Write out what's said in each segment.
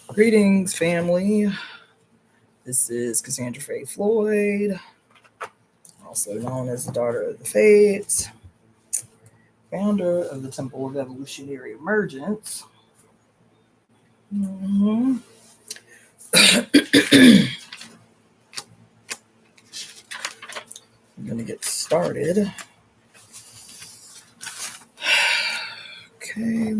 Greetings, family. This is Cassandra Faye Floyd, also known as the Daughter of the Fates, founder of the Temple of Evolutionary Emergence. I'm going to get started. Okay.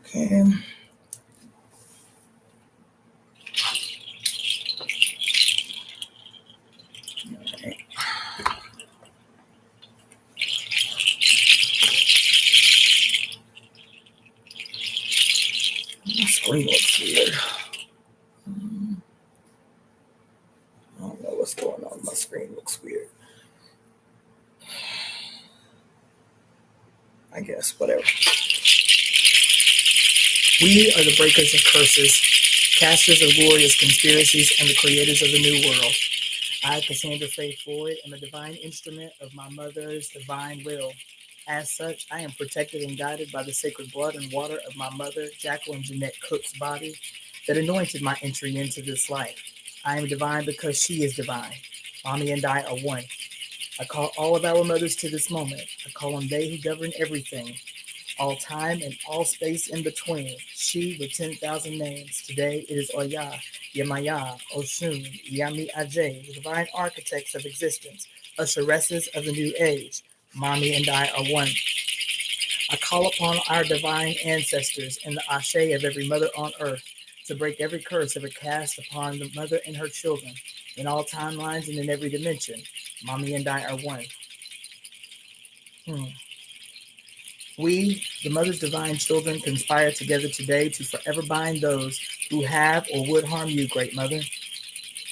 Okay. My screen looks weird. I don't know what's going on. My screen looks weird. I guess, whatever. We are the breakers of curses, casters of glorious conspiracies, and the creators of the new world. I, Cassandra Faye Floyd, am a divine instrument of my mother's divine will. As such, I am protected and guided by the sacred blood and water of my mother, Jacqueline Jeanette Cook's body, that anointed my entry into this life. I am divine because she is divine. Mommy and I are one. I call all of our mothers to this moment. I call on they who govern everything, all time and all space in between. She with 10,000 names. Today it is Oya, Yemaya, Oshun, Yami Ajay, the divine architects of existence, usheresses of the new age. Mommy and I are one. I call upon our divine ancestors and the Ashe of every mother on earth to break every curse ever cast upon the mother and her children in all timelines and in every dimension. Mommy and I are one. We, the mother's divine children, conspire together today to forever bind those who have or would harm you, great mother.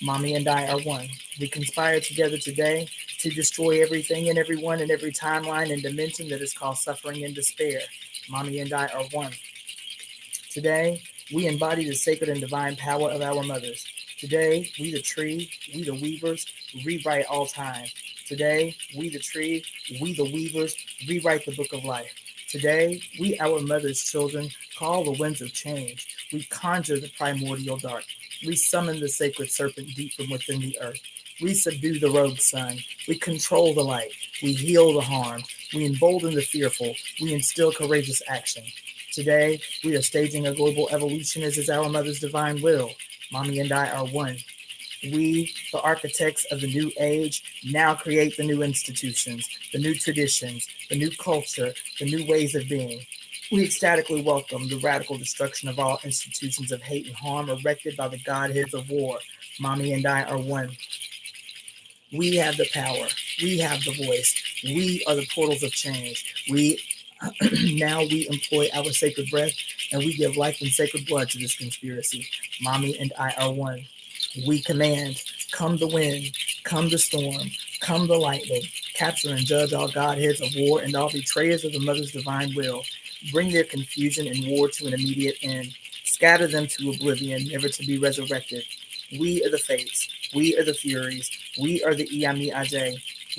Mommy and I are one. We conspire together today to destroy everything and everyone in every timeline and dimension that is called suffering and despair. Mommy and I are one. Today, we embody the sacred and divine power of our mothers. Today, we the tree, we the weavers, rewrite all time. Today, we the tree, we the weavers, rewrite the book of life. Today, we, our mother's children, call the winds of change. We conjure the primordial dark. We summon the sacred serpent deep from within the earth. We subdue the rogue sun. We control the light. We heal the harmed. We embolden the fearful. We instill courageous action. Today, we are staging a global evolution as is our mother's divine will. Mommy and I are one. We, the architects of the new age, now create the new institutions, the new traditions, the new culture, the new ways of being. We ecstatically welcome the radical destruction of all institutions of hate and harm erected by the godheads of war. Mommy and I are one. We have the power. We have the voice. We are the portals of change. Now we employ our sacred breath and we give life and sacred blood to this conspiracy. Mommy and I are one. We command, come the wind, come the storm, come the lightning, capture and judge all godheads of war and all betrayers of the mother's divine will. Bring their confusion and war to an immediate end. Scatter them to oblivion, never to be resurrected. We are the fates. We are the furies. We are the Iyami Ajay.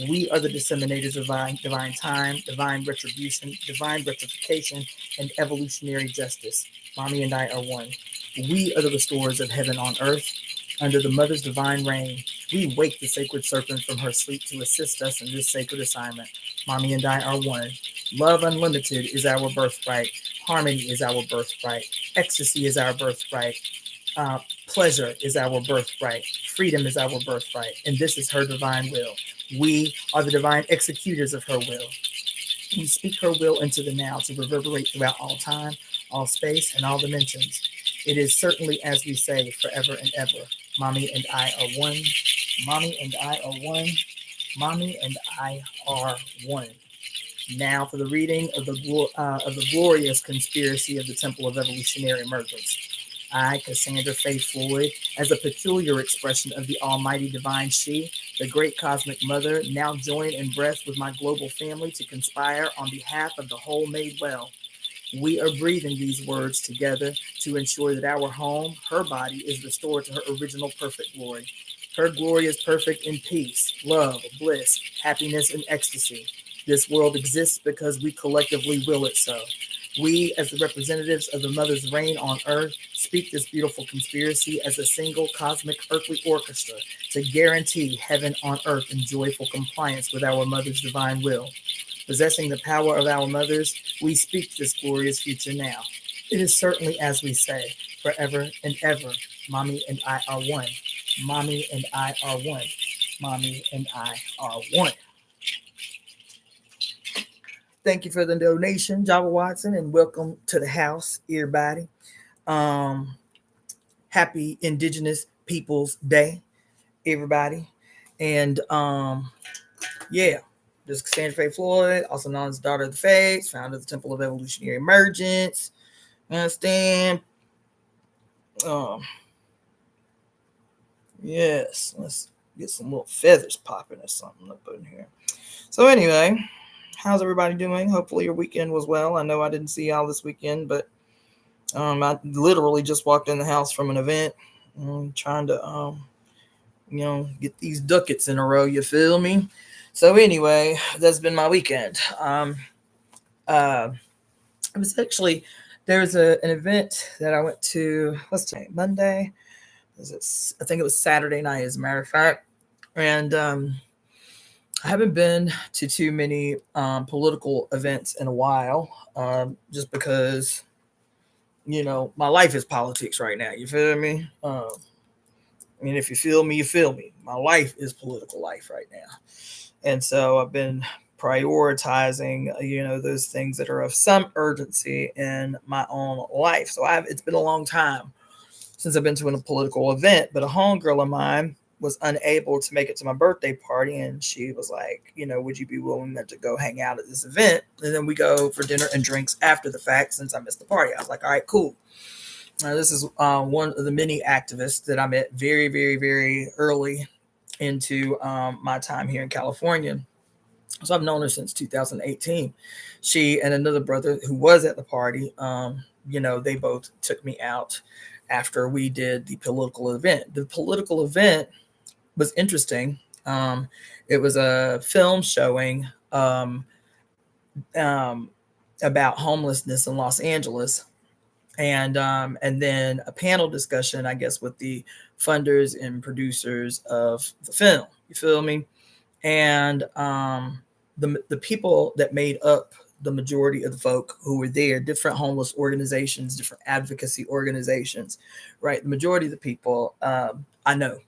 We are the disseminators of divine time, divine retribution, divine rectification, and evolutionary justice. Mommy and I are one. We are the restorers of heaven on earth. Under the mother's divine reign, we wake the sacred serpent from her sleep to assist us in this sacred assignment. Mommy and I are one. Love unlimited is our birthright. Harmony is our birthright. Ecstasy is our birthright. Pleasure is our birthright. Freedom is our birthright. And this is her divine will. We are the divine executors of her will. We speak her will into the now to reverberate throughout all time, all space, and all dimensions. It is certainly as we say, forever and ever. Mommy and I are one. Mommy and I are one. Mommy and I are one. Now for the reading of the glorious conspiracy of the Temple of Evolutionary Emergence. I, Cassandra Faye Floyd, as a peculiar expression of the almighty divine she, the great cosmic mother, now join in breath with my global family to conspire on behalf of the whole made well. We are breathing these words together to ensure that our home, her body, is restored to her original perfect glory. Her glory is perfect in peace, love, bliss, happiness, and ecstasy. This world exists because we collectively will it so. We, as the representatives of the Mother's reign on earth, speak this beautiful conspiracy as a single cosmic earthly orchestra to guarantee heaven on earth in joyful compliance with our Mother's divine will. Possessing the power of our mothers, we speak this glorious future now. It is certainly as we say, forever and ever, Mommy and I are one. Mommy and I are one. Mommy and I are one. Thank you for the donation, Java Watson, and welcome to the house, everybody. Happy Indigenous Peoples Day, everybody. And yeah, this is Cassandra Faye Floyd, also known as Daughter of the Fates, founder of the Temple of Evolutionary Emergence. You understand? Yes, let's get some little feathers popping or something up in here. So anyway, how's everybody doing? Hopefully your weekend was well. I know I didn't see y'all this weekend, but I literally just walked in the house from an event. I'm trying to get these ducats in a row, you feel me? So anyway, that's been my weekend. It was actually, there was an event that I went to, what's today, Monday? I think it was Saturday night, as a matter of fact. And I haven't been to too many political events in a while, just because, my life is politics right now. You feel me? I mean, if you feel me, you feel me. My life is political life right now. And so I've been prioritizing, those things that are of some urgency in my own life. So it's been a long time since I've been to a political event, but a homegirl of mine was unable to make it to my birthday party. And she was like, would you be willing to go hang out at this event? And then we go for dinner and drinks after the fact since I missed the party. I was like, all right, cool. Now, this is one of the many activists that I met very, very, very early into my time here in California. So I've known her since 2018. She and another brother who was at the party, they both took me out after we did the political event. The political event was interesting. It was a film showing about homelessness in Los Angeles. And then a panel discussion, I guess, with the funders and producers of the film. You feel me? And the people that made up the majority of the folk who were there, different homeless organizations, different advocacy organizations, right? The majority of the people I knew,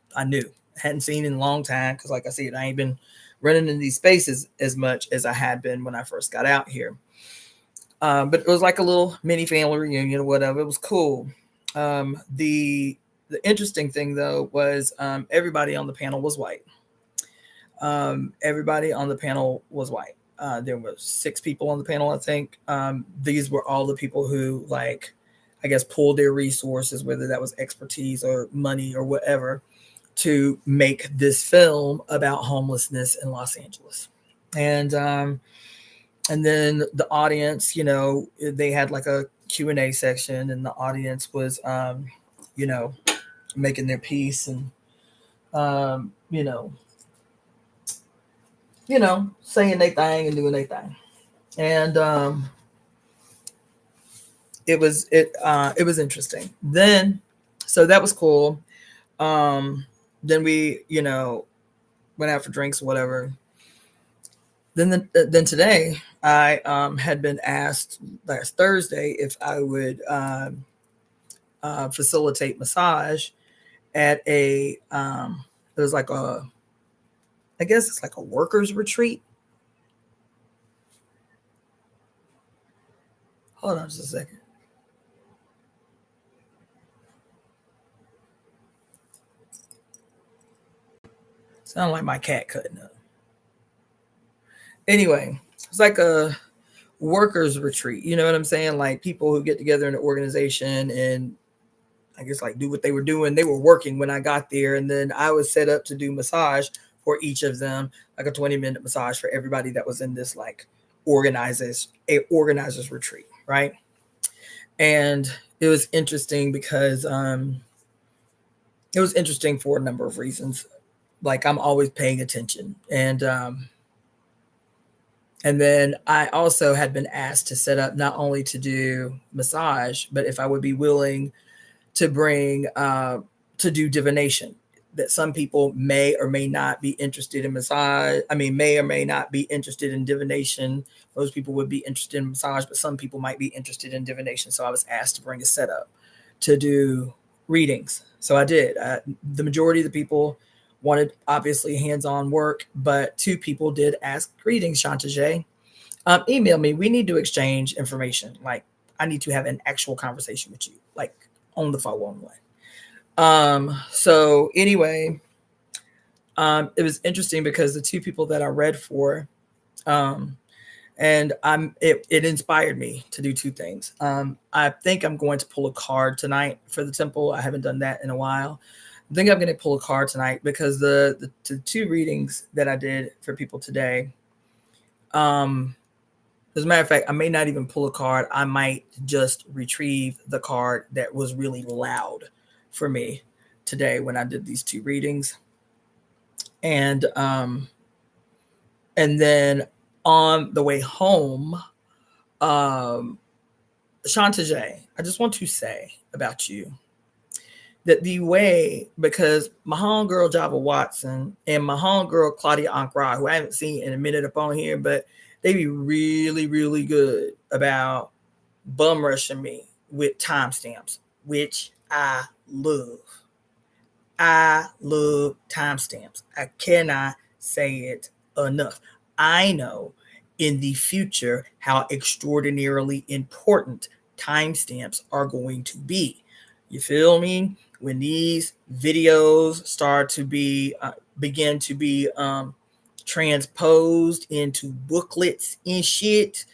hadn't seen in a long time because, like I said, I ain't been running in these spaces as much as I had been when I first got out here. But it was like a little mini family reunion or whatever. It was cool. The interesting thing, though, was everybody on the panel was white. Everybody on the panel was white. There were 6 people on the panel, I think. These were all the people who, pulled their resources, whether that was expertise or money or whatever, to make this film about homelessness in Los Angeles. And then the audience, they had like a Q&A section, and the audience was, making their piece and, saying their thing and doing their thing. And it was interesting. Then, so that was cool. Then we, went out for drinks or whatever. Then today, I had been asked last Thursday if I would facilitate massage at it was like I guess it's like a workers' retreat. Hold on just a second. Sound like my cat cutting up. Anyway, it's like a workers' retreat. You know what I'm saying? Like people who get together in an organization and I guess like do what they were doing. They were working when I got there, and then I was set up to do massage for each of them, like a 20-minute massage for everybody that was in this like organizers retreat, right? And it was interesting because it was interesting for a number of reasons. Like, I'm always paying attention. And then I also had been asked to set up not only to do massage, but if I would be willing to bring to do divination. That some people may or may not be interested in massage. I mean, may or may not be interested in divination. Those people would be interested in massage, but some people might be interested in divination. So I was asked to bring a setup to do readings. So I did. The majority of the people wanted obviously hands-on work, but 2 people did ask greetings, Chantage. Email me. We need to exchange information. Like, I need to have an actual conversation with you, like on the phone one. So anyway, it was interesting because the 2 people that I read for, and it inspired me to do 2 things. I think I'm going to pull a card tonight for the temple. I haven't done that in a while. I think I'm going to pull a card tonight because the 2 readings that I did for people today, as a matter of fact, I may not even pull a card. I might just retrieve the card that was really loud for me today when I did these 2 readings. And then on the way home, Chantage, I just want to say about you that the way, because my homegirl Java Watson and my homegirl Claudia Ankra, who I haven't seen in a minute up on here, but they be really, really good about bum rushing me with timestamps, which I love. I love timestamps. I cannot say it enough. I know in the future how extraordinarily important timestamps are going to be. You feel me? When these videos start to be begin to be transposed into booklets and shit,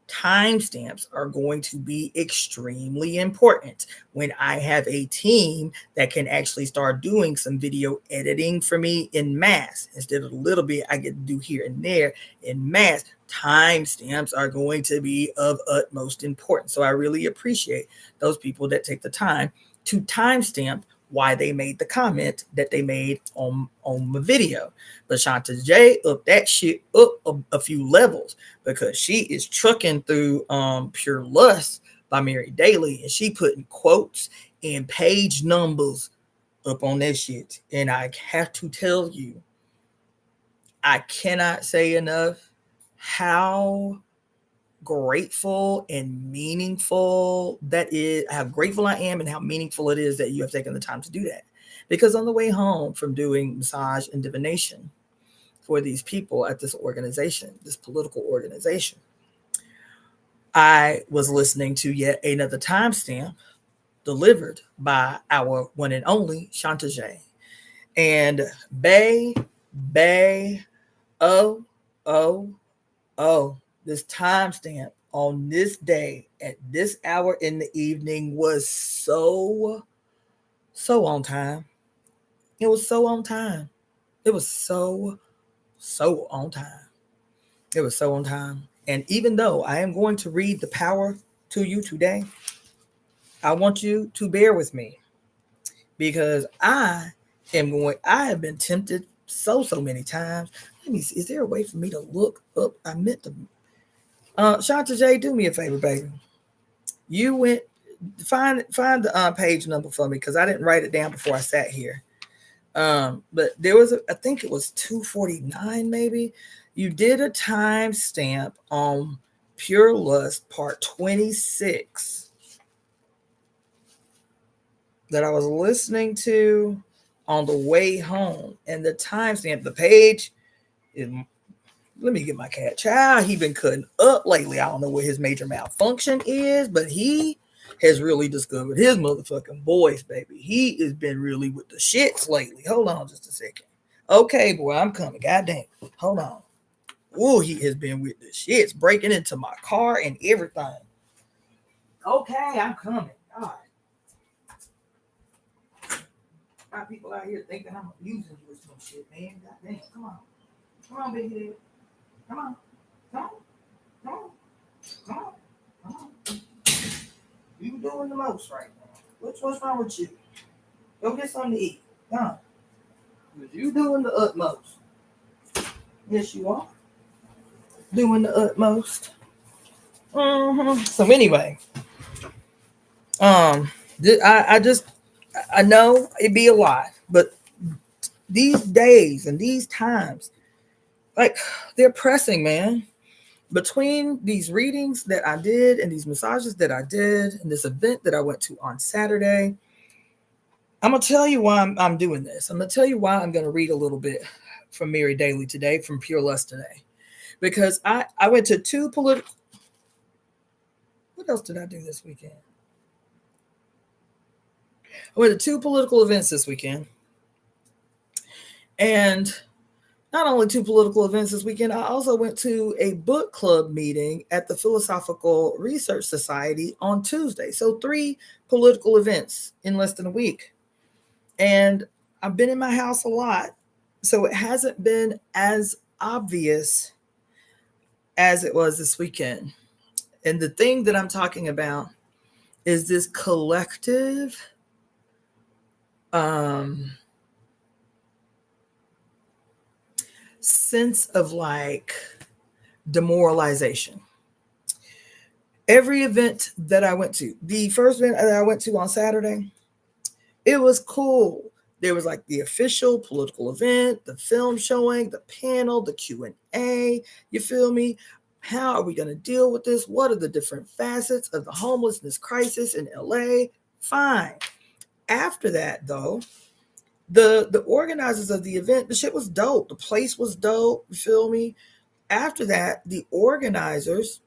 timestamps are going to be extremely important. When I have a team that can actually start doing some video editing for me in mass, instead of a little bit I get to do here and there in mass, timestamps are going to be of utmost importance. So I really appreciate those people that take the time to timestamp why they made the comment that they made on the video. But Shanta J up that shit up a few levels because she is trucking through Pure Lust by Mary Daly, and she putting quotes and page numbers up on that shit. And I have to tell you, I cannot say enough how grateful and meaningful that is, how grateful I am and how meaningful it is that you have taken the time to do that. Because on the way home from doing massage and divination for these people at this organization, this political organization, I was listening to yet another timestamp delivered by our one and only Chantage. And oh, oh, oh, this timestamp on this day at this hour in the evening was so on time. It was so on time. It was so on time. It was so on time. And even though I am going to read the power to you today, I want you to bear with me because I have been tempted so many times. Let me see. Is there a way for me to look up? I meant to. Shanta J, do me a favor, baby. You went find the page number for me because I didn't write it down before I sat here. But there was I think it was 249 maybe. You did a timestamp on Pure Lust part 26 that I was listening to on the way home, and the timestamp, the page is. Let me get my cat. Child, he been cutting up lately. I don't know what his major malfunction is, but he has really discovered his motherfucking voice, baby. He has been really with the shits lately. Hold on just a second. Okay, boy, I'm coming. Goddamn. Hold on. Ooh, he has been with the shits, breaking into my car and everything. Okay, I'm coming. God. Got people out here thinking I'm abusing you or some shit, man. Goddamn. Come on. Come on, big head. Come on. Come on. Come on. Come on. Come on. You doing the most right now? What's wrong with you? Go get something to eat. Huh? Because you doing the utmost. Yes, you are. Doing the utmost. So anyway, I know it'd be a lot, but these days and these times, like, they're pressing, man. Between these readings that I did and these massages that I did and this event that I went to on Saturday, I'm going to tell you why I'm doing this. I'm going to tell you why I'm going to read a little bit from Mary Daly today, from Pure Lust today. Because I went to two political... What else did I do this weekend? I went to two political events this weekend. And not only two political events this weekend, I also went to a book club meeting at the Philosophical Research Society on Tuesday. So 3 political events in less than a week. And I've been in my house a lot, so it hasn't been as obvious as it was this weekend. And the thing that I'm talking about is this collective sense of like demoralization. Every event that I went to, the first event that I went to on Saturday, it was cool. There was like the official political event, the film showing, the panel, the Q&A. You feel me? How are we going to deal with this? What are the different facets of the homelessness crisis in LA? Fine. After that, though, the organizers of the event, the shit was dope. The place was dope. You feel me? After that, the organizers,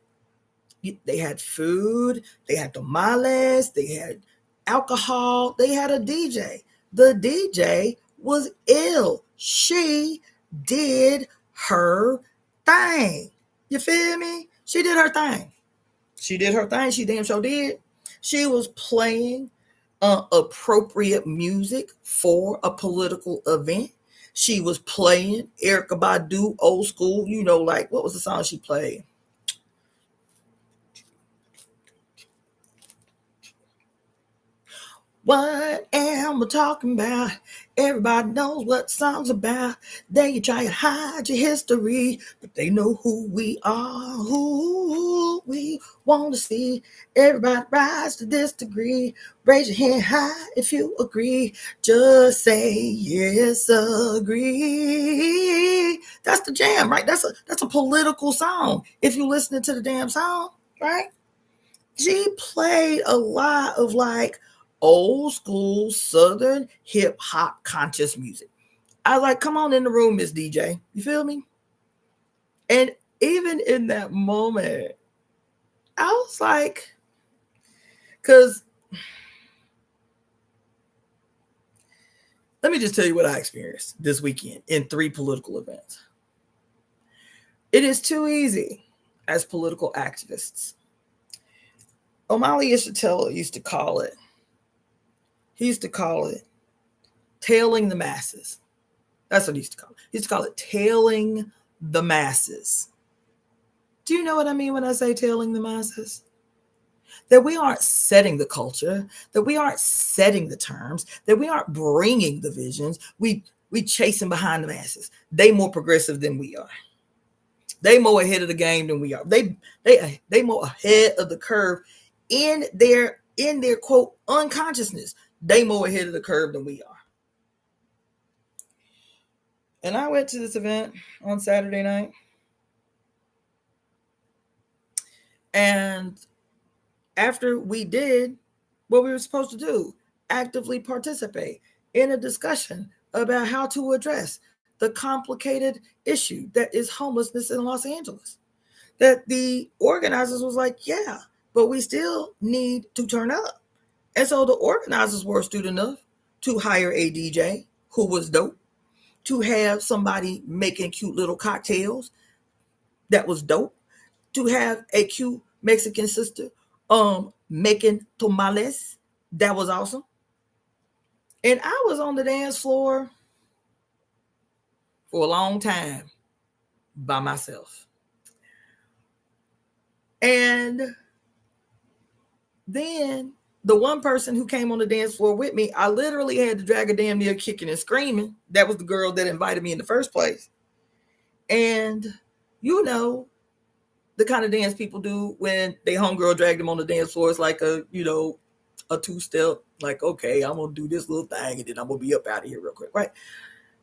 they had food, they had tamales, they had alcohol, they had a DJ. The DJ was ill. She did her thing. You feel me? She did her thing. She did her thing. She damn sure did. She was playing appropriate music for a political event. She was playing Erykah Badu, old school, you know, like, what was the song she played? What am I talking about? Everybody knows what the song's about. They try to hide your history, but they know who we are, who we want to see. Everybody rise to this degree. Raise your hand high if you agree. Just say yes, agree. That's the jam, right? That's a political song. If you're listening to the damn song, right? She played a lot of like old school Southern hip hop conscious music. I was like, come on in the room, Miss DJ. You feel me? And even in that moment, I was like, because let me just tell you what I experienced this weekend in 3 political events. It is too easy as political activists. O'Malley used to call it tailing the masses. That's what he used to call it. He used to call it tailing the masses. Do you know what I mean when I say tailing the masses? That we aren't setting the culture, that we aren't setting the terms, that we aren't bringing the visions. We chasing behind the masses. They more progressive than we are. They more ahead of the game than we are. They more ahead of the curve in their quote unconsciousness. They more ahead of the curve than we are. And I went to this event on Saturday night. And after we did what we were supposed to do, actively participate in a discussion about how to address the complicated issue that is homelessness in Los Angeles, that the organizers was like, yeah, but we still need to turn up. And so the organizers were astute enough to hire a DJ who was dope, to have somebody making cute little cocktails that was dope, to have a cute Mexican sister making tamales that was awesome. And I was on the dance floor for a long time by myself. And then the one person who came on the dance floor with me, I literally had to drag her damn near kicking and screaming. That was the girl that invited me in the first place. And you know, the kind of dance people do when they homegirl drag them on the dance floor. It's like a two-step, like, okay, I'm gonna do this little thing and then I'm gonna be up out of here real quick, right?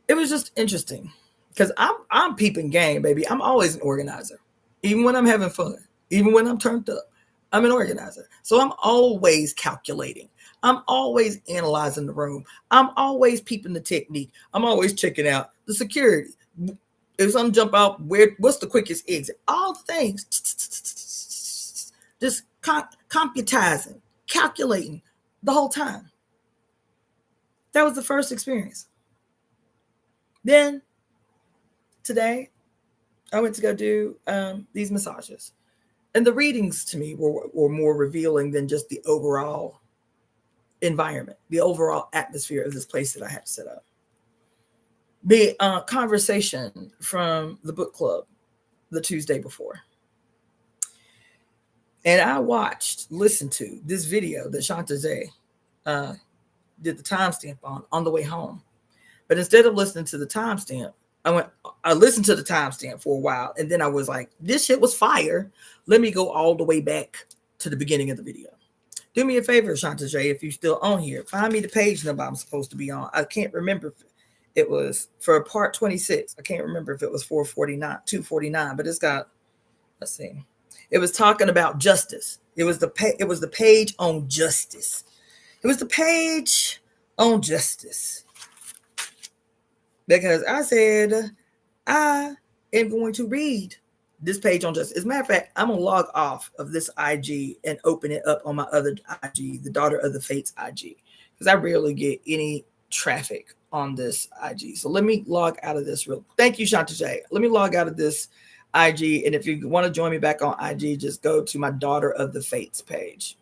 It was just interesting because I'm peeping game, baby. I'm always an organizer, even when I'm having fun, even when I'm turned up. I'm an organizer, so I'm always calculating. I'm always analyzing the room. I'm always peeping the technique. I'm always checking out the security. If something jump out, what's the quickest exit? All the things, just computizing, calculating the whole time. That was the first experience. Then today, I went to go do these massages. And the readings to me were more revealing than just the overall environment, the overall atmosphere of this place that I had to set up. The conversation from the book club the Tuesday before. And I listened to this video that Shantae did the timestamp on the way home. But instead of listening to the timestamp, I listened to the timestamp for a while, and then I was like, this shit was fire. Let me go all the way back to the beginning of the video. Do me a favor, Shantae, if you're still on here, find me the page number I'm supposed to be on. I can't remember if it was for part 26. I can't remember if it was 249, but it's got, let's see. It was talking about justice. It was the page on justice. It was the page on justice. Because I said, I am going to read this page on justice. As a matter of fact, I'm going to log off of this IG and open it up on my other IG, the Daughter of the Fates IG. Because I rarely get any traffic on this IG. So let me log out of this real. Thank you, Shantae. Let me log out of this IG. And if you want to join me back on IG, just go to my Daughter of the Fates page.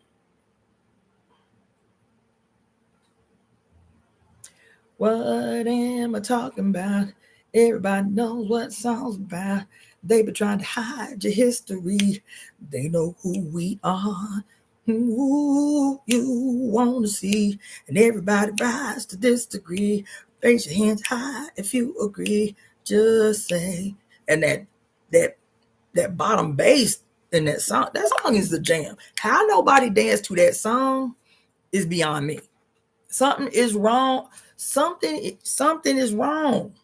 What am I talking about? Everybody knows what song's about. They been trying to hide your history. They know who we are, who you want to see. And everybody rise to this degree. Raise your hands high if you agree. Just say. And that bottom bass in that song is the jam. How nobody danced to that song is beyond me. Something is wrong. Something is wrong.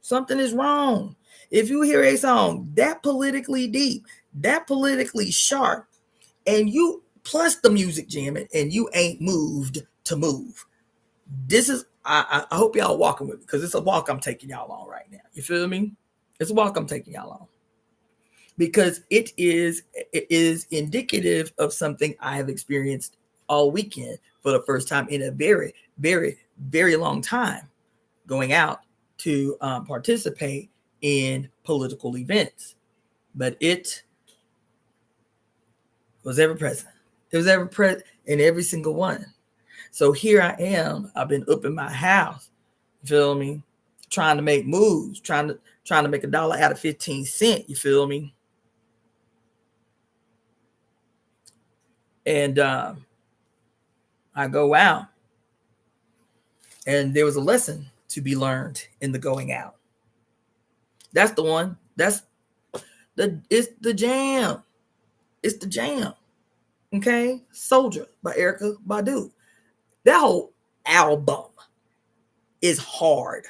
Something is wrong. If you hear a song that politically deep, that politically sharp, and you plus the music jamming, and you ain't moved to move. This is I hope y'all walking with me, because it's a walk I'm taking y'all on right now. You feel me? It's a walk I'm taking y'all on. Because it is indicative of something I have experienced all weekend for the first time in a very, very, very long time, going out to participate in political events. But it was ever present. It was ever present in every single one. So here I am. I've been up in my house, you feel me? Trying to make moves, trying to make $1 out of 15 cents, you feel me? And I go out, and there was a lesson to be learned in the going out. That's the one. It's the jam. It's the jam. Okay? Soldier by Erykah Badu. That whole album is hard.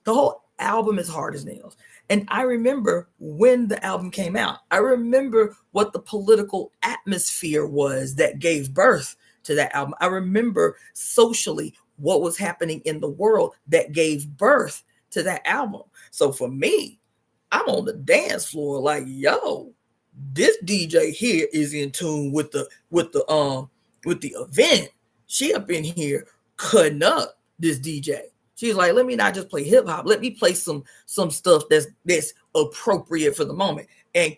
The whole album is hard as nails. And I remember when the album came out. I remember what the political atmosphere was that gave birth to that album. I remember socially what was happening in the world that gave birth to that album. So for me, I'm on the dance floor like, yo, this DJ here is in tune with the event. She up in here cutting up this DJ. She's like, let me not just play hip hop. Let me play some stuff that's appropriate for the moment. And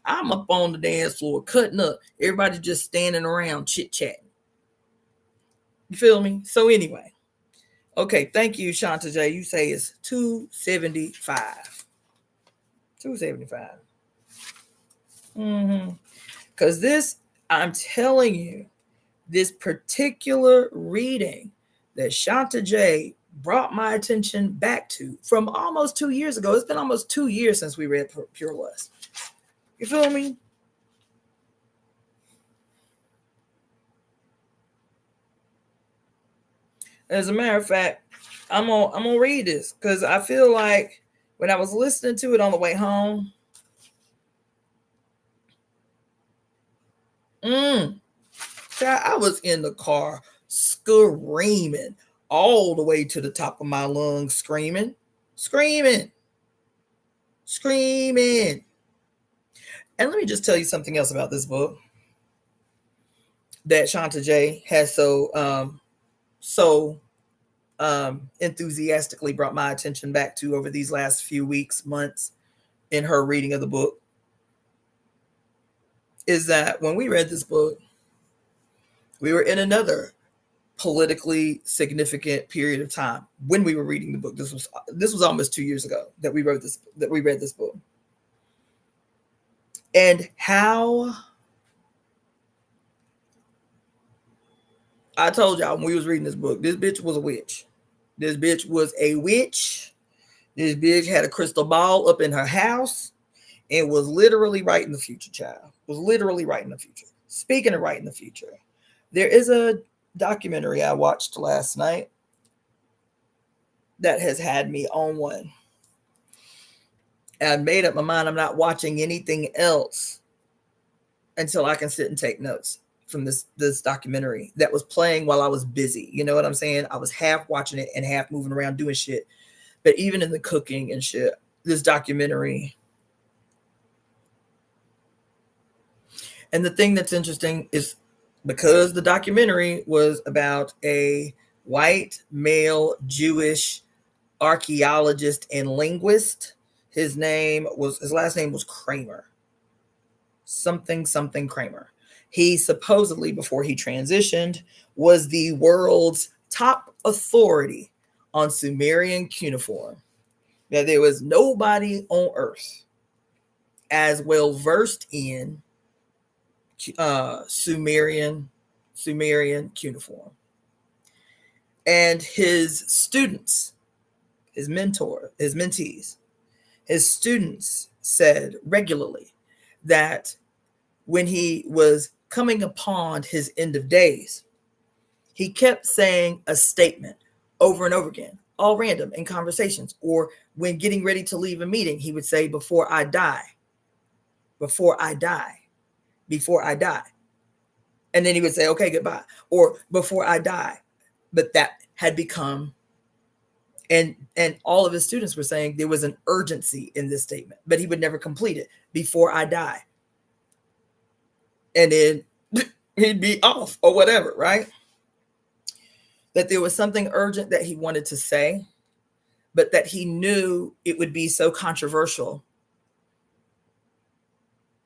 I'm up on the dance floor cutting up. Everybody just standing around chit chatting. You feel me? So anyway, okay. Thank you, Shantae. You say it's 275. 275. Because this, I'm telling you, this particular reading that Shanta J brought my attention back to from almost 2 years ago. It's been almost 2 years since we read Pure Lust. You feel me? As a matter of fact, I'm gonna read this because I feel like when I was listening to it on the way home, I was in the car screaming all the way to the top of my lungs, screaming. And let me just tell you something else about this book that Shanta J has so enthusiastically brought my attention back to over these last few weeks, months in her reading of the book, is that when we read this book, we were in another politically significant period of time when we were reading the book. This was almost 2 years ago that we read this book. And how I told y'all when we was reading this book, this bitch was a witch. This bitch was a witch. This bitch had a crystal ball up in her house and was literally writing the future, child. Was literally writing the future. Speaking of writing the future, there is a documentary I watched last night that has had me on one. And I made up my mind I'm not watching anything else until I can sit and take notes from this documentary that was playing while I was busy. You know what I'm saying? I was half watching it and half moving around doing shit. But even in the cooking and shit, this documentary. And the thing that's interesting is because the documentary was about a white male Jewish archaeologist and linguist. His last name was Kramer. Something Kramer. He supposedly, before he transitioned, was the world's top authority on Sumerian cuneiform. That there was nobody on earth as well versed in Sumerian cuneiform. And his students, his mentees, his students said regularly that when he was coming upon his end of days, he kept saying a statement over and over again, all random in conversations, or when getting ready to leave a meeting, he would say, before I die. And then he would say, okay, goodbye, or before I die. But that had become, and all of his students were saying there was an urgency in this statement, but he would never complete it, before I die. And then he'd be off or whatever, right? That there was something urgent that he wanted to say, but that he knew it would be so controversial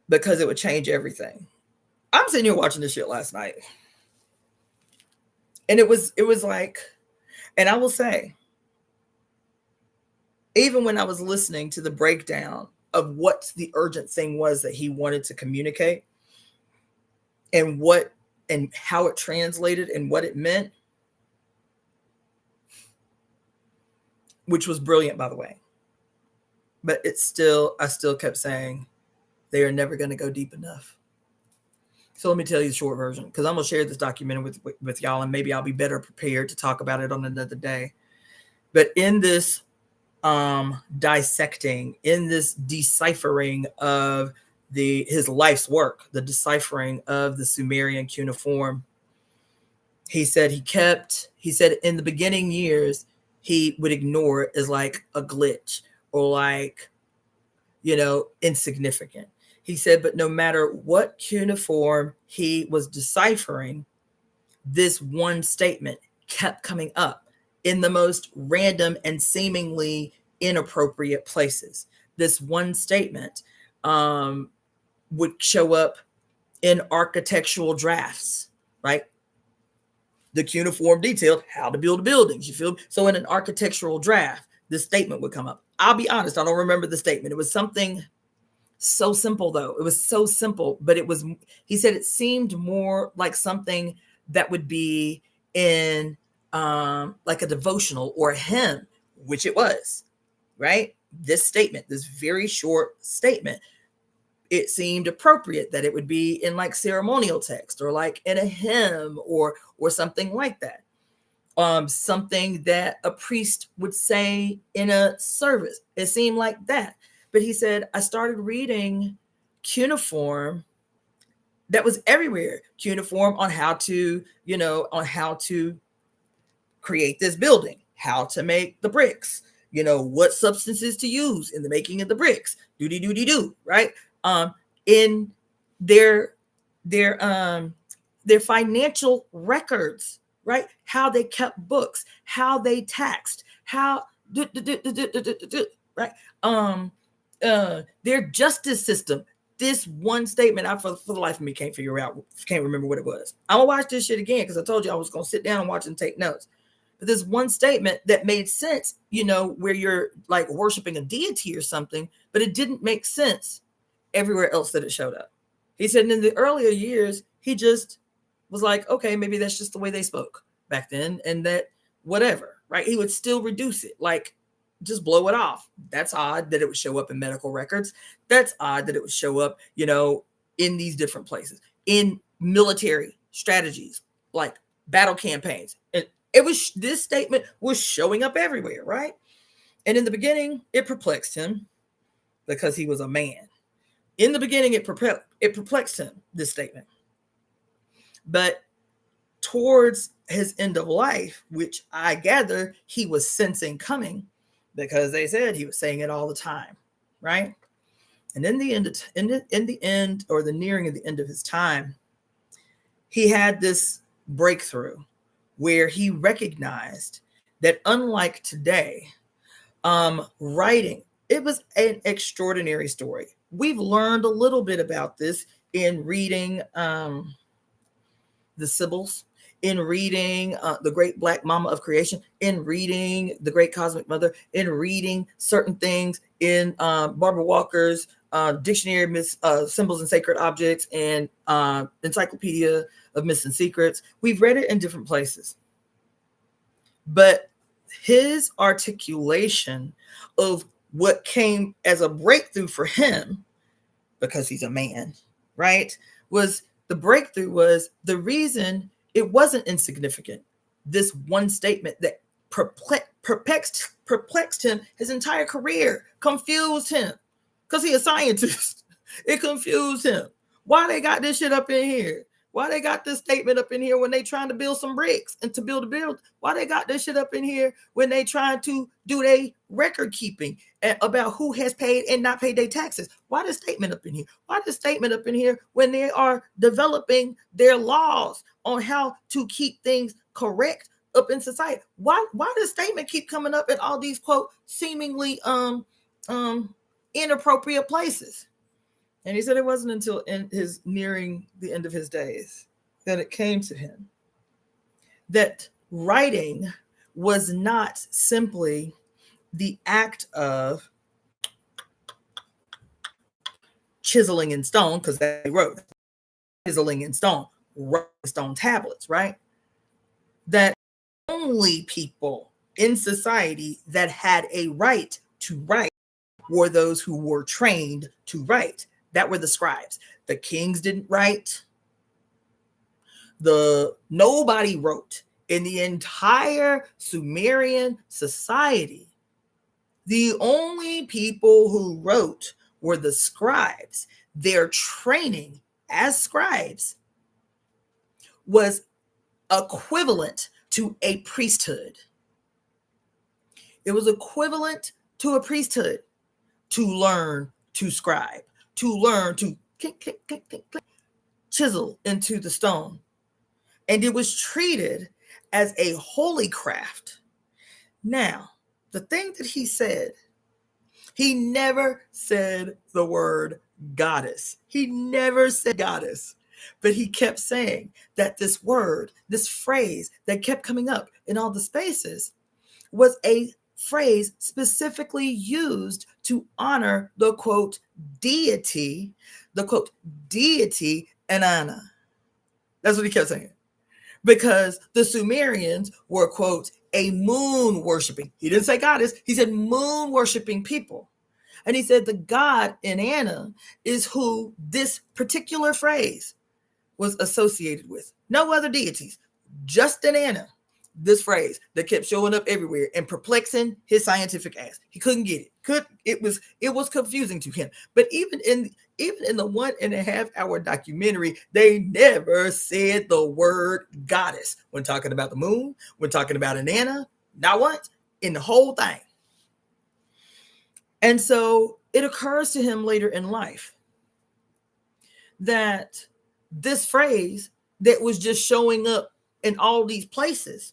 because it would change everything. I'm sitting here watching this shit last night. And it was like, and I will say, even when I was listening to the breakdown of what the urgent thing was that he wanted to communicate and what and how it translated and what it meant, which was brilliant, by the way. But I still kept saying, they are never going to go deep enough. So let me tell you the short version, because I'm going to share this documentary with y'all, and maybe I'll be better prepared to talk about it on another day. But in this dissecting, in this deciphering of his life's work, the deciphering of the Sumerian cuneiform, he said in the beginning years, he would ignore it as like a glitch or like, insignificant. He said, but no matter what cuneiform he was deciphering, this one statement kept coming up in the most random and seemingly inappropriate places. This one statement would show up in architectural drafts, right? The cuneiform detailed how to build buildings, you feel? So in an architectural draft, this statement would come up. I'll be honest, I don't remember the statement. It was something so simple, though. It was so simple, but he said it seemed more like something that would be in like a devotional or a hymn, which it was, right? This statement, this very short statement, it seemed appropriate that it would be in like ceremonial text or like in a hymn or something like that. Something that a priest would say in a service. It seemed like that. But he said, I started reading cuneiform that was everywhere. Cuneiform on how to, on how to create this building, how to make the bricks, what substances to use in the making of the bricks, do, right? In their financial records, right? How they kept books, how they taxed, how right? Their justice system. This one statement, I for the life of me can't remember what it was. I'm gonna watch this shit again because I told you I was gonna sit down and watch and take notes. But this one statement that made sense, where you're like worshiping a deity or something, but it didn't make sense everywhere else that it showed up. He said in the earlier years, he just was like, okay, maybe that's just the way they spoke back then, and that whatever, right? He would still reduce it, like just blow it off. That's odd that it would show up in medical records. That's odd that it would show up, in these different places, in military strategies, like battle campaigns. And this statement was showing up everywhere, right? And in the beginning, it perplexed him because he was a man. In the beginning, it perplexed him, this statement. But towards his end of life, which I gather he was sensing coming, because they said he was saying it all the time, right? And in the end, or the nearing of the end of his time, he had this breakthrough where he recognized that unlike today, writing, it was an extraordinary story. We've learned a little bit about this in reading the Sibyls, in reading the Great Black Mama of Creation, in reading the Great Cosmic Mother, in reading certain things in Barbara Walker's Dictionary of Symbols and Sacred Objects and Encyclopedia of Myths and Secrets. We've read it in different places. But his articulation of what came as a breakthrough for him, because he's a man, right, was the reason it wasn't insignificant. This one statement that perplexed him his entire career, confused him, because he's a scientist. It confused him. Why they got this shit up in here? Why they got this statement up in here when they trying to build some bricks and to build a build? Why they got this shit up in here when they trying to do their record keeping about who has paid and not paid their taxes? Why this statement up in here? Why this statement up in here when they are developing their laws on how to keep things correct up in society? Why does statement keep coming up in all these quote seemingly inappropriate places? And he said it wasn't until in his nearing the end of his days that it came to him that writing was not simply the act of chiseling in stone, because they wrote chiseling in stone, stone tablets, right? That only people in society that had a right to write were those who were trained to write. That were the scribes. The kings didn't write. Nobody wrote in the entire Sumerian society. The only people who wrote were the scribes. Their training as scribes was equivalent to a priesthood. It was equivalent to a priesthood to learn to scribe, to learn to chisel into the stone. And it was treated as a holy craft. Now, the thing that he said, he never said the word goddess. He never said goddess, but he kept saying that this word, this phrase that kept coming up in all the spaces was a phrase specifically used to honor the quote deity, Inanna. That's what he kept saying, because the Sumerians were, quote, a moon worshiping. He didn't say goddess. He said moon worshiping people. And he said the god Inanna is who this particular phrase was associated with. No other deities, just Inanna. This phrase that kept showing up everywhere and perplexing his scientific ass. He couldn't get it. It was confusing to him. But even in the 1.5 hour documentary, they never said the word goddess when talking about the moon, when talking about Inanna, not once in the whole thing. And so it occurs to him later in life that this phrase that was just showing up in all these places,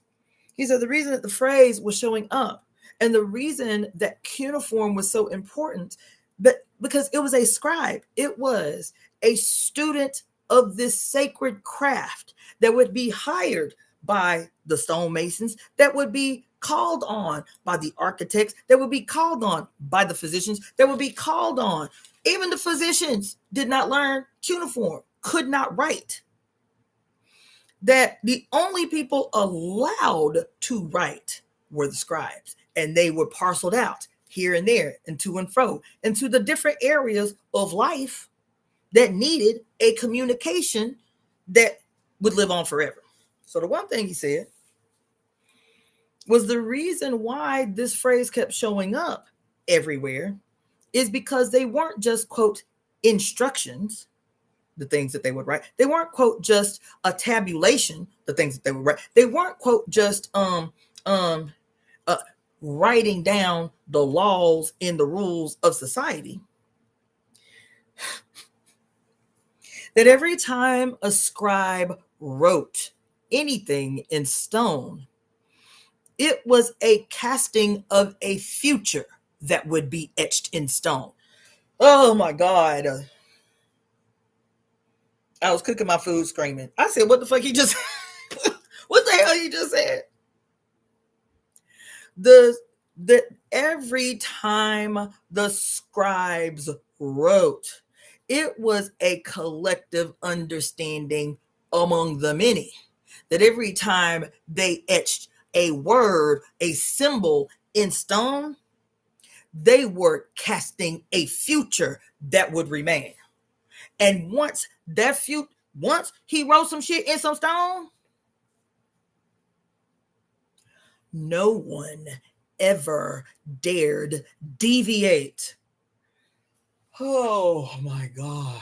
he said the reason that the phrase was showing up and the reason that cuneiform was so important, but because it was a scribe, it was a student of this sacred craft that would be hired by the stonemasons, that would be called on by the architects, that would be called on by the physicians, that would be called on. Even the physicians did not learn cuneiform, could not write. That the only people allowed to write were the scribes, and they were parceled out here and there and to and fro into the different areas of life that needed a communication that would live on forever. So the one thing he said was the reason why this phrase kept showing up everywhere is because they weren't just, quote, instructions, the things that they would write. They weren't, quote, just a tabulation, the things that they would write. They weren't, quote, just writing down the laws and the rules of society. That every time a scribe wrote anything in stone, it was a casting of a future that would be etched in stone. Oh my God. I was cooking my food screaming. I said, what the fuck he just what the hell he just said? Every time the scribes wrote, it was a collective understanding among the many. That every time they etched a word, a symbol in stone, they were casting a future that would remain. And once he wrote some shit in some stone, no one ever dared deviate. Oh my God.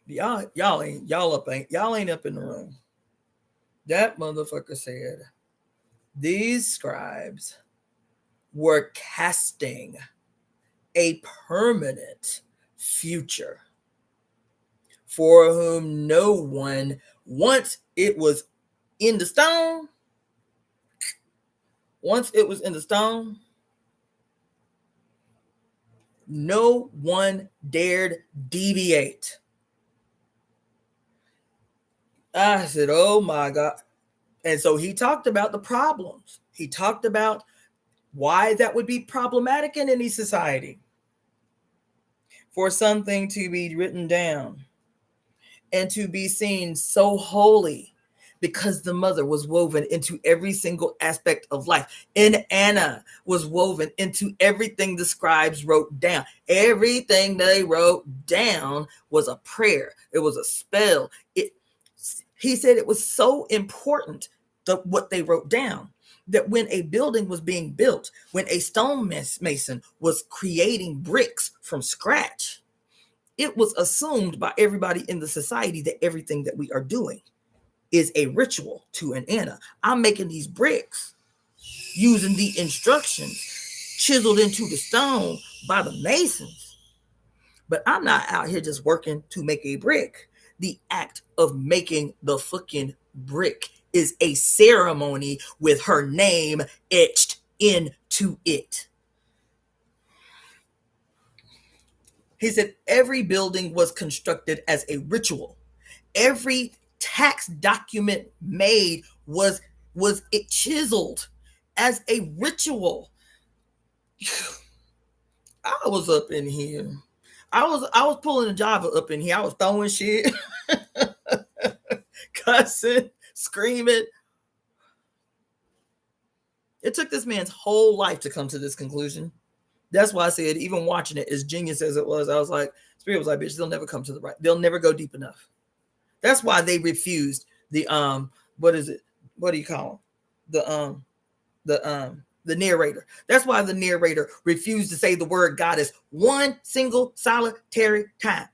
Y'all ain't up in the room. That motherfucker said these scribes were casting a permanent future for whom no one, once it was in the stone, no one dared deviate. I said, oh my God. And so he talked about the problems. He talked about why that would be problematic in any society for something to be written down and to be seen so holy, because the mother was woven into every single aspect of life. And Anna was woven into everything the scribes wrote down. Everything they wrote down was a prayer. It was a spell. He said it was so important what they wrote down, that when a building was being built, when a stonemason was creating bricks from scratch, it was assumed by everybody in the society that everything that we are doing is a ritual to an Anna. I'm making these bricks using the instructions chiseled into the stone by the masons. But I'm not out here just working to make a brick. The act of making the fucking brick is a ceremony with her name etched into it. He said every building was constructed as a ritual. Every tax document made was it chiseled as a ritual. I was up in here. I was pulling a Java up in here. I was throwing shit, cussing, screaming. It took this man's whole life to come to this conclusion. That's why I said, even watching it, as genius as it was, I was like, Spirit was like, bitch, they'll never come to the right. They'll never go deep enough. That's why they refused the what is it? What do you call them? The narrator. That's why the narrator refused to say the word goddess one single solitary time.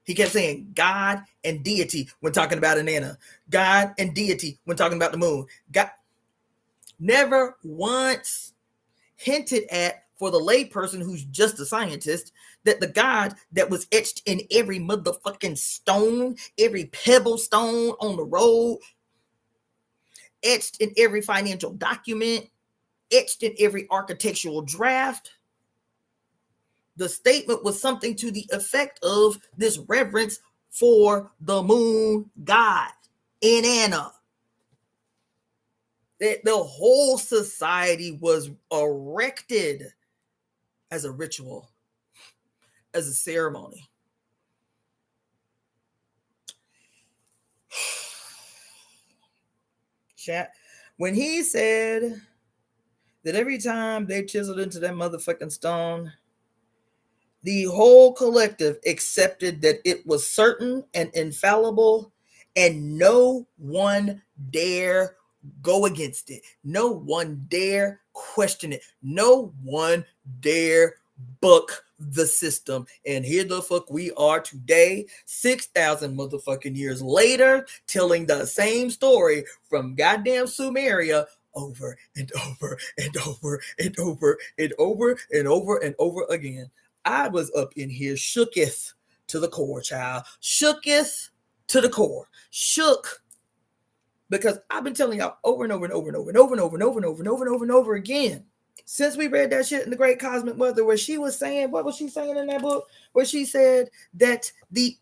He kept saying God and deity when talking about Inanna. God and deity when talking about the moon. God never once hinted at, for the layperson who's just a scientist, that the God that was etched in every motherfucking stone, every pebble stone on the road, etched in every financial document, etched in every architectural draft. The statement was something to the effect of this reverence for the moon god, Inanna. That the whole society was erected as a ritual, as a ceremony. Chat. When he said that every time they chiseled into that motherfucking stone, the whole collective accepted that it was certain and infallible, and no one dare go against it. No one dare question it. No one dare buck the system. And here the fuck we are today, 6,000 motherfucking years later, telling the same story from goddamn Sumeria over and over and over and over and over and over and over again. I was up in here shooketh to the core, child. Shooketh to the core. Shook. Because I've been telling y'all over and over and over and over and over and over and over and over and over and over and over again. Since we read that shit in The Great Cosmic Mother, where she was saying, what was she saying in that book? Where she said that the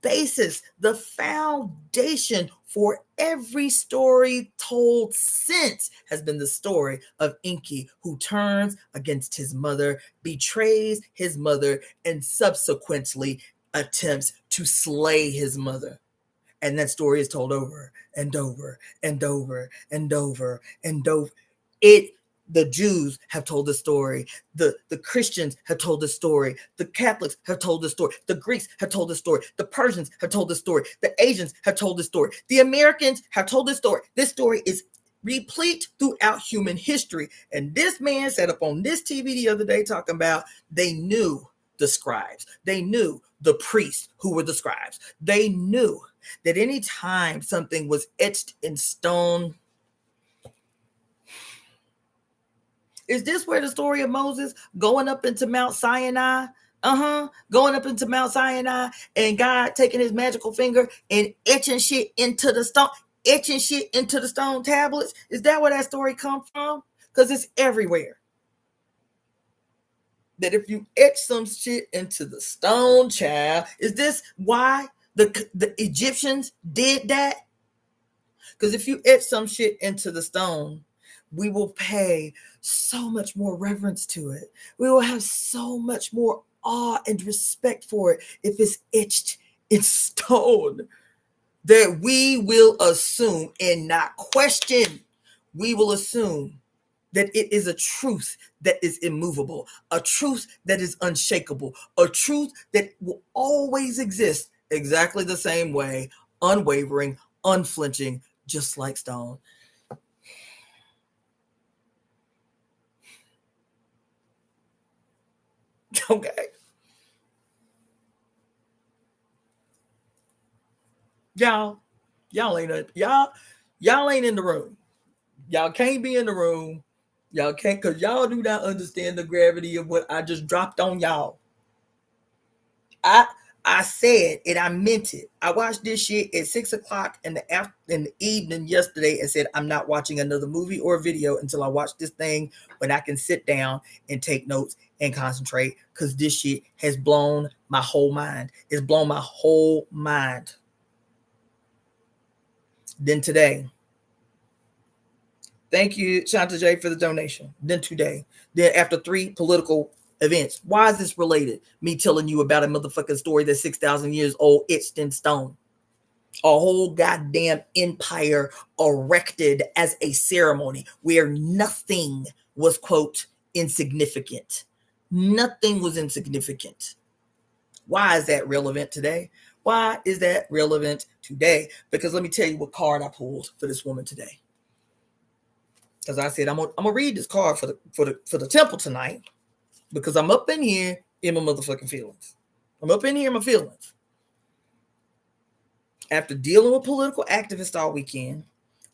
basis, the foundation for every story told since has been the story of Enki, who turns against his mother, betrays his mother, and subsequently attempts to slay his mother. And that story is told over and over and over and over and over. The Jews have told the story. The Christians have told the story. The Catholics have told the story. The Greeks have told the story. The Persians have told the story. The Asians have told the story. The Americans have told the story. This story is replete throughout human history. And this man sat up on this TV the other day talking about they knew the scribes. They knew the priests who were the scribes. They knew that any time something was etched in stone. Is this where the story of Moses going up into Mount Sinai? Going up into Mount Sinai and God taking his magical finger and etching shit into the stone, etching shit into the stone tablets? Is that where that story come from? Because it's everywhere. That if you etch some shit into the stone, child, is this why the Egyptians did that? Because if you etch some shit into the stone, we will pay so much more reverence to it. We will have so much more awe and respect for it if it's etched in stone, that we will assume and not question. We will assume that it is a truth that is immovable, a truth that is unshakable, a truth that will always exist exactly the same way, unwavering, unflinching, just like stone. Okay. Y'all ain't in the room. Y'all can't be in the room. Y'all can't, because y'all do not understand the gravity of what I just dropped on y'all. I said it, I meant it. I watched this shit at 6:00 in the evening yesterday and said I'm not watching another movie or video until I watch this thing, when I can sit down and take notes and concentrate, because this shit has blown my whole mind. It's blown my whole mind. Then today, thank you, Shanta J, for the donation. Then today, then after 3 political events. Why is this related? Me telling you about a motherfucking story that's 6,000 years old, etched in stone. A whole goddamn empire erected as a ceremony where nothing was, quote, insignificant. Nothing was insignificant. Why is that relevant today? Why is that relevant today? Because let me tell you what card I pulled for this woman today. Because I said I'm gonna read this card for the temple tonight, because I'm up in here in my motherfucking feelings. I'm up in here in my feelings. After dealing with political activists all weekend,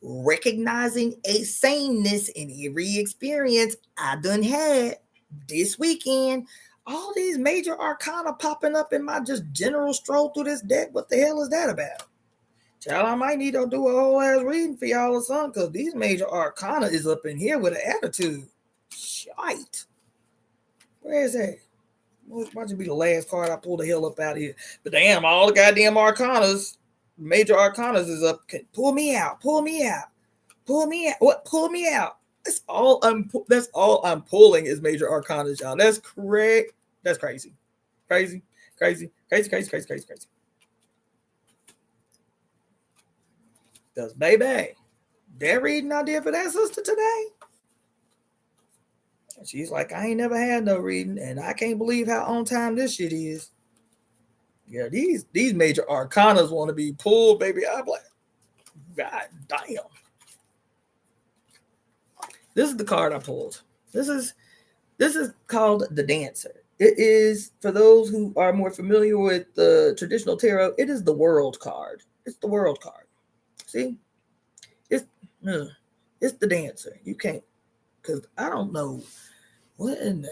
recognizing a sameness in every experience I done had this weekend, all these major arcana popping up in my just general stroll through this deck. What the hell is that about? Child, I might need to do a whole ass reading for y'all or something, because these major arcana is up in here with an attitude. Shite. Where is that? Why'd you be the last card I pulled the hell up out of here? But damn, all the goddamn arcanas, major arcanas is up. Pull me out. Pull me out. Pull me out. What? Pull me out. That's all I'm pulling is major arcanas, y'all. That's correct. That's crazy. Crazy. Because, baby, that reading I did for that sister today. She's like, I ain't never had no reading, and I can't believe how on time this shit is. Yeah, these major arcanas want to be pulled, baby. I'm like, God damn. This is the card I pulled. This is called the Dancer. It is, for those who are more familiar with the traditional tarot, it is the World card. It's the World card. See? It's the Dancer. You can't, because I don't know what in the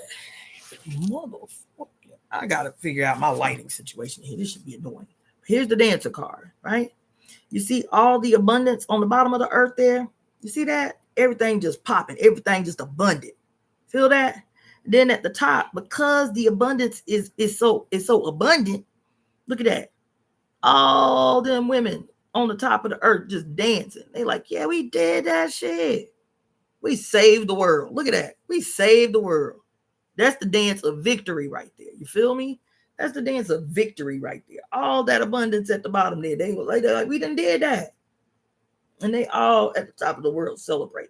motherfucker. I gotta figure out my lighting situation here. This should be annoying. Here's the Dancer card, right? You see all the abundance on the bottom of the earth there? You see that? Everything just popping. Everything just abundant. Feel that? Then at the top, because the abundance is so abundant, look at that. All them women on the top of the earth just dancing. They like, yeah, we did that shit. We saved the world. Look at that. We saved the world. That's the dance of victory right there. You feel me? That's the dance of victory right there. All that abundance at the bottom there. They were like, we done did that. And they all at the top of the world celebrating.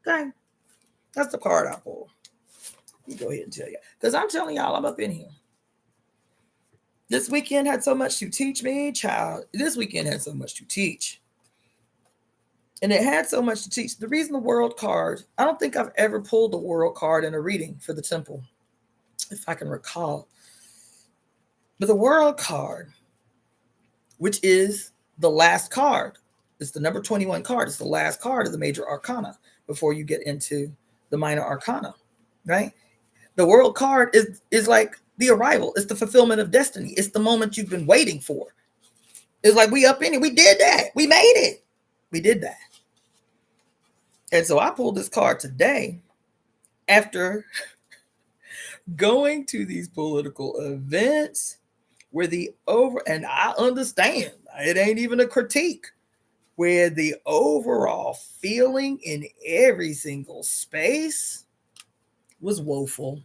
Okay? That's the card I pulled. Let me go ahead and tell you. Because I'm telling y'all, I'm up in here. This weekend had so much to teach me, child. This weekend had so much to teach. And it had so much to teach. The reason the World card, I don't think I've ever pulled the World card in a reading for the temple, if I can recall. But the World card, which is the last card, it's the number 21 card. It's the last card of the major arcana before you get into the minor arcana, right? The World card is like the arrival. It's the fulfillment of destiny. It's the moment you've been waiting for. It's like, we up in it. We did that. We made it. We did that. And so I pulled this card today after going to these political events where and I understand, it ain't even a critique, where the overall feeling in every single space was woeful,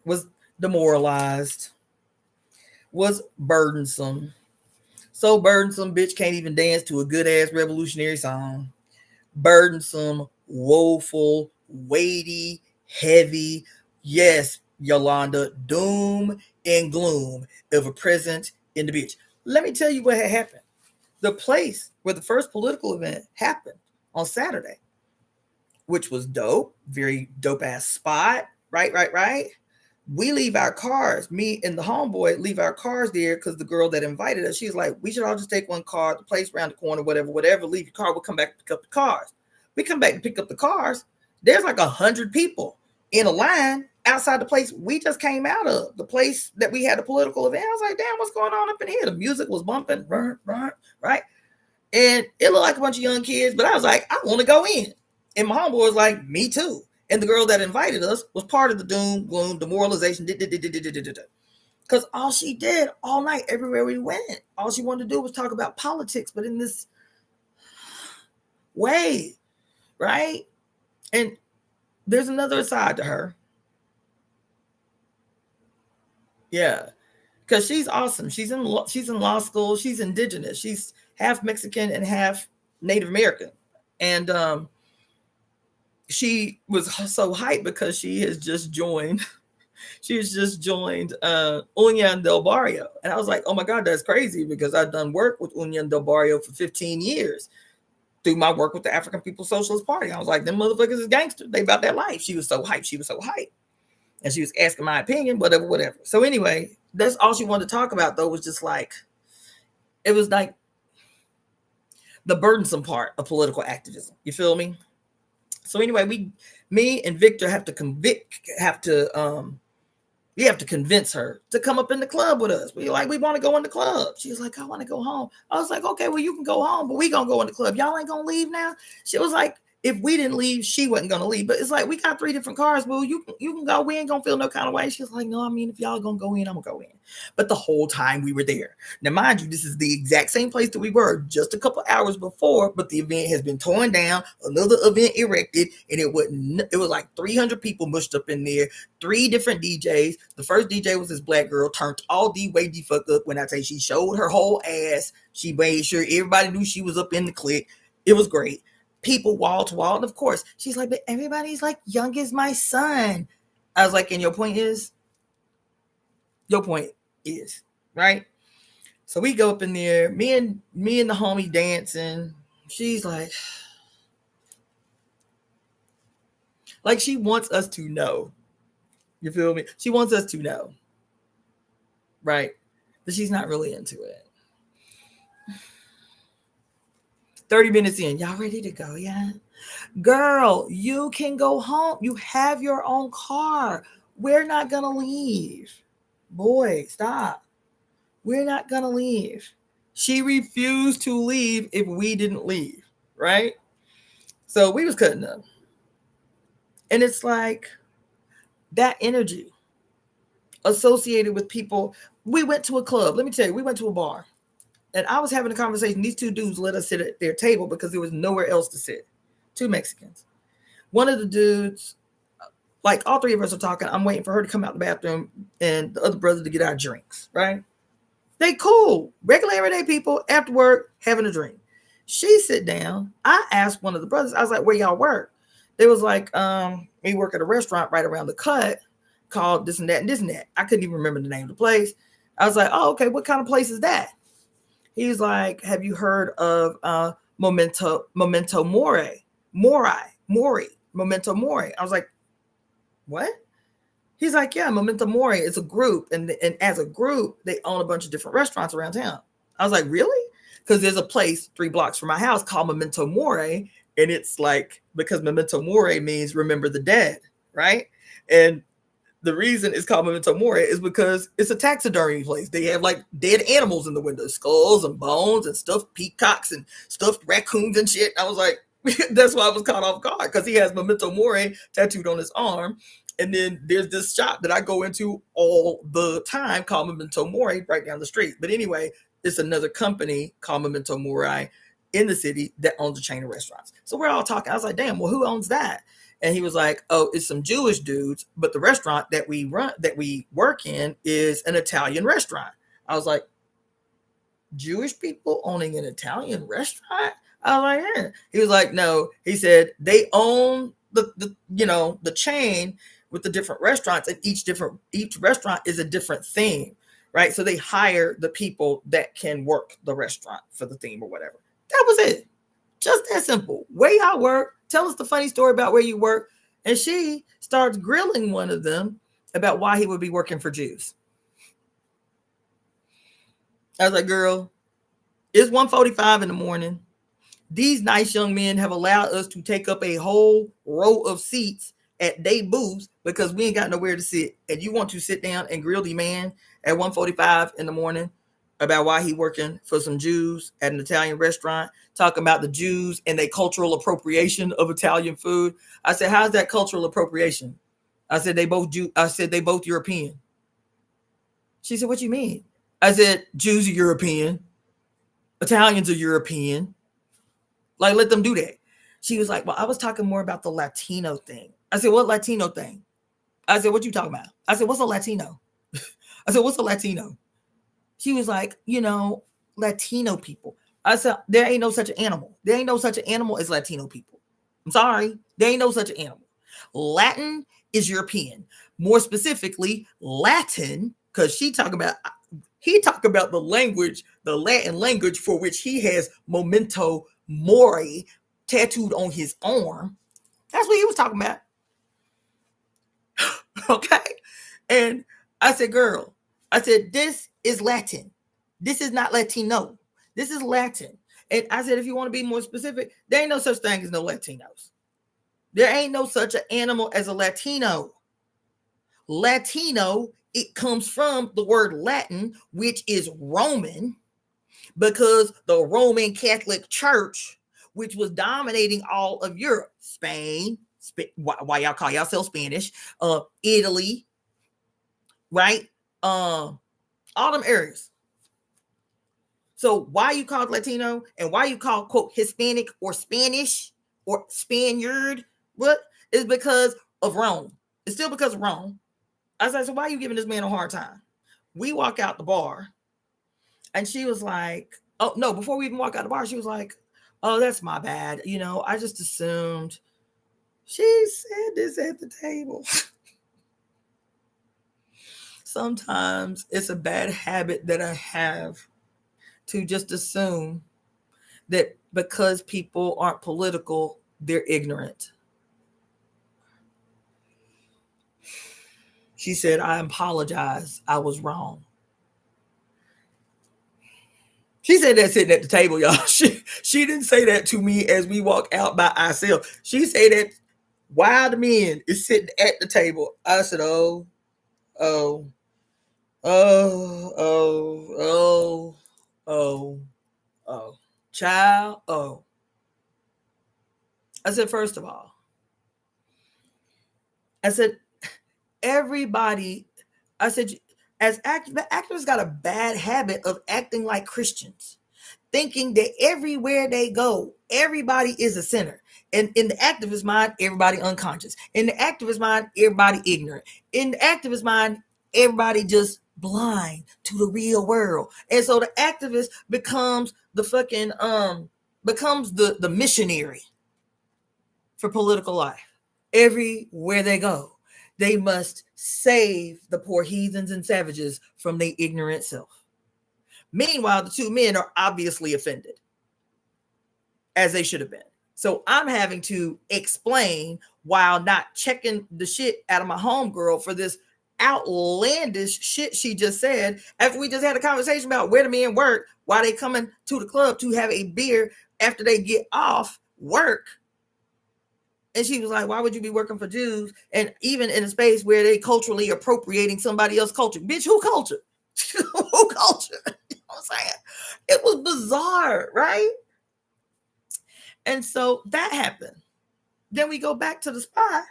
was demoralized, was burdensome. So burdensome, bitch can't even dance to a good-ass revolutionary song. Burdensome, woeful, weighty, heavy. Yes, Yolanda, doom and gloom ever present in the bitch. Let me tell you what had happened. The place where the first political event happened on Saturday, which was dope, very dope ass spot, right? We leave our cars, me and the homeboy leave our cars there because the girl that invited us, she's like, we should all just take one car, the place around the corner, whatever, leave your car, we'll come back and pick up the cars. We come back and pick up the cars. There's like 100 people in a line outside the place we just came out of, the place that we had a political event. I was like, damn, what's going on up in here? The music was bumping, right? And it looked like a bunch of young kids, but I was like, I want to go in. And my homeboy was like, me too. And the girl that invited us was part of the doom, gloom, demoralization, because all she did all night, everywhere we went, all she wanted to do was talk about politics, but in this way, right? And there's another side to her. Yeah, because she's awesome. She's in law school. She's indigenous. She's half Mexican and half Native American, and she was so hyped because she has just joined. She has just joined Union del Barrio, and I was like, oh my god, that's crazy because I've done work with Union del Barrio for 15 years through my work with the African People's Socialist Party. I was like, them motherfuckers is gangsters. They about their life. She was so hyped. She was so hyped. And she was asking my opinion, whatever. So anyway, that's all she wanted to talk about though, was just like, it was like the burdensome part of political activism. You feel me? So anyway, me and Victor have to we have to convince her to come up in the club with us. We want to go in the club. She was like, I want to go home. I was like, okay, well, you can go home, but we gonna go in the club. Y'all ain't gonna leave now. She was like, if we didn't leave, she wasn't gonna leave. But it's like, we got 3 different cars. Well, you can go. We ain't gonna feel no kind of way. She was like, no, I mean, if y'all gonna go in, I'm gonna go in. But the whole time we were there. Now, mind you, this is the exact same place that we were just a couple hours before, but the event has been torn down, another event erected, and it was like 300 people mushed up in there, 3 different DJs. The first DJ was this black girl, turned all the way the fuck up. When I say she showed her whole ass, she made sure everybody knew she was up in the clique. It was great. People wall to wall. And of course, she's like, but everybody's like young as my son. I was like, and your point is, right? So we go up in there, me and the homie dancing. She's like she wants us to know. You feel me? She wants us to know. Right? But she's not really into it. 30 minutes in, y'all ready to go? Yeah. Girl, you can go home. You have your own car. We're not going to leave. Boy, stop. We're not going to leave. She refused to leave if we didn't leave, right? So we was cutting up. And it's like that energy associated with people. We went to a club. Let me tell you, we went to a bar. And I was having a conversation. These 2 dudes let us sit at their table because there was nowhere else to sit. 2 Mexicans. One of the dudes, like all 3 of us are talking. I'm waiting for her to come out the bathroom and the other brother to get our drinks, right? They cool. Regular everyday people after work having a drink. She sit down. I asked one of the brothers, I was like, where y'all work? They was like, we work at a restaurant right around the cut called this and that and this and that. I couldn't even remember the name of the place. I was like, oh, okay, what kind of place is that? He's like, have you heard of Memento Mori? Memento Mori. I was like, what? He's like, yeah, Memento Mori is a group. And as a group, they own a bunch of different restaurants around town. I was like, really? Because there's a place 3 blocks from my house called Memento Mori. And it's like, because Memento Mori means remember the dead, right? And the reason it's called Memento Mori is because it's a taxidermy place. They have like dead animals in the window, skulls and bones and stuffed peacocks and stuffed raccoons and shit. I was like, that's why I was caught off guard, because he has Memento Mori tattooed on his arm. And then there's this shop that I go into all the time called Memento Mori right down the street. But anyway, it's another company called Memento Mori in the city that owns a chain of restaurants. So we're all talking. I was like, damn, well, who owns that? And he was like, oh, it's some Jewish dudes, but the restaurant that we work in is an Italian restaurant. I was like, Jewish people owning an Italian restaurant? I was like, yeah. He was like, no. He said they own the chain with the different restaurants, and each restaurant is a different theme, right? So they hire the people that can work the restaurant for the theme or whatever. That was it. Just that simple. Where y'all work, tell us the funny story about where you work. And she starts grilling one of them about why he would be working for Jews. I was like, girl, it's 1:45 in the morning. These nice young men have allowed us to take up a whole row of seats at day booths because we ain't got nowhere to sit. And you want to sit down and grill the man at 1:45 in the morning about why he working for some Jews at an Italian restaurant, talking about the Jews and their cultural appropriation of Italian food. I said, how's that cultural appropriation? I said, they both European. She said, what you mean? I said, Jews are European. Italians are European. Like, let them do that. She was like, well, I was talking more about the Latino thing. I said, what Latino thing? I said, what you talking about? I said, what's a Latino? I said, what's a Latino? She was like, Latino people. I said, there ain't no such an animal. There ain't no such an animal as Latino people. I'm sorry. There ain't no such an animal. Latin is European. More specifically, Latin, because he talk about the language, the Latin language for which he has memento mori tattooed on his arm. That's what he was talking about. Okay. And I said, girl, this is Latin. This is not Latino. This is Latin. And I said, if you want to be more specific, there ain't no such thing as no Latinos. There ain't no such an animal as a Latino. Latino, it comes from the word Latin, which is Roman, because the Roman Catholic Church, which was dominating all of Europe, Spain, why y'all call yourself Spanish, Italy, right? All them areas. So why you called Latino and why you call, quote, Hispanic or Spanish or Spaniard, what? Is because of Rome. It's still because of Rome. I said, so why are you giving this man a hard time? We walk out the bar and she was like, oh, no, before we even walk out the bar, she was like, oh, that's my bad. I just assumed. She said this at the table. Sometimes it's a bad habit that I have to just assume that because people aren't political, they're ignorant. She said, I apologize. I was wrong. She said that sitting at the table, y'all. She didn't say that to me as we walk out by ourselves. She said that while the men is sitting at the table. I said, oh, child, oh. I said, first of all, I said, everybody, I said, as actors got a bad habit of acting like Christians, thinking that everywhere they go, everybody is a sinner. And in the activist mind, everybody unconscious. In the activist mind, everybody ignorant. In the activist mind, everybody just blind to the real world. And so the activist becomes the fucking becomes the missionary for political life. Everywhere they go, they must save the poor heathens and savages from their ignorant self. Meanwhile, the two men are obviously offended, as they should have been. So I'm having to explain while not checking the shit out of my homegirl for this outlandish shit she just said after we just had a conversation about where the men work, why they coming to the club to have a beer after they get off work. And she was like, why would you be working for Jews? And even in a space where they culturally appropriating somebody else's culture. Bitch, who culture? Who culture? You know what I'm saying? It was bizarre, right? And so that happened. Then we go back to the spot.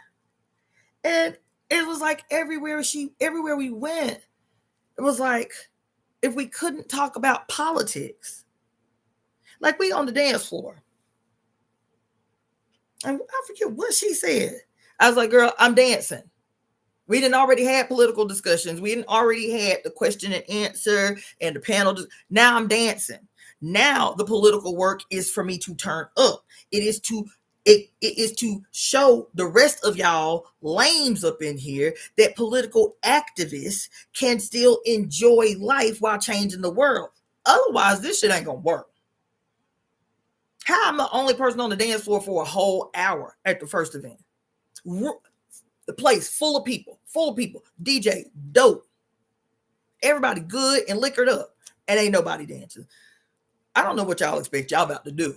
And it was like everywhere we went, it was like if we couldn't talk about politics, like we on the dance floor. And I forget what she said. I was like, girl, I'm dancing. We didn't already had political discussions. We didn't already had the question and answer and the panel. Now I'm dancing. Now the political work is for me to turn up. It is to show the rest of y'all lames up in here that political activists can still enjoy life while changing the world. Otherwise, this shit ain't gonna work. How I'm the only person on the dance floor for a whole hour at the first event. The place full of people, DJ, dope. Everybody good and liquored up. And ain't nobody dancing. I don't know what y'all expect y'all about to do.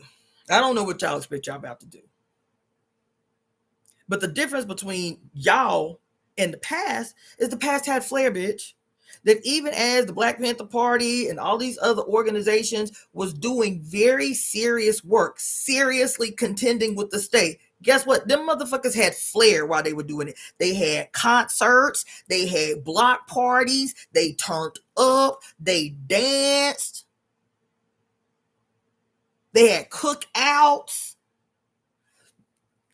But the difference between y'all and the past is the past had flair, bitch. That even as the Black Panther Party and all these other organizations was doing very serious work, seriously contending with the state, guess what? Them motherfuckers had flair while they were doing it. They had concerts, they had block parties, they turned up, they danced, they had cookouts.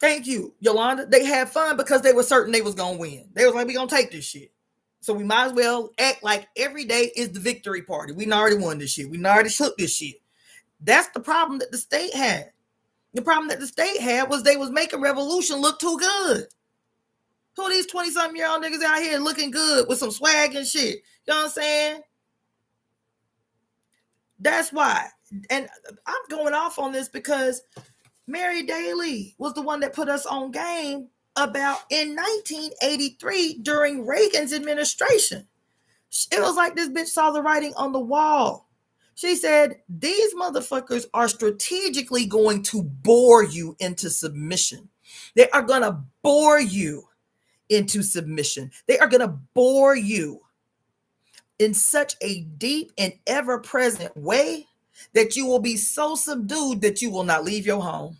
Thank you, Yolanda. They had fun because they were certain they was going to win. They was like, we going to take this shit. So we might as well act like every day is the victory party. We already won this shit. We already shook this shit. That's the problem that the state had. The problem that the state had was they was making revolution look too good. Who are these 20-something-year-old niggas out here looking good with some swag and shit? You know what I'm saying? That's why. And I'm going off on this because Mary Daly was the one that put us on game about in 1983 during Reagan's administration. It was like this bitch saw the writing on the wall. She said, these motherfuckers are strategically going to bore you into submission. They are going to bore you into submission. They are going to bore you in such a deep and ever-present way that you will be so subdued that you will not leave your home.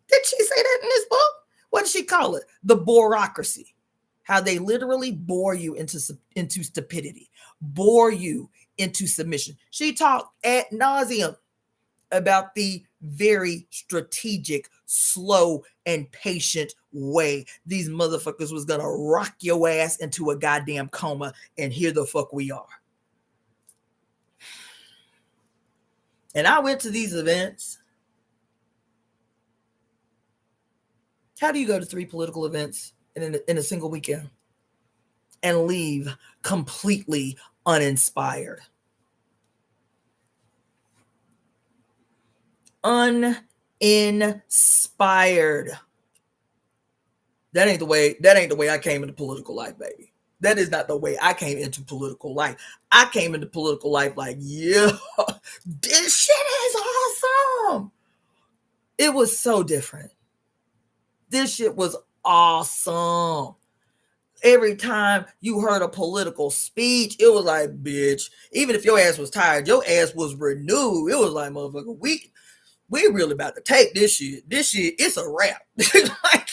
Did she say that in this book? What did she call it? The bureaucracy. How they literally bore you into stupidity, bore you into submission. She talked ad nauseum about the very strategic, slow, and patient way these motherfuckers was gonna rock your ass into a goddamn coma, and here the fuck we are. And I went to these events. How do you go to 3 political events in a single weekend and leave completely uninspired? Uninspired. That ain't the way I came into political life, baby. That is not the way I came into political life. I came into political life like, yeah, this shit is awesome. It was so different. This shit was awesome. Every time you heard a political speech, it was like, bitch, even if your ass was tired, your ass was renewed. It was like, motherfucker, we really about to take this shit. This shit, it's a wrap. Like,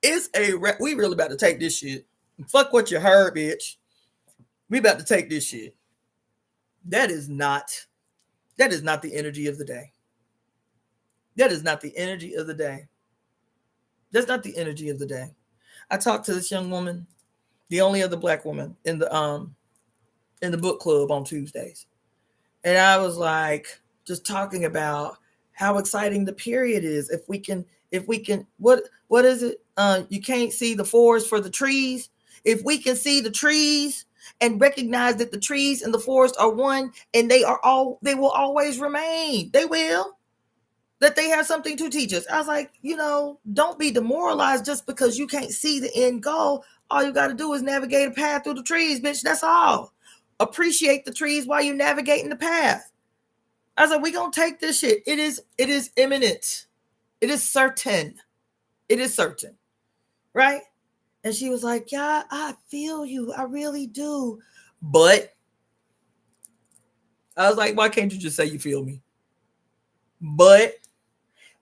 it's a wrap. We really about to take this shit. Fuck what you heard, bitch. We about to take this shit. That is not the energy of the day. That is not the energy of the day. That's not the energy of the day. I talked to this young woman, the only other black woman in the book club on Tuesdays. And I was like, just talking about how exciting the period is. If we can, what is it? You can't see the forest for the trees. If we can see the trees and recognize that the trees and the forest are one, and they will always remain. They will. That they have something to teach us. I was like, don't be demoralized just because you can't see the end goal. All you got to do is navigate a path through the trees, bitch. That's all. Appreciate the trees while you're navigating the path. I was like, we're going to take this shit. It is imminent. It is certain. It is certain. Right? And she was like, yeah, I feel you. I really do. But I was like, why can't you just say you feel me? But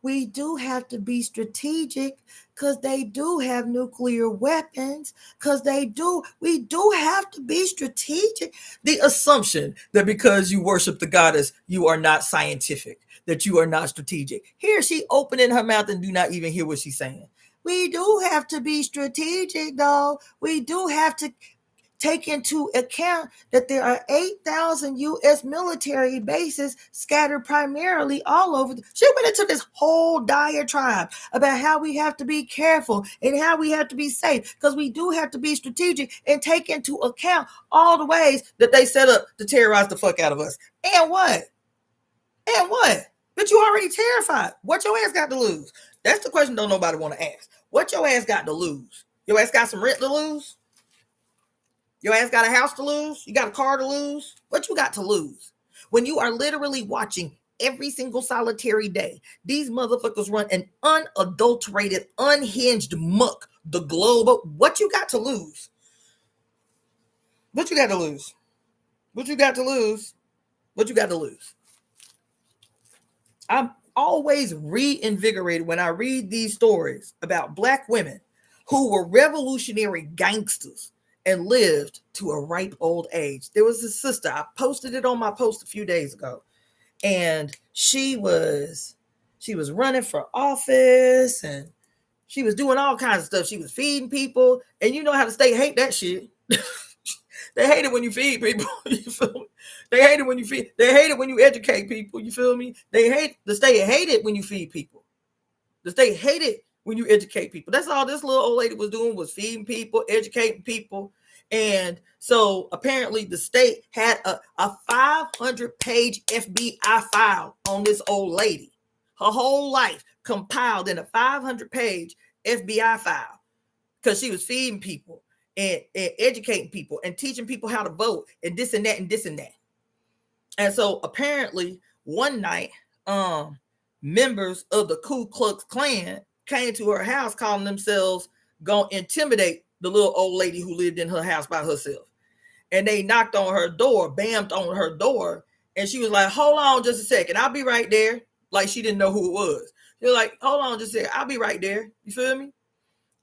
we do have to be strategic because they do have nuclear weapons. We do have to be strategic. The assumption that because you worship the goddess, you are not scientific, that you are not strategic. Here she opening her mouth and do not even hear what she's saying. We do have to be strategic, though. We do have to take into account that there are 8,000 U.S. military bases scattered primarily all over. She went into this whole diatribe about how we have to be careful and how we have to be safe because we do have to be strategic and take into account all the ways that they set up to terrorize the fuck out of us. And what? But you already terrified. What your ass got to lose? That's the question don't nobody want to ask. What your ass got to lose? Your ass got some rent to lose? Your ass got a house to lose? You got a car to lose? What you got to lose? When you are literally watching every single solitary day, these motherfuckers run an unadulterated, unhinged muck, the globe. What you got to lose? What you got to lose? What you got to lose? What you got to lose? I'm always reinvigorated when I read these stories about black women who were revolutionary gangsters and lived to a ripe old age. There was a sister, I posted it on my post a few days ago, and she was running for office and she was doing all kinds of stuff. She was feeding people, and you know how the state hate that shit. They hate it when you feed people. You feel me? They hate it when you feed. They hate it when you educate people. You feel me? The state hate it when you feed people. The state hate it when you educate people. That's all this little old lady was doing, was feeding people, educating people. And so apparently the state had a 500-page FBI file on this old lady. Her whole life compiled in a 500-page FBI file because she was feeding people and educating people and teaching people how to vote and this and that and this and that. And so apparently one night, members of the Ku Klux Klan came to her house calling themselves gonna intimidate the little old lady who lived in her house by herself. And they knocked on her door, bammed on her door, and she was like, hold on just a second, I'll be right there. Like she didn't know who it was. You're like, hold on just a second, I'll be right there. You feel me?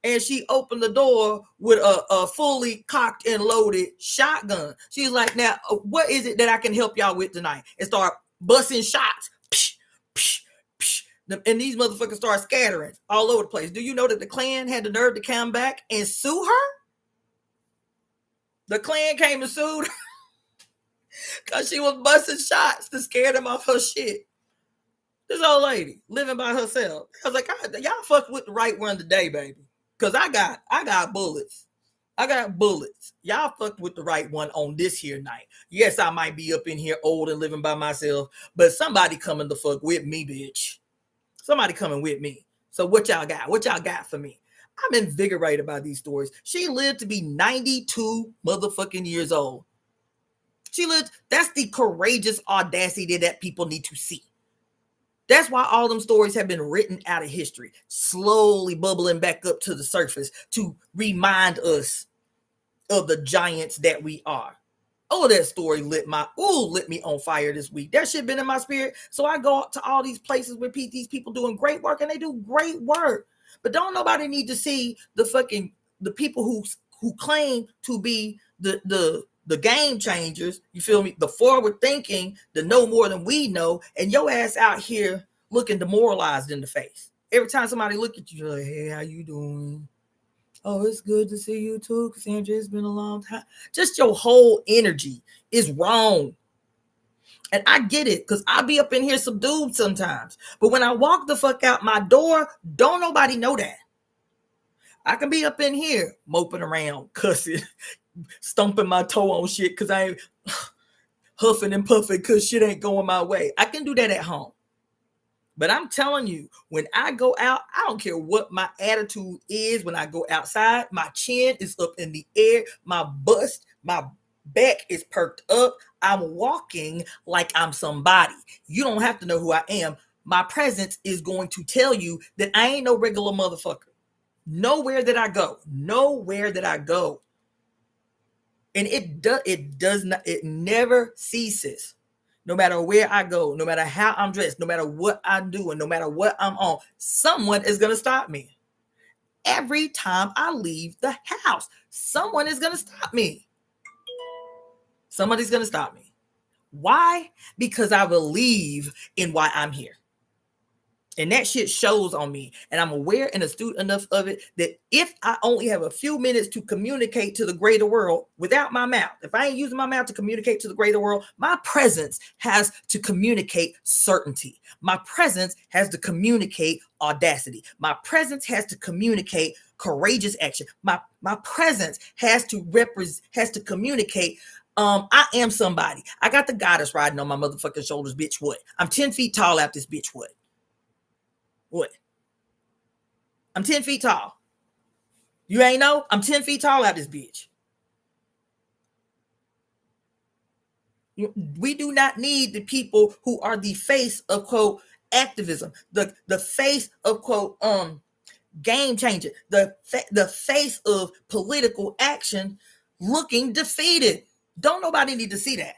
And she opened the door with a fully cocked and loaded shotgun. She's like, now, what is it that I can help y'all with tonight? And start busting shots. Psh, psh, psh. And these motherfuckers start scattering all over the place. Do you know that the Klan had the nerve to come back and sue her? The Klan came and sued her because she was busting shots to scare them off her shit. This old lady living by herself. I was like, y'all fuck with the right one today, baby. Because I got bullets. I got bullets. Y'all fucked with the right one on this here night. Yes, I might be up in here old and living by myself, but somebody coming to fuck with me, bitch. Somebody coming with me. So what y'all got? What y'all got for me? I'm invigorated by these stories. She lived to be 92 motherfucking years old. She lived. That's the courageous audacity that people need to see. That's why all them stories have been written out of history, slowly bubbling back up to the surface to remind us of the giants that we are. Oh, that story lit me on fire this week. That shit been in my spirit. So I go to all these places where these people doing great work, and they do great work. But don't nobody need to see the people who claim to be the game changers, you feel me? The forward thinking, the know more than we know, and your ass out here looking demoralized in the face. Every time somebody look at you, you're like, hey, how you doing? Oh, it's good to see you too, Cassandra. It's been a long time. Just your whole energy is wrong. And I get it, because I be up in here subdued sometimes. But when I walk the fuck out my door, don't nobody know that. I can be up in here moping around, cussing, stomping my toe on shit because I ain't huffing and puffing because shit ain't going my way. I can do that at home. But I'm telling you, when I go out, I don't care what my attitude is. When I go outside, my chin is up in the air, my back is perked up. I'm walking like I'm somebody. You don't have to know who I am. My presence is going to tell you that I ain't no regular motherfucker. Nowhere that I go. And it never ceases. No matter where I go, no matter how I'm dressed, no matter what I'm doing, no matter what I'm on, someone is going to stop me. Every time I leave the house, someone is going to stop me. Somebody's going to stop me. Why? Because I believe in why I'm here. And that shit shows on me. And I'm aware and astute enough of it that if I only have a few minutes to communicate to the greater world without my mouth, if I ain't using my mouth to communicate to the greater world, my presence has to communicate certainty. My presence has to communicate audacity. My presence has to communicate courageous action. My presence has to communicate I am somebody. I got the goddess riding on my motherfucking shoulders, bitch. What? I'm 10 feet tall out this bitch. What? I'm 10 feet tall. You ain't know? I'm 10 feet tall out this bitch. We do not need the people who are the face of, quote, activism, the face of, quote, game changer, the face of political action looking defeated. Don't nobody need to see that.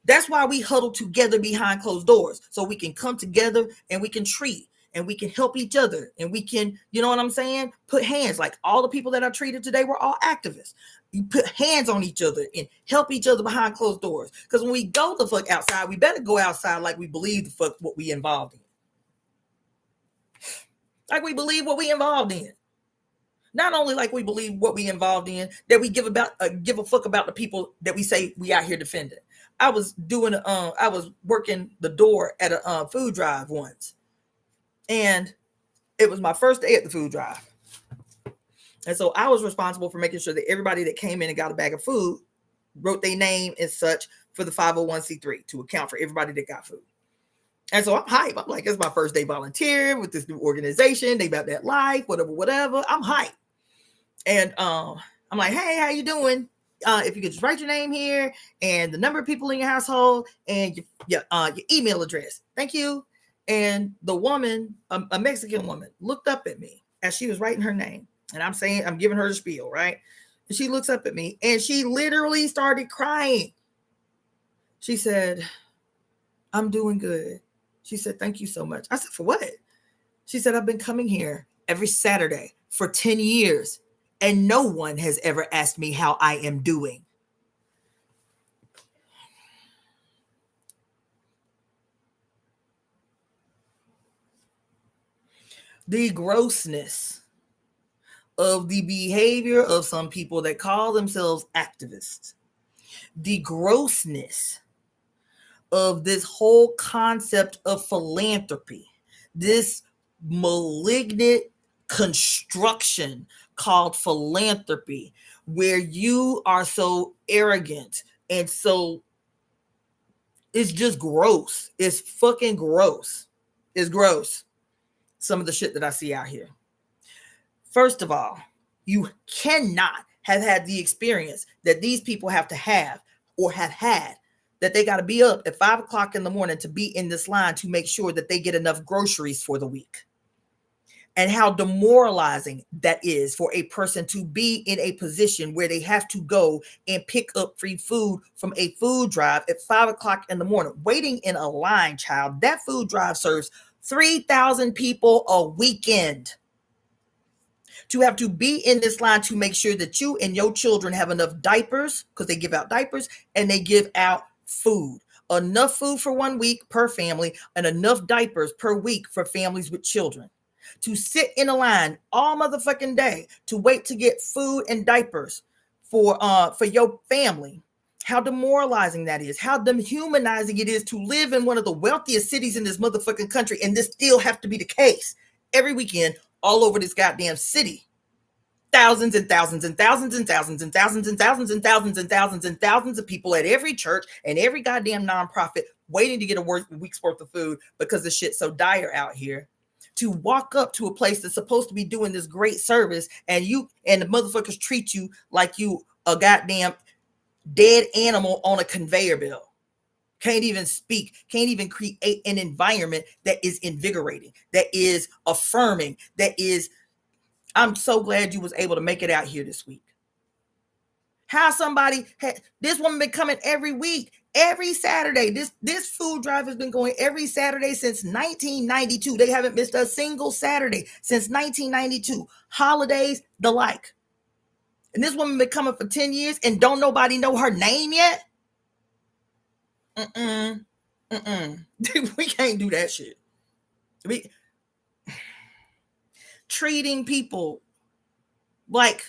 That's why we huddle together behind closed doors, so we can come together and we can treat and we can help each other and we can, you know what I'm saying? Put hands, like all the people that I treated today were all activists. You put hands on each other and help each other behind closed doors. Because when we go the fuck outside, we better go outside like we believe the fuck what we involved in. Like we believe what we involved in. Not only like we believe what we involved in, that we give a fuck about the people that we say we out here defending. I was working the door at a food drive once, and it was my first day at the food drive. And so I was responsible for making sure that everybody that came in and got a bag of food wrote their name and such for the 501c3 to account for everybody that got food. And so I'm hype. I'm like, it's my first day volunteering with this new organization. They about that life, whatever. I'm hype. And I'm like, hey, how you doing? If you could just write your name here and the number of people in your household and your email address. Thank you. And the woman, a Mexican woman, looked up at me as she was writing her name. And I'm giving her the spiel, right? And she looks up at me and she literally started crying. She said, I'm doing good. She said, thank you so much. I said, for what? She said, I've been coming here every Saturday for 10 years and no one has ever asked me how I am doing. The grossness of the behavior of some people that call themselves activists. The grossness of this whole concept of philanthropy, this malignant construction called philanthropy, where you are so arrogant and so it's just gross. It's fucking gross. It's gross. Some of the shit that I see out here. First of all, you cannot have had the experience that these people have to have or have had, that they got to be up at 5 o'clock in the morning to be in this line to make sure that they get enough groceries for the week. And how demoralizing that is for a person to be in a position where they have to go and pick up free food from a food drive at 5 o'clock in the morning, waiting in a line, child. That food drive serves 3,000 people a weekend. To have to be in this line to make sure that you and your children have enough diapers, because they give out diapers, and they give out food. Enough food for 1 week per family and enough diapers per week for families with children. To sit in a line all motherfucking day to wait to get food and diapers for your family. How demoralizing that is. How dehumanizing it is to live in one of the wealthiest cities in this motherfucking country, and this still have to be the case every weekend all over this goddamn city. Thousands and thousands and thousands and thousands and thousands and thousands and thousands and thousands and thousands of people at every church and every goddamn nonprofit waiting to get a week's worth of food because the shit's so dire out here. To walk up to a place that's supposed to be doing this great service and the motherfuckers treat you like you a goddamn dead animal on a conveyor belt. Can't even speak, can't even create an environment that is invigorating, that is affirming, I'm so glad you was able to make it out here this week. How this woman been coming every week, every Saturday. This food drive has been going every Saturday since 1992. They haven't missed a single Saturday since 1992. Holidays, the like. And this woman been coming for 10 years and don't nobody know her name yet? We can't do that shit. Treating people like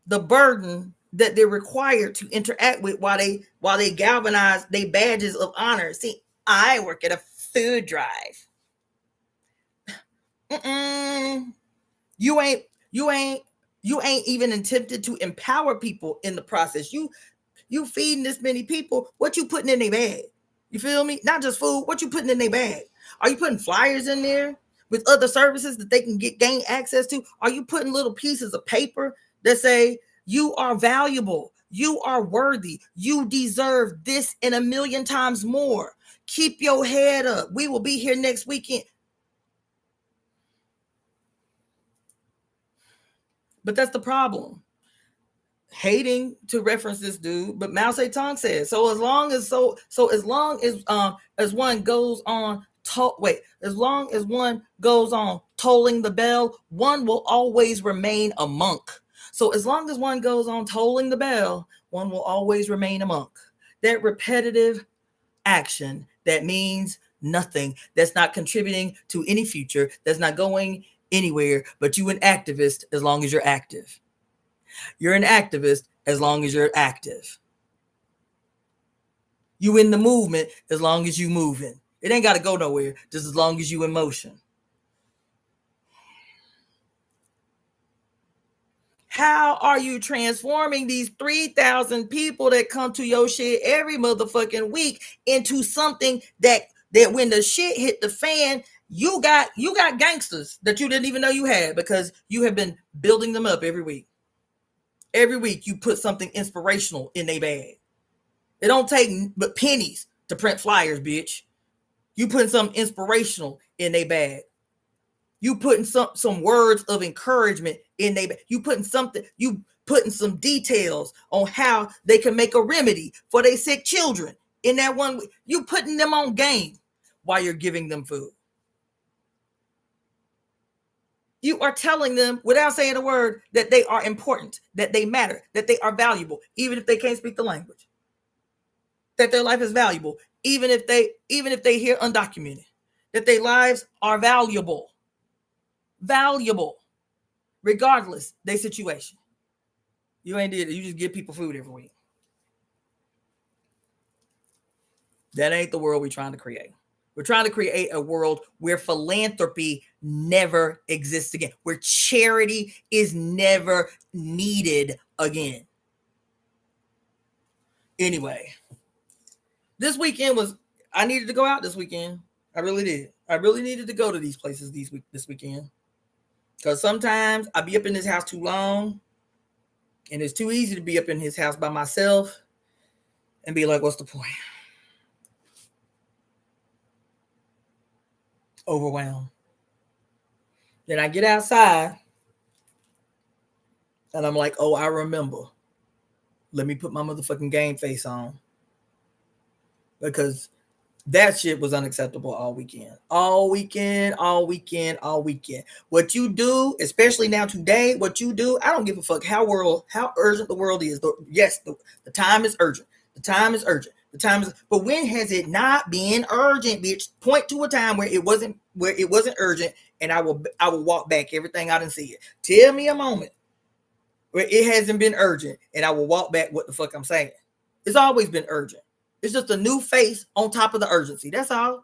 the burden that they're required to interact with while they galvanize their badges of honor. See, I work at a food drive. You ain't even attempted to empower people in the process. You feeding this many people, what you putting in their bag? You feel me? Not just food, what you putting in their bag? Are you putting flyers in there with other services that they can gain access to? Are you putting little pieces of paper that say, you are valuable, you are worthy, you deserve this and a million times more. Keep your head up. We will be here next weekend. But that's the problem. Hating to reference this dude, but Mao Zedong says, as long as one goes on tolling the bell, one will always remain a monk. So as long as one goes on tolling the bell, one will always remain a monk. That repetitive action that means nothing, that's not contributing to any future, that's not going anywhere, but you an activist as long as you're active. You're an activist as long as you're active. You in the movement as long as you moving. It ain't got to go nowhere, just as long as you in motion. How are you transforming these 3,000 people that come to your shit every motherfucking week into something that when the shit hit the fan, you got gangsters that you didn't even know you had because you have been building them up every week. Every week you put something inspirational in their bag. It don't take but pennies to print flyers, bitch. You putting something inspirational in their bag. You putting some words of encouragement in their bag. You putting some details on how they can make a remedy for their sick children in that one. You putting them on game while you're giving them food. You are telling them without saying a word that they are important, that they matter, that they are valuable, even if they can't speak the language. That their life is valuable, even if they hear undocumented. That their lives are valuable, regardless their situation. You ain't did it. You just give people food every week. That ain't the world we're trying to create. We're trying to create a world where philanthropy never exists again, where charity is never needed again. Anyway, this weekend I needed to go out this weekend. I really did. I really needed to go to these places this weekend. Because sometimes I be up in this house too long, and it's too easy to be up in his house by myself and be like, what's the point? Overwhelmed. Then I get outside and I'm like, oh, I remember. Let me put my motherfucking game face on. Because that shit was unacceptable all weekend. What you do, especially now today, what you do, I don't give a fuck how urgent the world is. Yes, the time is urgent. But when has it not been urgent, bitch? Point to a time where it wasn't urgent, and I will walk back everything I didn't see it. Tell me a moment where it hasn't been urgent, and I will walk back what the fuck I'm saying. It's always been urgent. It's just a new face on top of the urgency. That's all.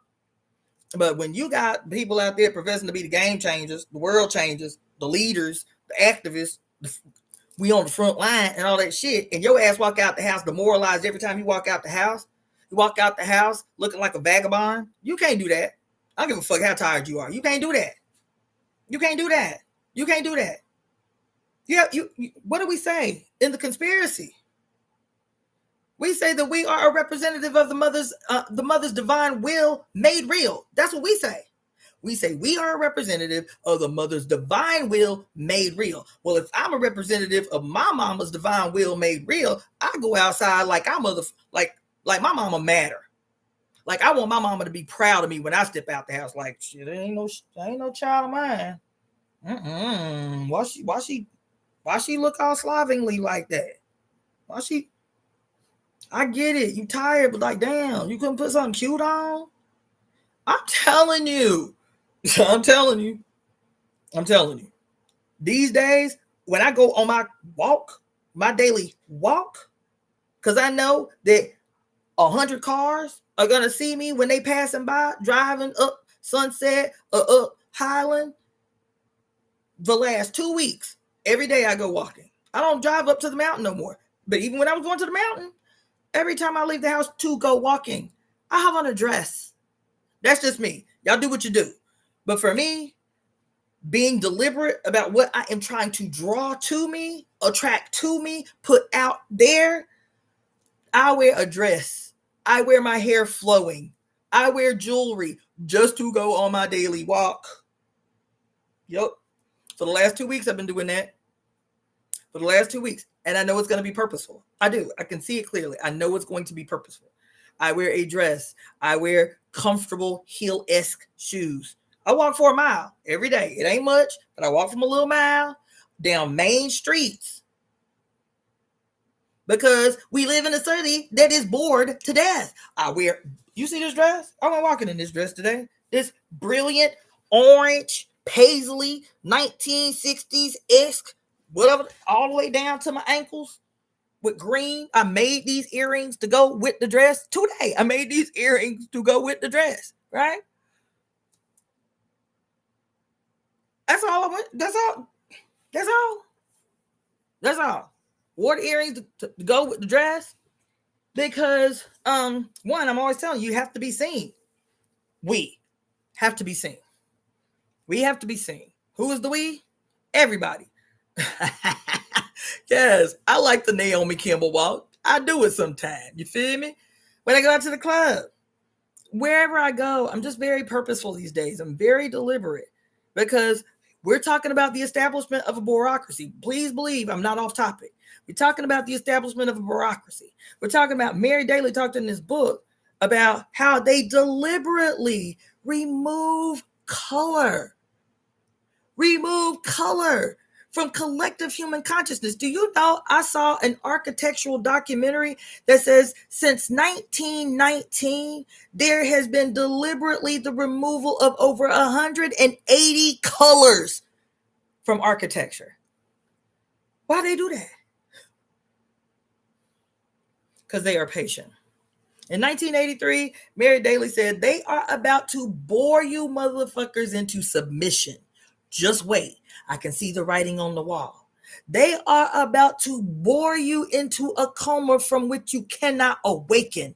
But when you got people out there professing to be the game changers, the world changers, the leaders, the activists, we on the front line and all that shit, and your ass walk out the house demoralized every time you walk out the house. You walk out the house looking like a vagabond. You can't do that. I don't give a fuck how tired you are. You can't do that. Yeah, what do we say in the conspiracy? We say that we are a representative of the mother's divine will made real. That's what we say. We say we are a representative of the mother's divine will made real. Well, if I'm a representative of my mama's divine will made real, I go outside like like my mama matter. Like I want my mama to be proud of me when I step out the house. Like shit, ain't no child of mine. Why she look all slovenly like that? Why she? I get it. You tired, but like, damn, you couldn't put something cute on? I'm telling you. These days, when I go on my daily walk, because I know that 100 cars are going to see me when they passing by, driving up Sunset or up Highland. The last 2 weeks, every day I go walking. I don't drive up to the mountain no more. But even when I was going to the mountain, every time I leave the house to go walking, I have on a dress. That's just me. Y'all do what you do. But for me, being deliberate about what I am trying to draw to me, attract to me, put out there, I wear a dress. I wear my hair flowing. I wear jewelry just to go on my daily walk. Yep. For the last 2 weeks, I've been doing that. For the last 2 weeks. And I know it's going to be purposeful. I do. I can see it clearly. I know it's going to be purposeful. I wear a dress. I wear comfortable heel-esque shoes. I walk for a mile every day. It ain't much, but I walk from a little mile down main streets. Because we live in a city that is bored to death. You see this dress? I'm walking in this dress today. This brilliant orange paisley 1960s-esque, whatever, all the way down to my ankles with green. I made these earrings to go with the dress today. I made these earrings to go with the dress, right? That's all I want. That's all. That's all. That's all. Wore the earrings to go with the dress because one, I'm always telling you, you have to be seen. We have to be seen. We have to be seen. Who is the we? Everybody. Yes, I like the Naomi Campbell walk. I do it sometime. You feel me? When I go out to the club, wherever I go, I'm just very purposeful these days. I'm very deliberate because we're talking about the establishment of a bureaucracy. Please believe I'm not off topic. We're talking about the establishment of a bureaucracy. We're talking about Mary Daly talked in this book about how they deliberately remove color from collective human consciousness. Do you know I saw an architectural documentary that says since 1919, there has been deliberately the removal of over 180 colors from architecture. Why they do that? Because they are patient. In 1983, Mary Daly said, they are about to bore you motherfuckers into submission. Just wait. I can see the writing on the wall. They are about to bore you into a coma from which you cannot awaken.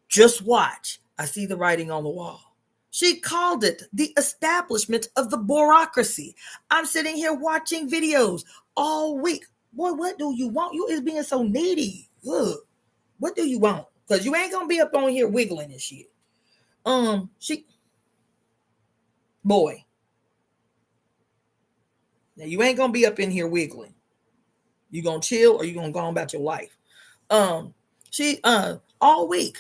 Just watch. I see the writing on the wall. She called it the establishment of the bureaucracy. I'm sitting here watching videos all week. Boy, what do you want? You is being so needy. Ugh. What do you want? Because you ain't going to be up on here wiggling and shit. Now you ain't gonna be up in here wiggling. You gonna chill or you gonna go on about your life. She all week,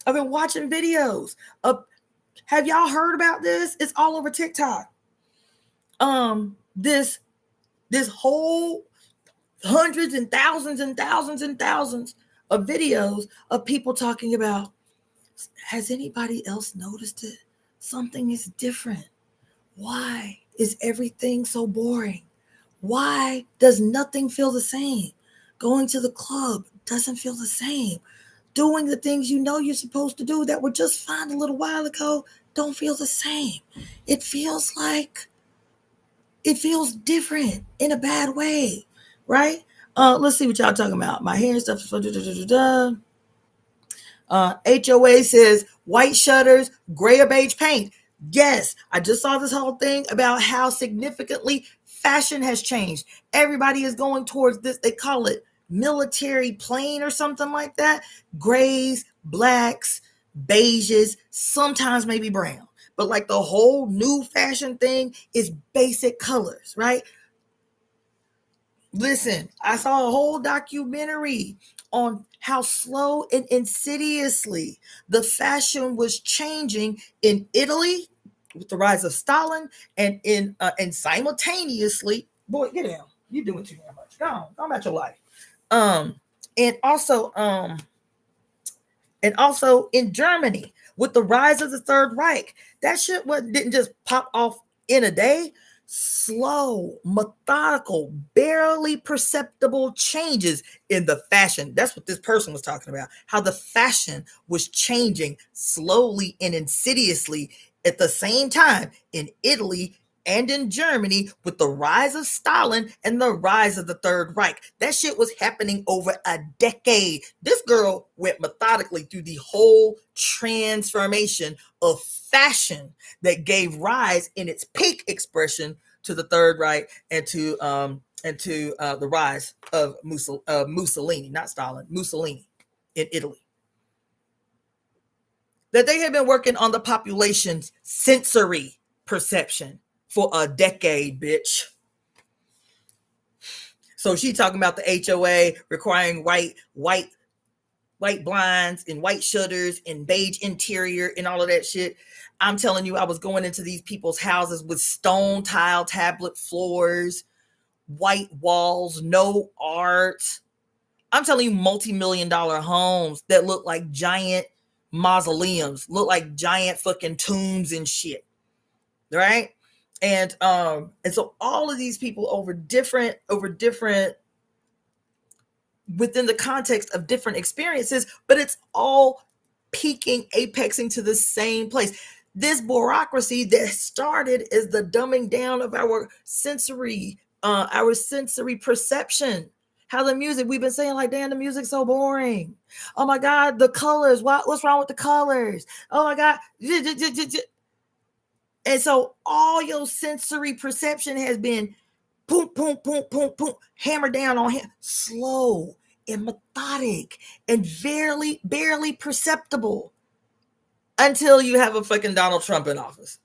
I've been watching videos of. Have y'all heard about this? It's all over TikTok. This whole hundreds and thousands and thousands and thousands of videos of people talking about. Has anybody else noticed it? Something is different. Why is everything so boring? Why does nothing feel the same? Going to the club doesn't feel the same. Doing the things you know you're supposed to do that were just fine a little while ago don't feel the same. It feels different in a bad way, right? Let's see what y'all talking about. My hair and stuff. HOA says white shutters, gray or beige paint. Yes, I just saw this whole thing about how significantly fashion has changed. Everybody is going towards this. They call it military plain or something like that. Grays, blacks, beiges, sometimes maybe brown. But like the whole new fashion thing is basic colors, right? Listen, I saw a whole documentary on how slow and insidiously the fashion was changing in Italy with the rise of Stalin, and simultaneously, boy, get down. You're doing too damn much. Go about your life. And also in Germany with the rise of the Third Reich, that shit didn't just pop off in a day. Slow, methodical, barely perceptible changes in the fashion. That's what this person was talking about. How the fashion was changing slowly and insidiously at the same time in Italy and in Germany with the rise of Stalin and the rise of the Third Reich. That shit was happening over a decade. This girl went methodically through the whole transformation of fashion that gave rise in its peak expression to the Third Reich and to the rise of Mussolini, not Stalin, Mussolini in Italy. That they had been working on the population's sensory perception for a decade, bitch. So she talking about the HOA requiring white blinds and white shutters and beige interior and all of that shit. I'm telling you, I was going into these people's houses with stone tile tablet floors, white walls, no art. I'm telling you, multi-million-dollar homes that look like giant mausoleums, look like giant fucking tombs and shit. right? And so all of these people over different within the context of different experiences, but it's all peaking, apexing to the same place. This bureaucracy that started as the dumbing down of our sensory perception. How the music, we've been saying like, damn, the music's so boring. Oh my God, the colors, what's wrong with the colors? Oh my God. And so all your sensory perception has been boom, boom, boom, boom, boom, hammer down on him, slow and methodic and barely perceptible until you have a fucking Donald Trump in office.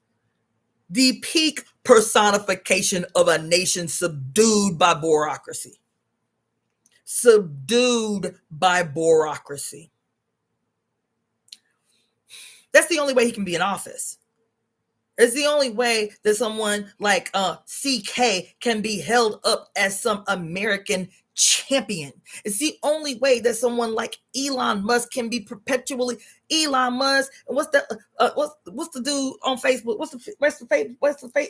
The peak personification of a nation subdued by bureaucracy. Subdued by bureaucracy. That's the only way he can be in office. It's the only way that someone like CK can be held up as some American champion. It's the only way that someone like Elon Musk can be perpetually Elon Musk. What's the dude on Facebook? What's the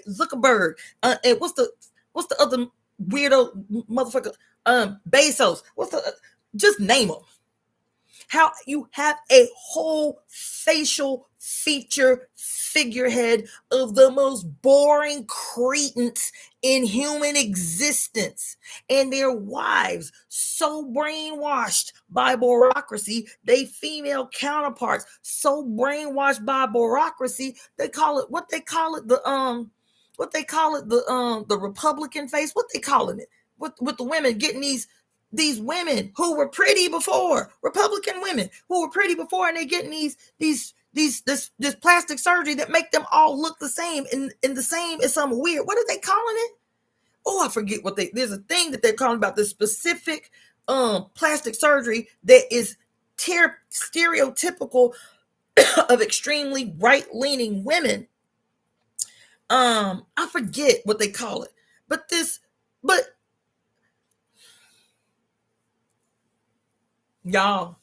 Zuckerberg? And what's the other weirdo motherfucker? Bezos. Just name them. How you have a whole facial feature figurehead of the most boring cretins in human existence, and their wives so brainwashed by bureaucracy, they female counterparts so brainwashed by bureaucracy, they call it the Republican face. What they calling it? With the women getting these women who were pretty before, Republican women who were pretty before, and they getting this plastic surgery that make them all look the same in the same as some weird. What are they calling it? Oh, I forget there's a thing that they're calling about this specific plastic surgery that is stereotypical of extremely right-leaning women. I forget what they call it, but y'all,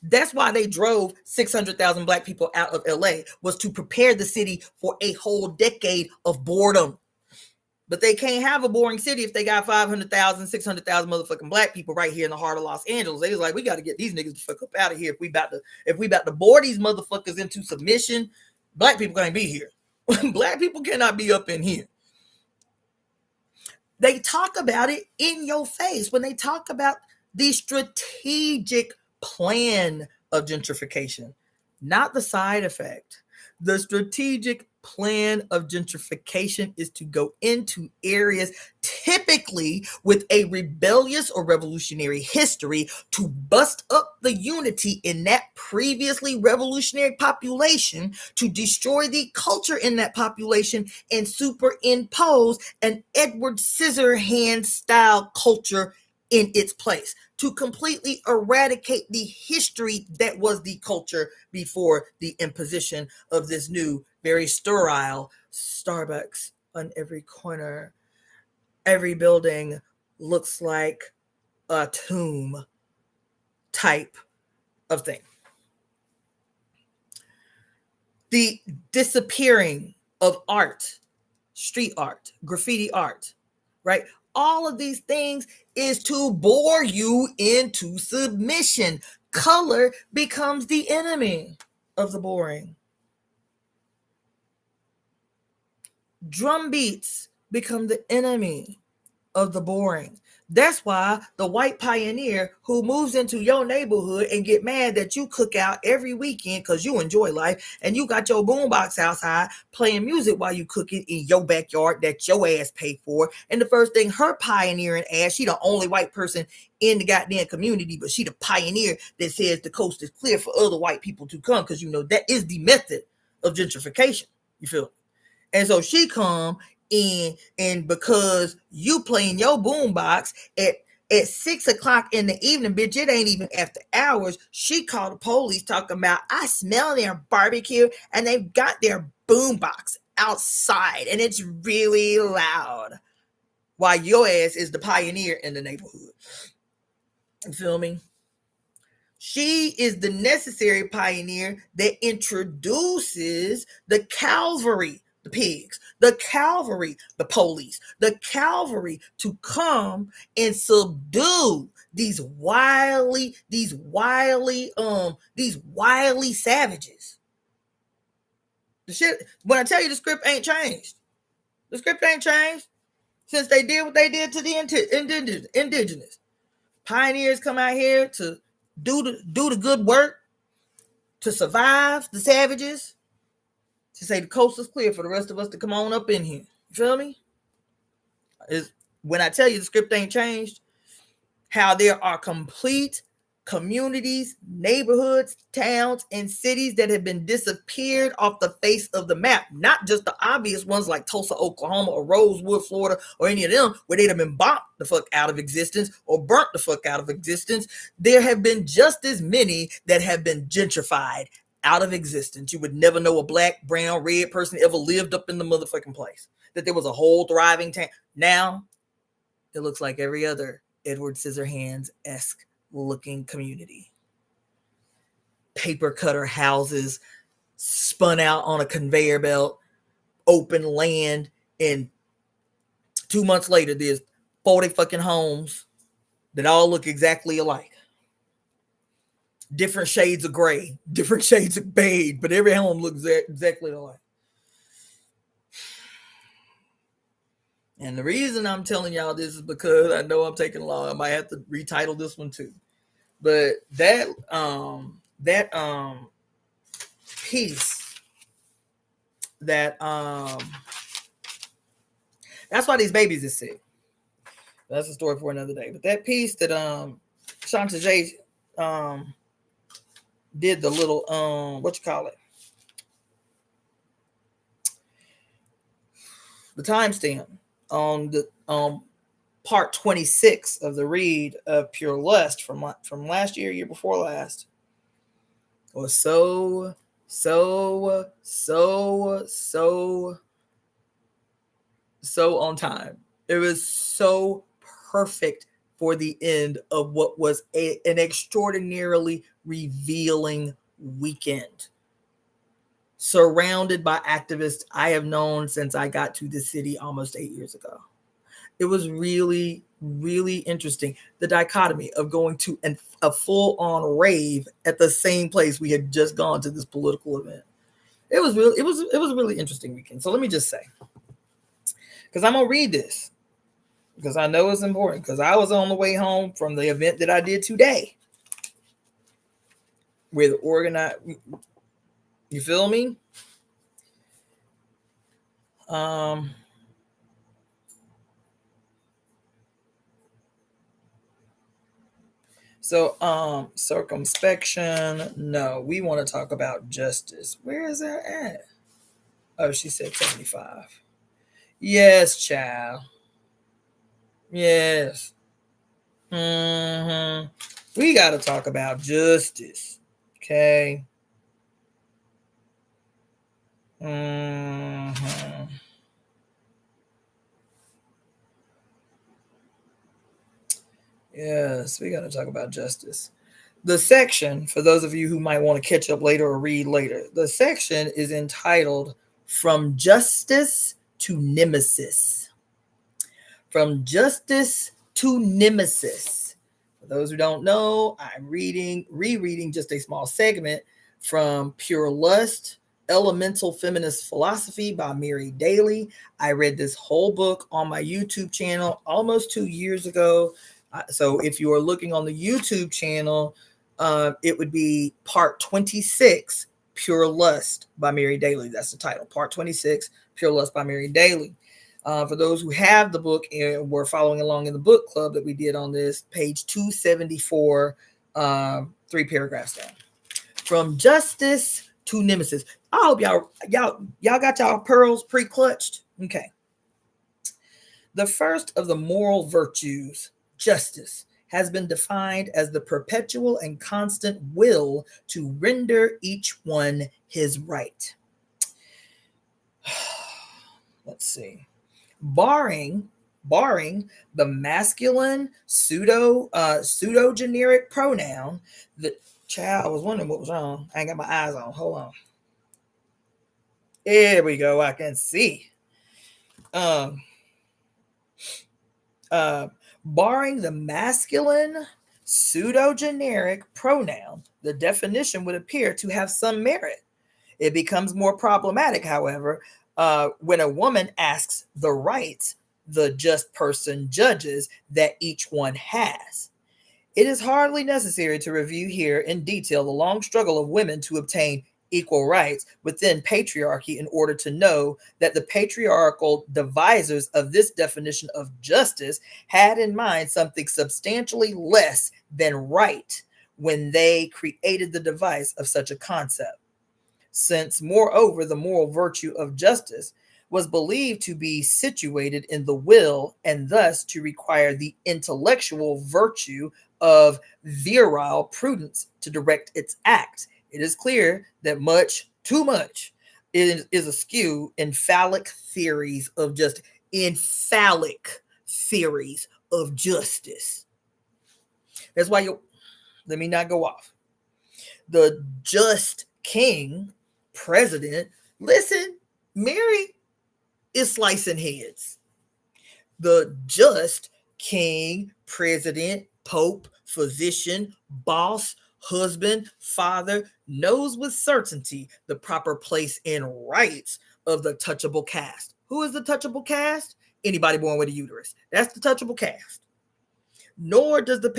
that's why they drove 600,000 Black people out of LA, was to prepare the city for a whole decade of boredom. But they can't have a boring city if they got 500,000, 600,000 motherfucking Black people right here in the heart of Los Angeles. They was like, we got to get these niggas the fuck up out of here. If we about to bore these motherfuckers into submission, Black people can't be here. Black people cannot be up in here. They talk about it in your face when they talk about the strategic plan of gentrification, not the side effect. The strategic plan of gentrification is to go into areas typically with a rebellious or revolutionary history to bust up the unity in that previously revolutionary population, to destroy the culture in that population and superimpose an Edward Scissorhands style culture in its place, to completely eradicate the history that was the culture before the imposition of this new, very sterile Starbucks on every corner. Every building looks like a tomb type of thing. The disappearing of art, street art, graffiti art, right? All of these things is to bore you into submission. Color becomes the enemy of the boring. Drum beats become the enemy of the boring. That's why the white pioneer who moves into your neighborhood and get mad that you cook out every weekend because you enjoy life and you got your boombox outside playing music while you cook it in your backyard that your ass paid for. And the first thing her pioneering ass, she the only white person in the goddamn community, but she the pioneer that says the coast is clear for other white people to come, because you know that is the method of gentrification. You feel? And so she come in, and because you playing your boombox at 6:00 in the evening, bitch, it ain't even after hours. She called the police talking about, I smell their barbecue and they've got their boombox outside and it's really loud. While your ass is the pioneer in the neighborhood. You feel me? She is the necessary pioneer that introduces the cavalry the pigs, the cavalry, the police, the cavalry to come and subdue these wily savages. The shit, when I tell you the script ain't changed. The script ain't changed since they did what they did to the indigenous. Pioneers come out here to do the good work, to survive the savages, to say the coast is clear for the rest of us to come on up in here. You feel me? When I tell you the script ain't changed, how there are complete communities, neighborhoods, towns, and cities that have been disappeared off the face of the map. Not just the obvious ones like Tulsa, Oklahoma, or Rosewood, Florida, or any of them where they'd have been bombed the fuck out of existence or burnt the fuck out of existence. There have been just as many that have been gentrified out of existence. You would never know a black, brown, red person ever lived up in the motherfucking place. That there was a whole thriving town. Now, it looks like every other Edward Scissorhands-esque looking community. Paper cutter houses spun out on a conveyor belt, open land, and 2 months later there's 40 fucking homes that all look exactly alike. Different shades of gray, different shades of beige, but every home looks exactly alike. And the reason I'm telling y'all this is because I know I'm taking long. I might have to retitle this one too. But that piece that that's why these babies is sick. That's a story for another day. But that piece that Shanta J did the little the timestamp on the part 26 of the read of Pure Lust from last year before last was so on time. It was so perfect for the end of what was an extraordinarily revealing weekend. Surrounded by activists I have known since I got to the city almost 8 years ago. It was really, really interesting. The dichotomy of going to a full-on rave at the same place we had just gone to this political event. It was a really interesting weekend. So let me just say, because I'm gonna read this, because I know it's important, because I was on the way home from the event that I did today, where the organized. You feel me? So circumspection. No, we want to talk about justice. Where is that at? Oh, she said 75. Yes, child. Yes. We got to talk about justice. Okay. Yes, we got to talk about justice. The section, for those of you who might want to catch up later or read later, the section is entitled From Justice to Nemesis. From Justice to Nemesis. For those who don't know, I'm rereading just a small segment from Pure Lust, Elemental Feminist Philosophy by Mary Daly. I read this whole book on my YouTube channel almost 2 years ago. So if you are looking on the YouTube channel, it would be part 26, Pure Lust by Mary Daly. That's the title, part 26, Pure Lust by Mary Daly. For those who have the book and were following along in the book club that we did on this, page 274, 3 paragraphs down. From Justice to Nemesis. I hope y'all got y'all pearls pre-clutched. Okay. The first of the moral virtues, justice, has been defined as the perpetual and constant will to render each one his right. Let's see. Barring the masculine pseudo-generic pronoun, the child, I was wondering what was wrong. I ain't got my eyes on. Hold on. Here we go. I can see. Um, Barring the masculine pseudo-generic pronoun, the definition would appear to have some merit. It becomes more problematic, however, when a woman asks the rights the just person judges that each one has. It is hardly necessary to review here in detail the long struggle of women to obtain equal rights within patriarchy in order to know that the patriarchal devisers of this definition of justice had in mind something substantially less than right when they created the device of such a concept. Since, moreover, the moral virtue of justice was believed to be situated in the will and thus to require the intellectual virtue of virile prudence to direct its acts, it is clear that too much, is askew in phallic theories of just phallic theories of justice. That's why let me not go off. The just king, president, listen, Mary is slicing heads. The just king, president, pope, physician, boss, husband, father knows with certainty the proper place and rights of the touchable caste. Who is the touchable caste? Anybody born with a uterus. That's the touchable caste. Nor does the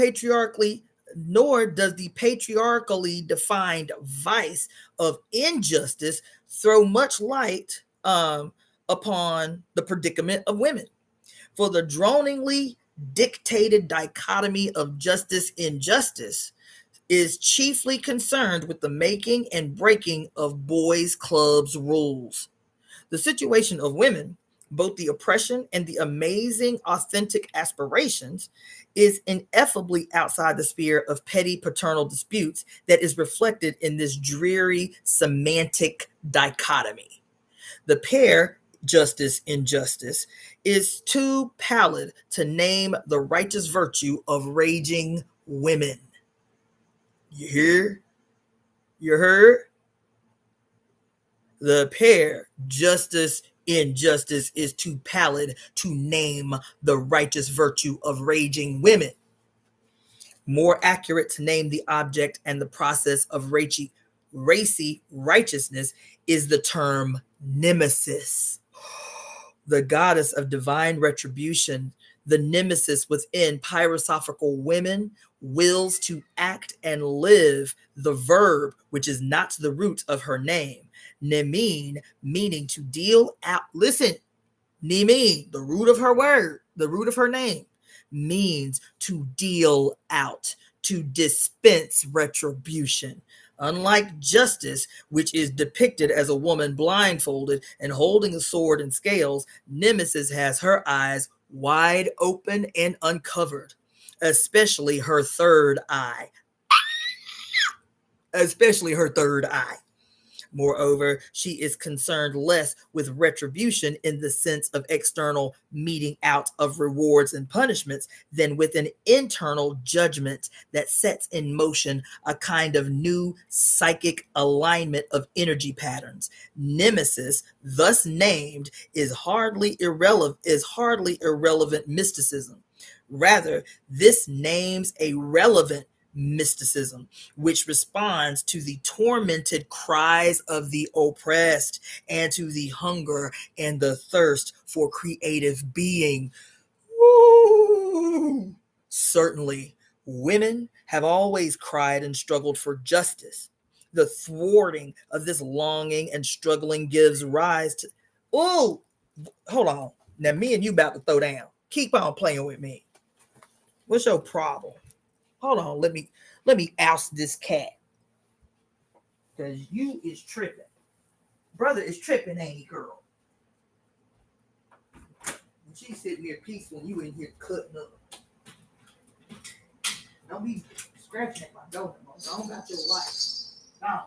patriarchally defined vice of injustice throw much light upon the predicament of women. For the droningly dictated dichotomy of justice injustice is chiefly concerned with the making and breaking of boys' clubs rules. The situation of women, both the oppression and the amazing authentic aspirations, is ineffably outside the sphere of petty paternal disputes that is reflected in this dreary semantic dichotomy. The pair, justice injustice, is too pallid to name the righteous virtue of raging women. You hear? You heard? The pair, justice injustice, is too pallid to name the righteous virtue of raging women. More accurate to name the object and the process of racy righteousness is the term nemesis. The goddess of divine retribution, the nemesis within pyrosophical women, wills to act and live the verb, which is not the root of her name. Nemin, meaning to deal out. Listen, Nemin, the root of her word, the root of her name, means to deal out, to dispense retribution. Unlike justice, which is depicted as a woman blindfolded and holding a sword and scales, Nemesis has her eyes wide open and uncovered, especially her third eye. Especially her third eye. Moreover, she is concerned less with retribution in the sense of external meting out of rewards and punishments than with an internal judgment that sets in motion a kind of new psychic alignment of energy patterns. Nemesis, thus named, is hardly irrelevant mysticism. Rather, this names a relevant mysticism, which responds to the tormented cries of the oppressed and to the hunger and the thirst for creative being. Woo! Certainly, women have always cried and struggled for justice. The thwarting of this longing and struggling gives rise to... Oh, hold on. Now, me and you about to throw down. Keep on playing with me. What's your problem? Hold on, let me oust this cat. Cause you is tripping. Brother is tripping, ain't he, girl? And she's sitting here peaceful and you in here cutting up. Don't be scratching at my door no more. Don't got your life. No.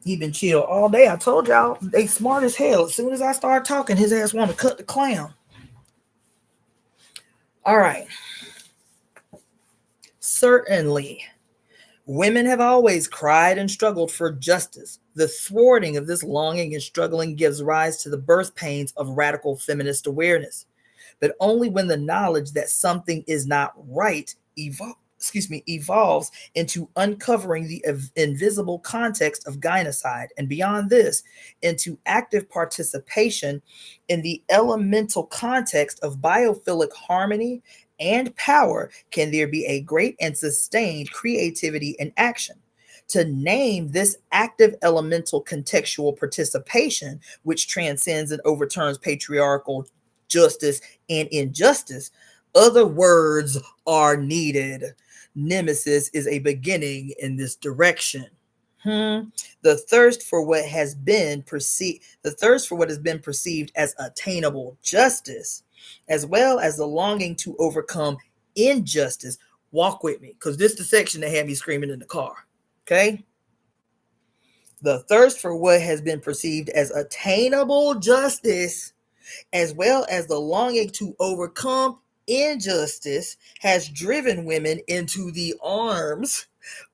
He been chill all day. I told y'all they smart as hell. As soon as I start talking, his ass want to cut the clown. All right. Certainly, Women have always cried and struggled for justice. The thwarting of this longing and struggling gives rise to the birth pains of radical feminist awareness. But only when the knowledge that something is not right evolves into uncovering the invisible context of gynocide, and beyond this, into active participation in the elemental context of biophilic harmony and power, can there be a great and sustained creativity and action. To name this active elemental contextual participation, which transcends and overturns patriarchal justice and injustice, other words are needed. Nemesis is a beginning in this direction. The thirst for what has been perceived as attainable justice, as well as the longing to overcome injustice. Walk with me, because this is the section that had me screaming in the car. Okay? The thirst for what has been perceived as attainable justice, as well as the longing to overcome injustice, has driven women into the arms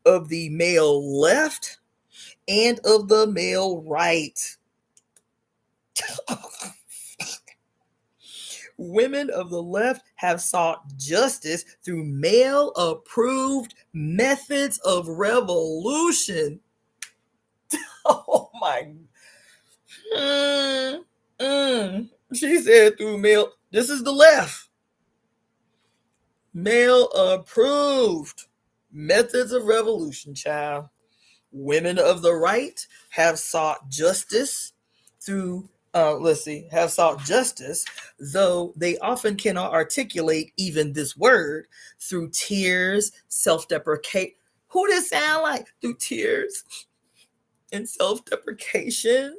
of the male left and of the male right. Women of the left have sought justice through male approved methods of revolution. Oh my. She said through male. This is the left. Male approved methods of revolution, child. Women of the right have sought justice through, have sought justice, though they often cannot articulate even this word, through tears, self-deprecate. Who does sound like? Through tears and self-deprecation.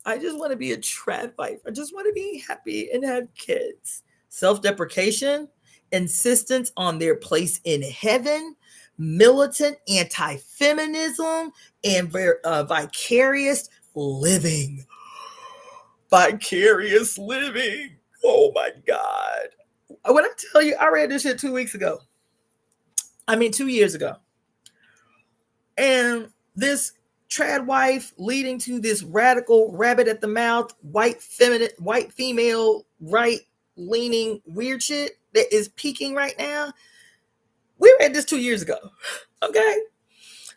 I just want to be a trad wife. I just want to be happy and have kids. Self-deprecation, insistence on their place in heaven, militant anti-feminism, and vicarious living. Vicarious living. Oh my God. When I tell you, I read this shit 2 weeks ago. 2 years ago. And this trad wife leading to this radical rabbit at the mouth, white female, right leaning weird shit that is peaking right now. We read this 2 years ago. Okay.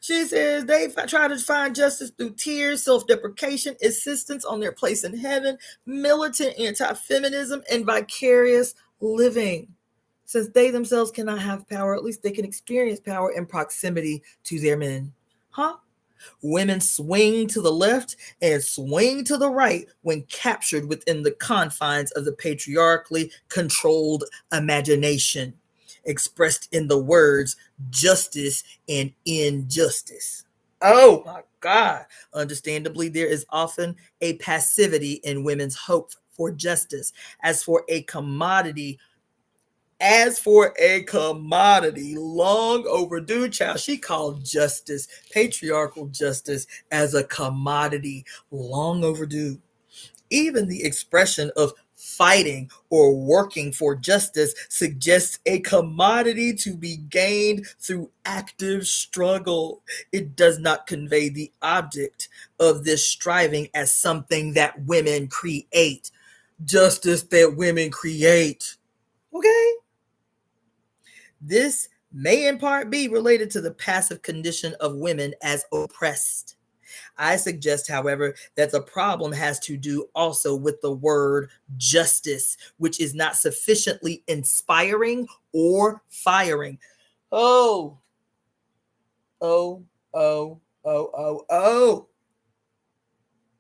She says they try to find justice through tears, self-deprecation, insistence on their place in heaven, militant anti-feminism, and vicarious living. Since they themselves cannot have power, at least they can experience power in proximity to their men. Women swing to the left and swing to the right when captured within the confines of the patriarchally controlled imagination, expressed in the words justice and injustice. Oh my God. Understandably, there is often a passivity in women's hope for justice as for a commodity long overdue, child. She called justice, patriarchal justice, as a commodity long overdue. Even the expression of fighting or working for justice suggests a commodity to be gained through active struggle. It does not convey the object of this striving as something that women create. Justice that women create. Okay? This may in part be related to the passive condition of women as oppressed. I suggest, however, that the problem has to do also with the word justice, which is not sufficiently inspiring or firing. Oh.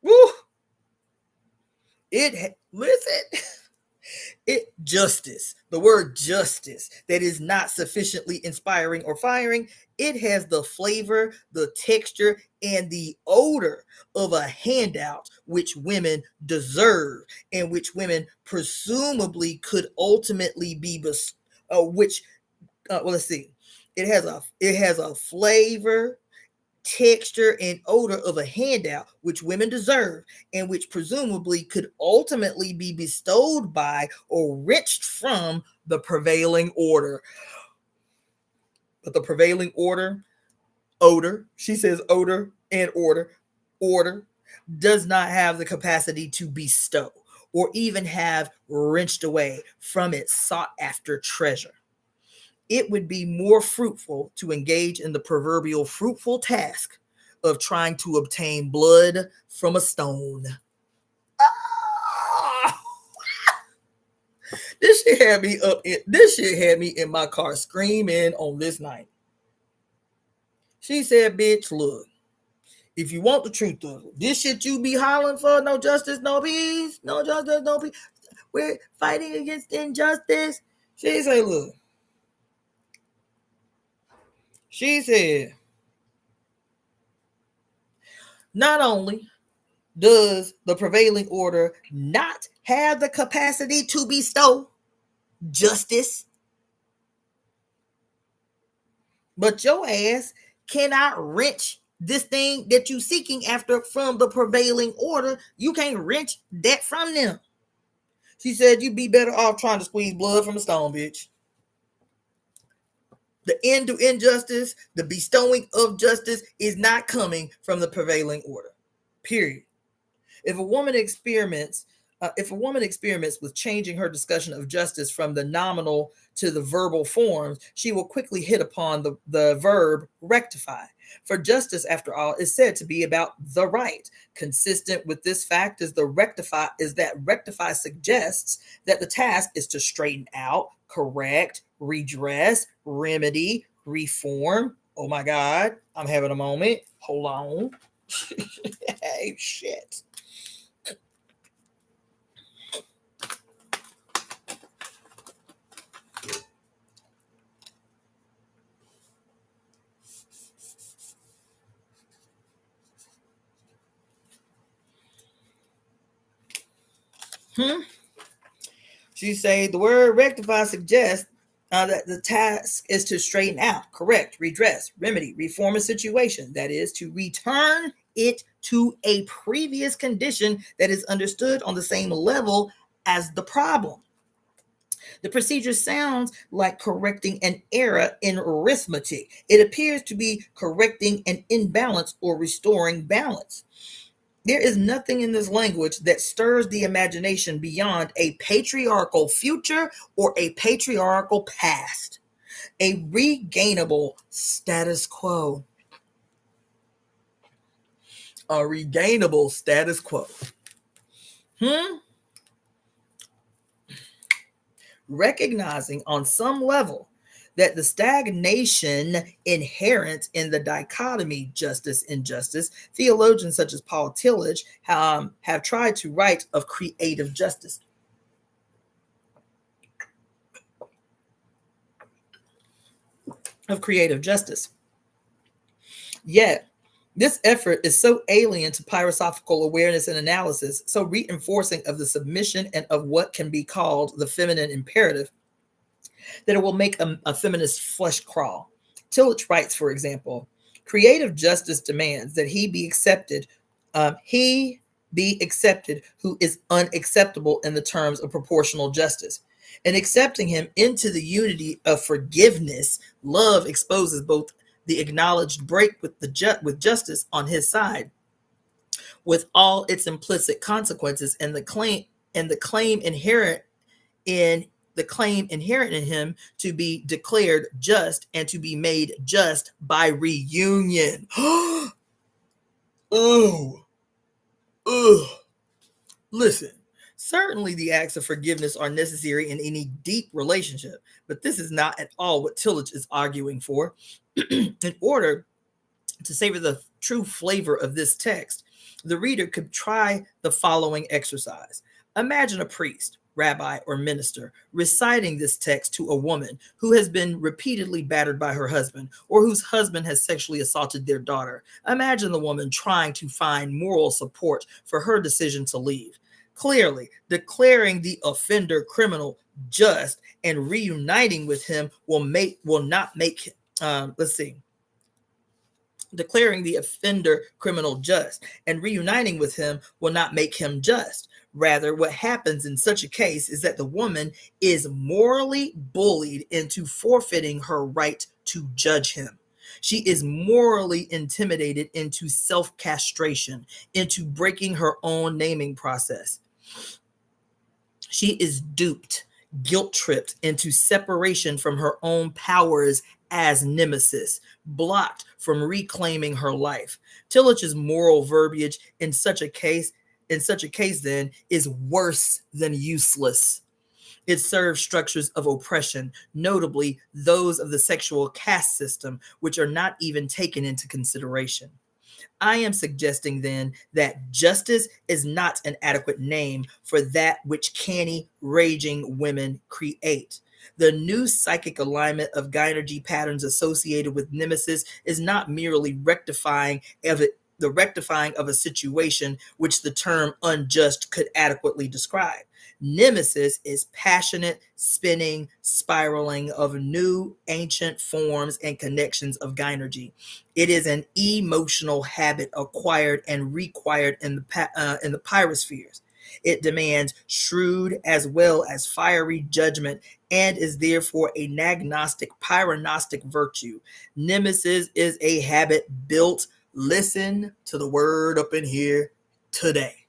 Woo. Listen. Justice, the word justice, that is not sufficiently inspiring or firing. It has the flavor, the texture, and the odor of a handout which women deserve and which women presumably could ultimately be it has a flavor, texture, and odor of a handout which women deserve and which presumably could ultimately be bestowed by or wrenched from the prevailing order. But the prevailing order Odor, she says odor and order does not have the capacity to bestow or even have wrenched away from its sought after treasure. It would be more fruitful to engage in the proverbial fruitful task of trying to obtain blood from a stone. Ah! This shit had me in my car screaming on this night. She said, bitch, look, if you want the truth of it, this shit you be hollering for, no justice, no peace, no justice, no peace. We're fighting against injustice. She said, look. She said, not only does the prevailing order not have the capacity to bestow justice, but your ass cannot wrench this thing that you seeking after from the prevailing order. You can't wrench that from them. She said you'd be better off trying to squeeze blood from a stone, bitch. The end to injustice, the bestowing of justice is not coming from the prevailing order. Period. If a woman experiments with changing her discussion of justice from the nominal to the verbal forms, she will quickly hit upon the verb rectify. For justice, after all, is said to be about the right. Consistent with this fact is that rectify suggests that the task is to straighten out, correct, redress, remedy, reform. Oh my God, I'm having a moment. Hold on. Hey, shit. She say the word rectify suggests that the task is to straighten out, correct, redress, remedy, reform a situation. That is to return it to a previous condition that is understood on the same level as the problem. The procedure sounds like correcting an error in arithmetic. It appears to be correcting an imbalance or restoring balance. There is nothing in this language that stirs the imagination beyond a patriarchal future or a patriarchal past, a regainable status quo. A regainable status quo. Recognizing on some level that the stagnation inherent in the dichotomy justice-injustice, theologians such as Paul Tillich have tried to write of creative justice. Yet, this effort is so alien to philosophical awareness and analysis, so reinforcing of the submission and of what can be called the feminine imperative, that it will make a feminist flesh crawl. Tillich writes, for example, creative justice demands that he be accepted who is unacceptable in the terms of proportional justice. In accepting him into the unity of forgiveness, love exposes both the acknowledged break with justice on his side, with all its implicit consequences, and the claim inherent in him to be declared just and to be made just by reunion. Oh, listen. Certainly, the acts of forgiveness are necessary in any deep relationship, but this is not at all what Tillich is arguing for. In order to savor the true flavor of this text, the reader could try the following exercise. Imagine a priest, rabbi, or minister reciting this text to a woman who has been repeatedly battered by her husband or whose husband has sexually assaulted their daughter. Imagine the woman trying to find moral support for her decision to leave. Clearly, declaring the offender criminal just and reuniting with him declaring the offender criminal just and reuniting with him will not make him just. Rather, what happens in such a case is that the woman is morally bullied into forfeiting her right to judge him. She is morally intimidated into self-castration, into breaking her own naming process. She is duped, guilt-tripped into separation from her own powers as nemesis, blocked from reclaiming her life. Tillich's moral verbiage in such a case then is worse than useless. It serves structures of oppression, notably those of the sexual caste system, which are not even taken into consideration. I am suggesting then that justice is not an adequate name for that which canny, raging women create. The new psychic alignment of gynergy patterns associated with nemesis is not merely the rectifying of a situation which the term unjust could adequately describe. Nemesis is passionate, spinning, spiraling of new, ancient forms and connections of gynergy. It is an emotional habit acquired and required in the pyrospheres. It demands shrewd as well as fiery judgment and is therefore a nagnostic, pyronostic virtue. Nemesis is a habit built, listen to the word up in here, today.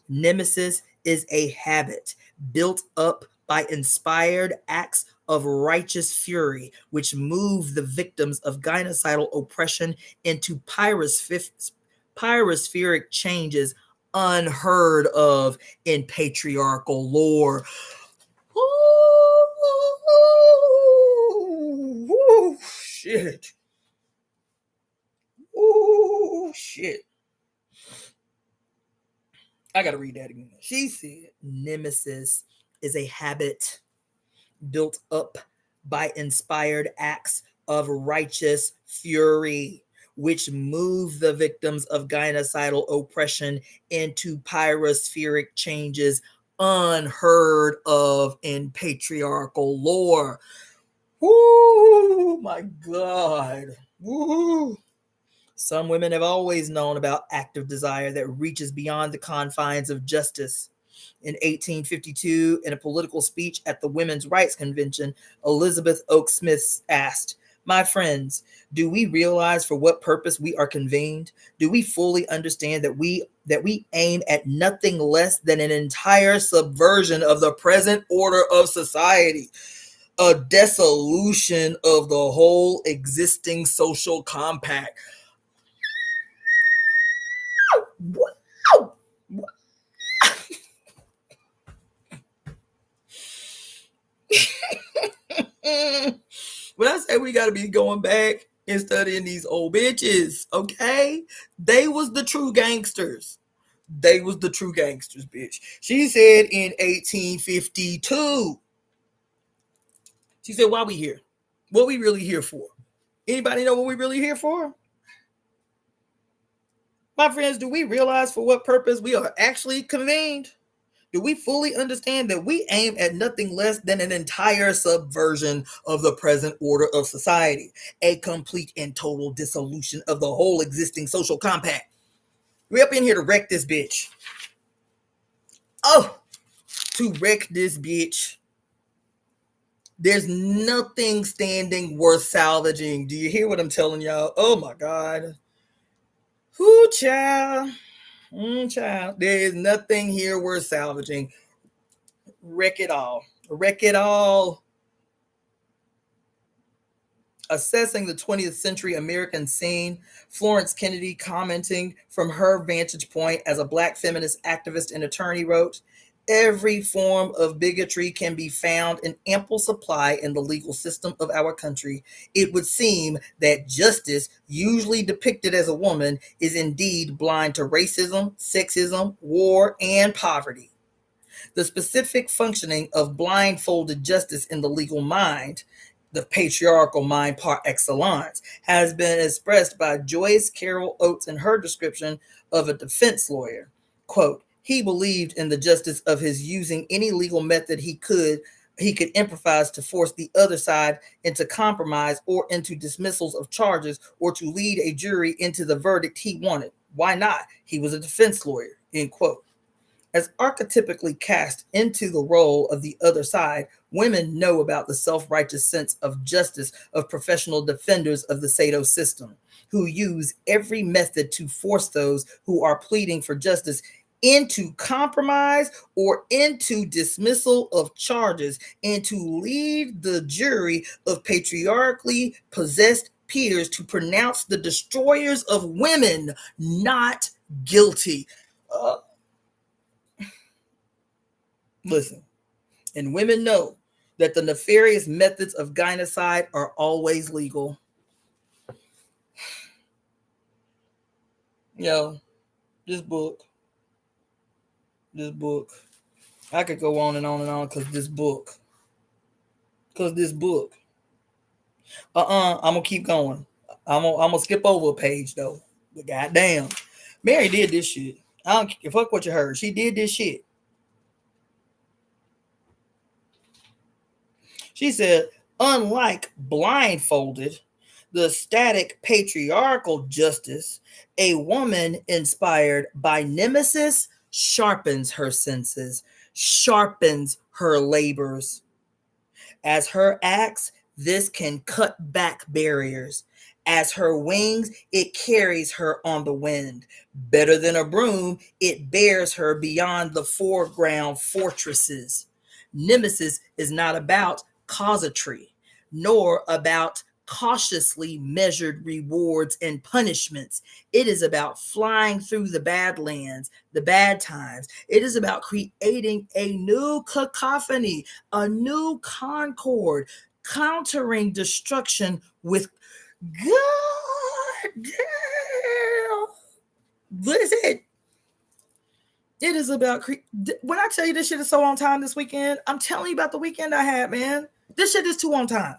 Nemesis is a habit built up by inspired acts of righteous fury, which move the victims of gynocidal oppression into pyrospheric changes unheard of in patriarchal lore. Ooh, shit. Ooh, shit. I gotta read that again. She said, nemesis is a habit built up by inspired acts of righteous fury, which move the victims of gynocidal oppression into pyrospheric changes unheard of in patriarchal lore. Woo, my God. Woo. Some women have always known about active desire that reaches beyond the confines of justice. In 1852, in a political speech at the Women's Rights Convention, Elizabeth Oak Smith asked, "My friends, do we realize for what purpose we are convened? Do we fully understand that we aim at nothing less than an entire subversion of the present order of society, a dissolution of the whole existing social compact?" Wow. When I say we got to be going back and studying these old bitches, okay? They was the true gangsters. They was the true gangsters, bitch. She said in 1852. She said, why we here? What we really here for? Anybody know what we really here for? My friends, do we realize for what purpose we are actually convened? Do we fully understand that we aim at nothing less than an entire subversion of the present order of society, a complete and total dissolution of the whole existing social compact? We up in here to wreck this bitch. Oh, to wreck this bitch. There's nothing standing worth salvaging. Do you hear what I'm telling y'all? Oh my God. Whoo, child. Child. There is nothing here worth salvaging. Wreck it all. Wreck it all. Assessing the 20th century American scene, Florence Kennedy, commenting from her vantage point as a Black feminist activist and attorney, wrote, "Every form of bigotry can be found in ample supply in the legal system of our country. It would seem that justice, usually depicted as a woman, is indeed blind to racism, sexism, war, and poverty. The specific functioning of blindfolded justice in the legal mind, the patriarchal mind par excellence, has been expressed by Joyce Carol Oates in her description of a defense lawyer. Quote, he believed in the justice of his using any legal method he could improvise to force the other side into compromise or into dismissals of charges or to lead a jury into the verdict he wanted. Why not? He was a defense lawyer," end quote. As archetypically cast into the role of the other side, women know about the self-righteous sense of justice of professional defenders of the Sado system, who use every method to force those who are pleading for justice into compromise or into dismissal of charges, and to lead the jury of patriarchally possessed peers to pronounce the destroyers of women not guilty. Listen, and women know that the nefarious methods of gynocide are always legal. Yo, this book, I could go on and on and on because this book. I'm gonna keep going. I'm gonna skip over a page though. But goddamn, Mary did this shit. I don't give fuck what you heard. She did this shit. She said, unlike blindfolded, the static patriarchal justice, a woman inspired by nemesis sharpens her senses, sharpens her labors. As her axe, this can cut back barriers. As her wings, it carries her on the wind. Better than a broom, it bears her beyond the foreground fortresses. Nemesis is not about casuistry, nor about cautiously measured rewards and punishments. It is about flying through the badlands, the bad times. It is about creating a new cacophony, a new concord, countering destruction with God damn. Listen, it is about when I tell you this shit is so on time this weekend, I'm telling you about the weekend I had, man. This shit is too on time.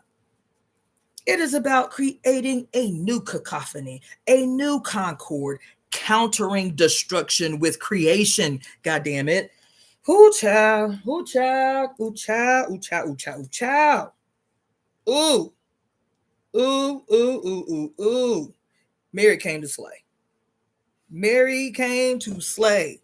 It is about creating a new cacophony, a new concord, countering destruction with creation. God damn it. Ooh, child. Ooh, child. Ooh, child. Ooh, child. Ooh, child. Ooh, child. Ooh. Ooh, ooh, ooh, ooh, ooh. Mary came to slay. Mary came to slay.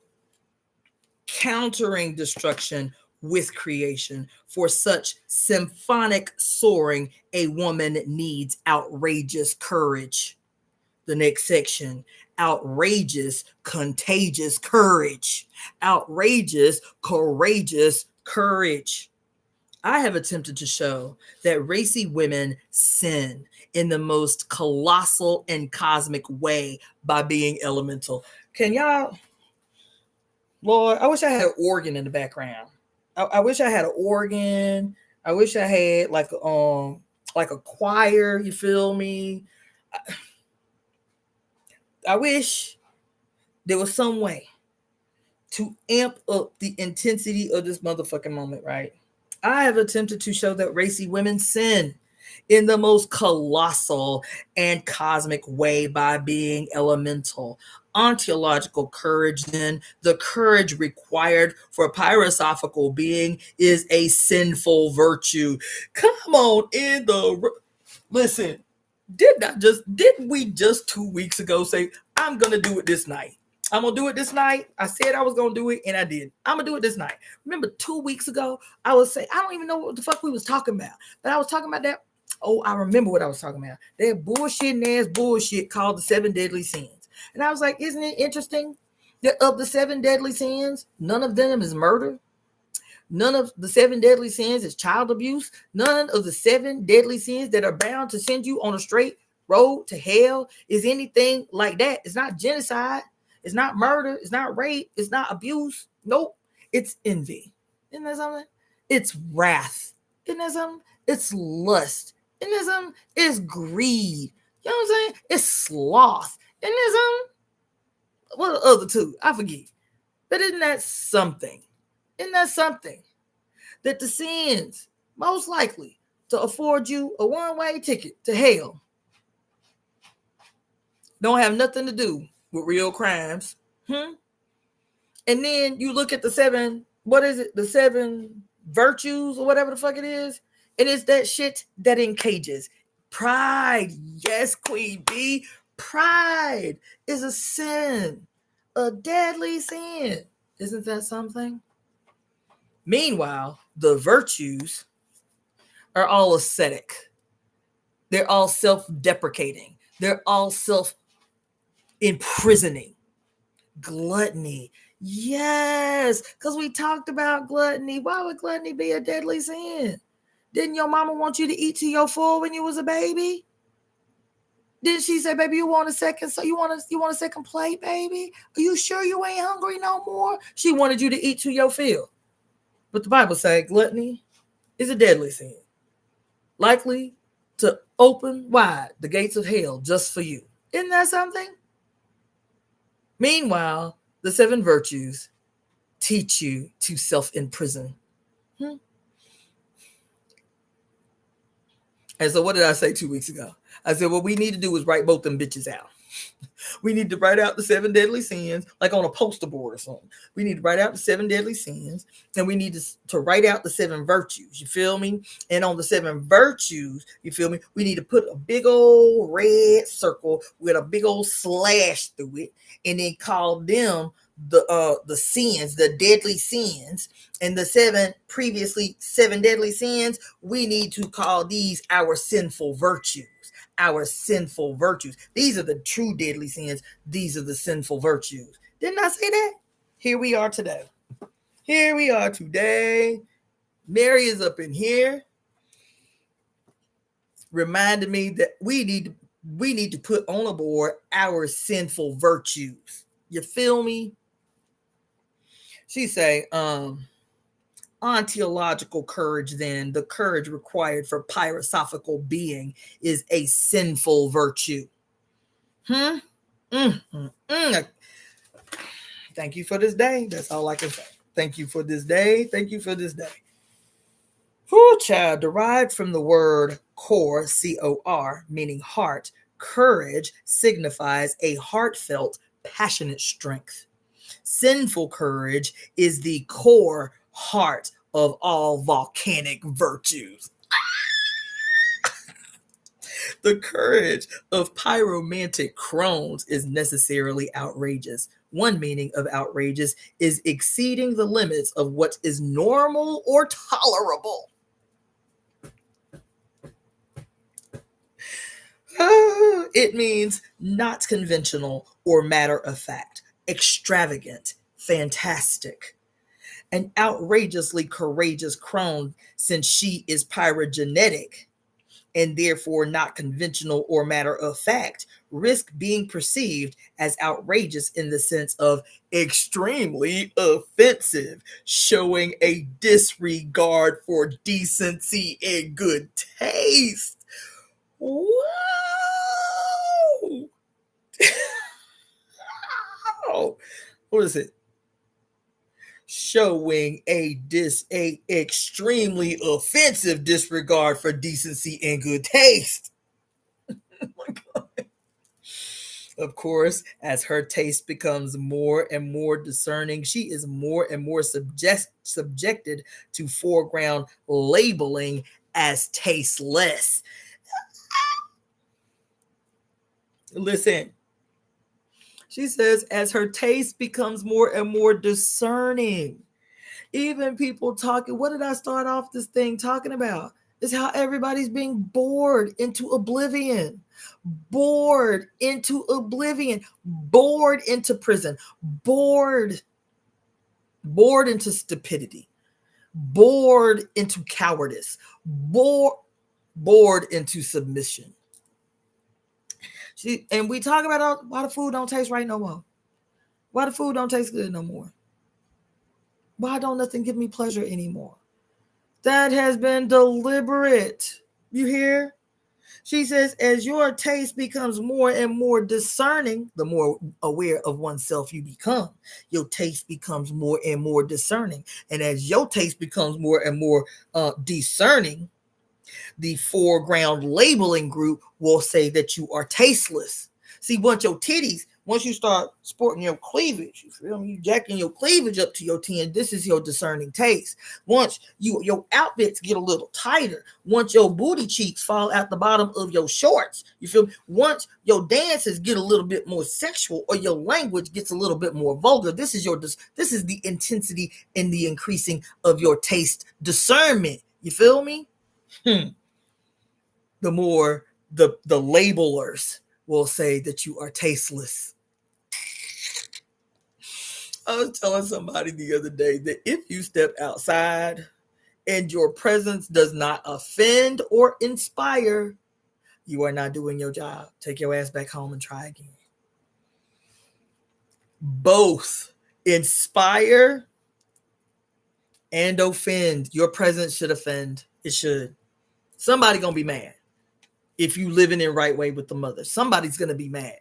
Countering destruction with creation. For such symphonic soaring, a woman needs outrageous courage. The next section, outrageous, contagious courage. Outrageous, courageous courage. I have attempted to show that racy women sin in the most colossal and cosmic way by being elemental. Can y'all, Lord, I wish I had an organ in the background. I wish I had an organ. I wish I had like a choir, you feel me? I wish there was some way to amp up the intensity of this motherfucking moment, right? I have attempted to show that racy women sin in the most colossal and cosmic way by being elemental. Ontological courage, then, the courage required for a pyrosophical being, is a sinful virtue. Come on, listen. Didn't we just 2 weeks ago say, I'm gonna do it this night? I'm gonna do it this night. I said I was gonna do it, and I did. I'm gonna do it this night. Remember 2 weeks ago, I was saying, I don't even know what the fuck we was talking about, but I was talking about that. Oh, I remember what I was talking about. That bullshitting ass bullshit called the 7 deadly sins. And I was like, isn't it interesting that of the 7 deadly sins, none of them is murder? None of the 7 deadly sins is child abuse. None of the 7 deadly sins that are bound to send you on a straight road to hell is anything like that. It's not genocide. It's not murder. It's not rape. It's not abuse. Nope. It's envy. Isn't that something? It's wrath. Isn't that something? It's lust. Isn't that something? It's greed. You know what I'm saying? It's sloth. Isn't that something? What are the other two? I forget. But isn't that something? Isn't that something? That the sins most likely to afford you a one-way ticket to hell don't have nothing to do with real crimes. And then you look at the 7, what is it? The 7 virtues or whatever the fuck it is. And it's that shit that encages. Pride. Yes, Queen B. Pride is a sin. A deadly sin. Isn't that something? Meanwhile, the virtues are all ascetic. They're all self-deprecating. They're all self-imprisoning. Gluttony. Yes, because we talked about gluttony. Why would gluttony be a deadly sin? Didn't your mama want you to eat to your full when you was a baby? Didn't she say, baby, you want a second? So you want a second plate, baby? Are you sure you ain't hungry no more? She wanted you to eat to your fill. But the Bible says gluttony is a deadly sin, likely to open wide the gates of hell just for you. Isn't that something? Meanwhile, the 7 virtues teach you to self-imprison. And so what did I say 2 weeks ago? I said, what we need to do is write both them bitches out. We need to write out the 7 deadly sins, like on a poster board or something. We need to write out the 7 deadly sins, and we need to write out the 7 virtues. You feel me? And on the 7 virtues, you feel me? We need to put a big old red circle with a big old slash through it, and then call them the sins, the deadly sins. And the 7 deadly sins, we need to call these our sinful virtues. Our sinful virtues. These are the true deadly sins. These are the sinful virtues. Didn't I say that? Here we are today. Here we are today. Mary is up in here, reminding me that we need to put on a board our sinful virtues. You feel me? She say, ontological courage, then, the courage required for philosophical being, is a sinful virtue. Thank you for this day. That's all I can say. Thank you for this day. Thank you for this day. For child, derived from the word cor, C-O-R, meaning heart, courage signifies a heartfelt, passionate strength. Sinful courage is the core heart of all volcanic virtues. The courage of pyromantic crones is necessarily outrageous. One meaning of outrageous is exceeding the limits of what is normal or tolerable. It means not conventional or matter of fact, extravagant, fantastic. An outrageously courageous crone, since she is pyrogenetic and therefore not conventional or matter of fact, risk being perceived as outrageous in the sense of extremely offensive, showing a disregard for decency and good taste. Whoa! What is it? Showing a extremely offensive disregard for decency and good taste. Oh my God. Of course, as her taste becomes more and more discerning, she is more and more subjected to foreground labeling as tasteless. Listen. She says, as her taste becomes more and more discerning, even people talking, what did I start off this thing talking about? Is how everybody's being bored into oblivion, bored into oblivion, bored into prison, bored into stupidity, bored into cowardice, bored into submission. And we talk about why the food don't taste right no more. Why the food don't taste good no more. Why don't nothing give me pleasure anymore? That has been deliberate. You hear? She says, as your taste becomes more and more discerning, the more aware of oneself you become, your taste becomes more and more discerning. And as your taste becomes more and more discerning, the foreground labeling group will say that you are tasteless. See, once your titties Once you start sporting your cleavage, you feel me? You jacking your cleavage up to your 10, this is your discerning taste. Once your outfits get a little tighter, once your booty cheeks fall out the bottom of your shorts, you feel me? Once your dances get a little bit more sexual or your language gets a little bit more vulgar, this is the intensity and the increasing of your taste discernment. You feel me? The more the labelers will say that you are tasteless. I was telling somebody the other day that if you step outside and your presence does not offend or inspire, you are not doing your job. Take your ass back home and try again. Both inspire and offend. Your presence should offend. It should. Somebody gonna be mad if you living in right way with the mother. Somebody's gonna be mad.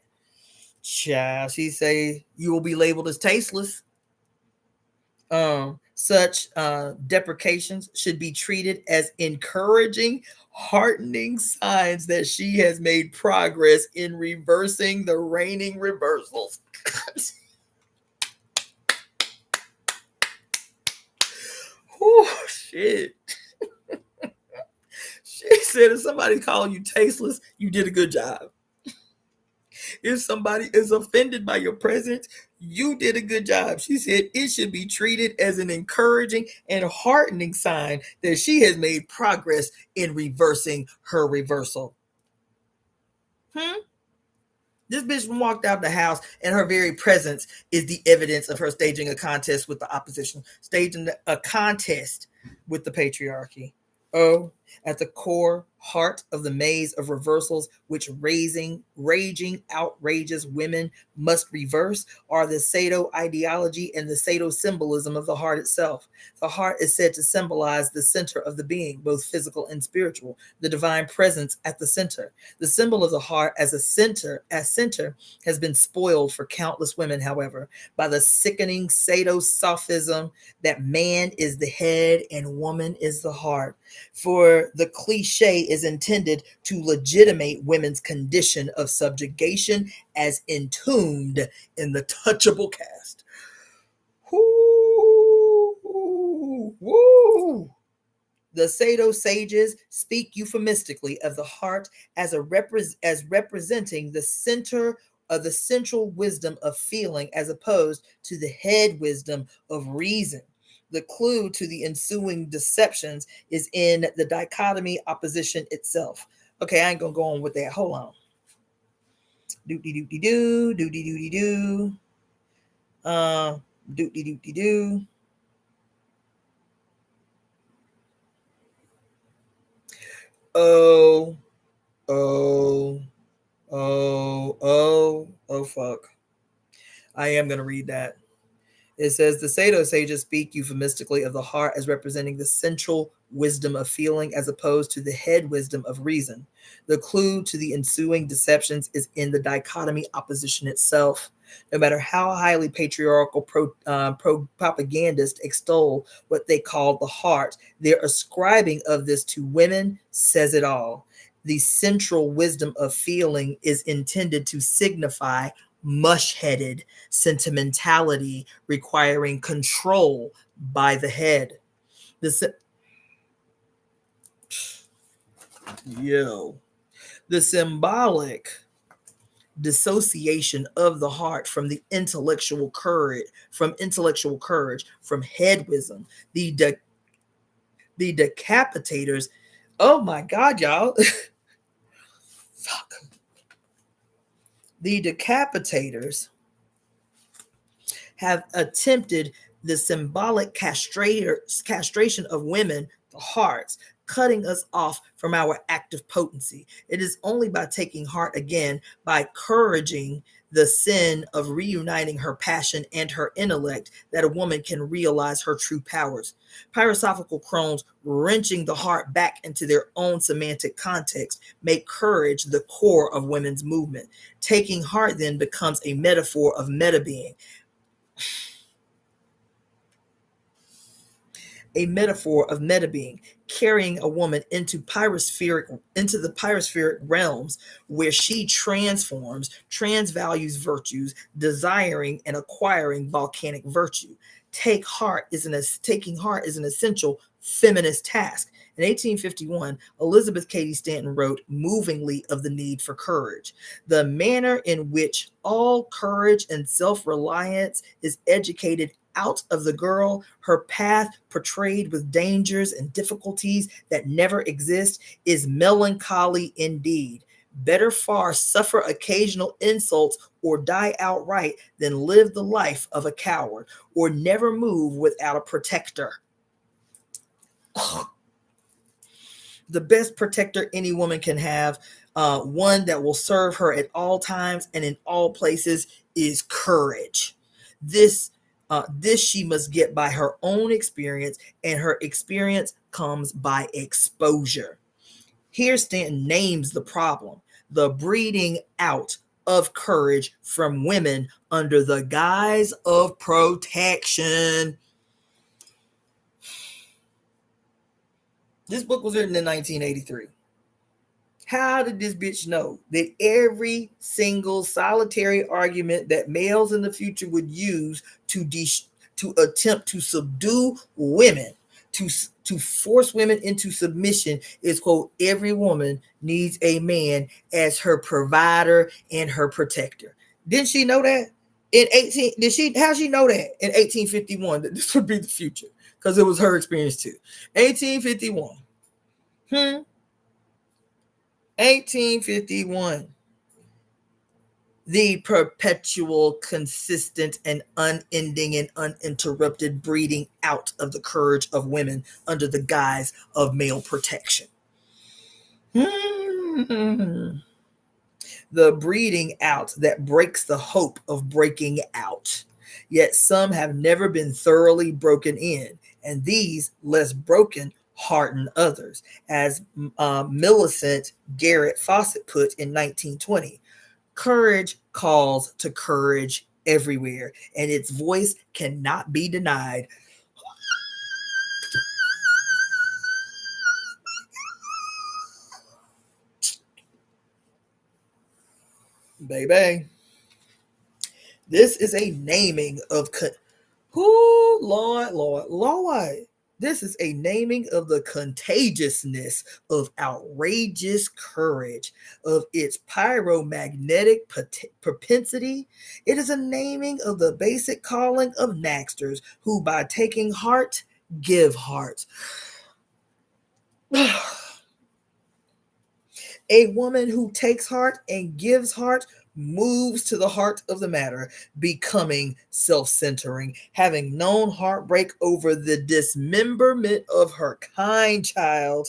Child, she say you will be labeled as tasteless. Such deprecations should be treated as encouraging, heartening signs that she has made progress in reversing the reigning reversals. Oh, shit. She said if somebody called you tasteless, you did a good job. If somebody is offended by your presence, you did a good job. She said it should be treated as an encouraging and heartening sign that she has made progress in reversing her reversal. This bitch walked out the house and her very presence is the evidence of her staging a contest with the opposition, staging a contest with the patriarchy. Oh, at the core heart of the maze of reversals which raging outrageous women must reverse are the Sado ideology and the Sado symbolism of the heart itself. The heart is said to symbolize the center of the being, both physical and spiritual, the divine presence at the center. The symbol of the heart as center has been spoiled for countless women, however, by the sickening Sado sophism that man is the head and woman is the heart. For the cliche is intended to legitimate women's condition of subjugation as entombed in the touchable caste. Woo. The Sado sages speak euphemistically of the heart as representing the center of the central wisdom of feeling as opposed to the head wisdom of reason. The clue to the ensuing deceptions is in the dichotomy opposition itself. Okay, I ain't gonna go on with that. Hold on. Doop-de-doop-de-doo, doop-de-doop-de-doo. Doop-de-doop-de-doo. Oh, fuck. I am going to read that. It says the Sado sages speak euphemistically of the heart as representing the central wisdom of feeling as opposed to the head wisdom of reason. The clue to the ensuing deceptions is in the dichotomy opposition itself. No matter how highly patriarchal propagandists extol what they call the heart, their ascribing of this to women says it all. The central wisdom of feeling is intended to signify mush-headed sentimentality requiring control by the head. The symbolic dissociation of the heart from the intellectual courage, from head wisdom, the decapitators. Oh my God, y'all. Fuck. The decapitators have attempted the symbolic castration of women, the hearts, cutting us off from our active potency. It is only by taking heart again, by encouraging the sin of reuniting her passion and her intellect, that a woman can realize her true powers. Philosophical crones wrenching the heart back into their own semantic context make courage the core of women's movement. Taking heart then becomes a metaphor of meta-being. A metaphor of meta-being. carrying a woman into the pyrospheric realms where she transvalues virtues, desiring and acquiring volcanic virtue. Taking heart is an essential feminist task. In 1851, Elizabeth Cady Stanton wrote movingly of the need for courage. The manner in which all courage and self-reliance is educated out of the girl, her path portrayed with dangers and difficulties that never exist, is melancholy indeed. Better far suffer occasional insults or die outright than live the life of a coward, or never move without a protector. The best protector any woman can have, one that will serve her at all times and in all places, is courage. This she must get by her own experience, and her experience comes by exposure. Here Stanton names the problem: the breeding out of courage from women under the guise of protection. This book was written in 1983. How did this bitch know that every single solitary argument that males in the future would use to attempt to subdue women, to force women into submission, is, quote, every woman needs a man as her provider and her protector? Didn't she know that? How she know that in 1851 that this would be the future? Because it was her experience too. 1851. 1851. The perpetual, consistent, and unending and uninterrupted breeding out of the courage of women under the guise of male protection. The breeding out that breaks the hope of breaking out. Yet some have never been thoroughly broken in, and these, less broken, harden others. As Millicent Garrett Fawcett put in 1920, courage calls to courage everywhere, and its voice cannot be denied. Baby, this is a naming of Lord. This is a naming of the contagiousness of outrageous courage, of its pyromagnetic propensity. It is a naming of the basic calling of Naxters, who by taking heart, give heart. A woman who takes heart and gives heart moves to the heart of the matter, becoming self-centering, having known heartbreak over the dismemberment of her kind child.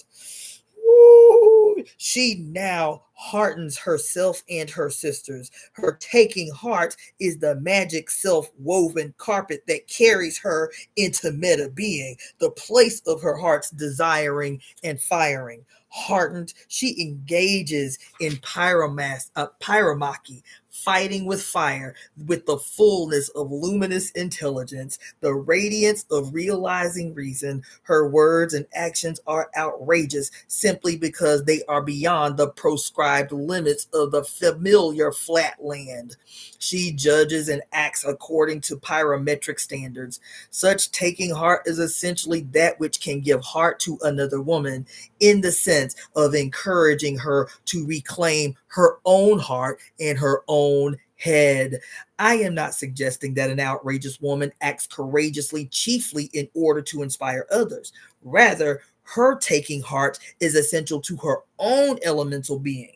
Woo! She now heartens herself and her sisters. Her taking heart is the magic self-woven carpet that carries her into meta being, the place of her heart's desiring and firing. Heartened, she engages in pyromachy, fighting with fire, with the fullness of luminous intelligence, the radiance of realizing reason. Her words and actions are outrageous simply because they are beyond the proscribed limits of the familiar flatland. She judges and acts according to pyrometric standards. Such taking heart is essentially that which can give heart to another woman, in the sense of encouraging her to reclaim her own heart and her own head. I am not suggesting that an outrageous woman acts courageously chiefly in order to inspire others. Rather, her taking heart is essential to her own elemental being.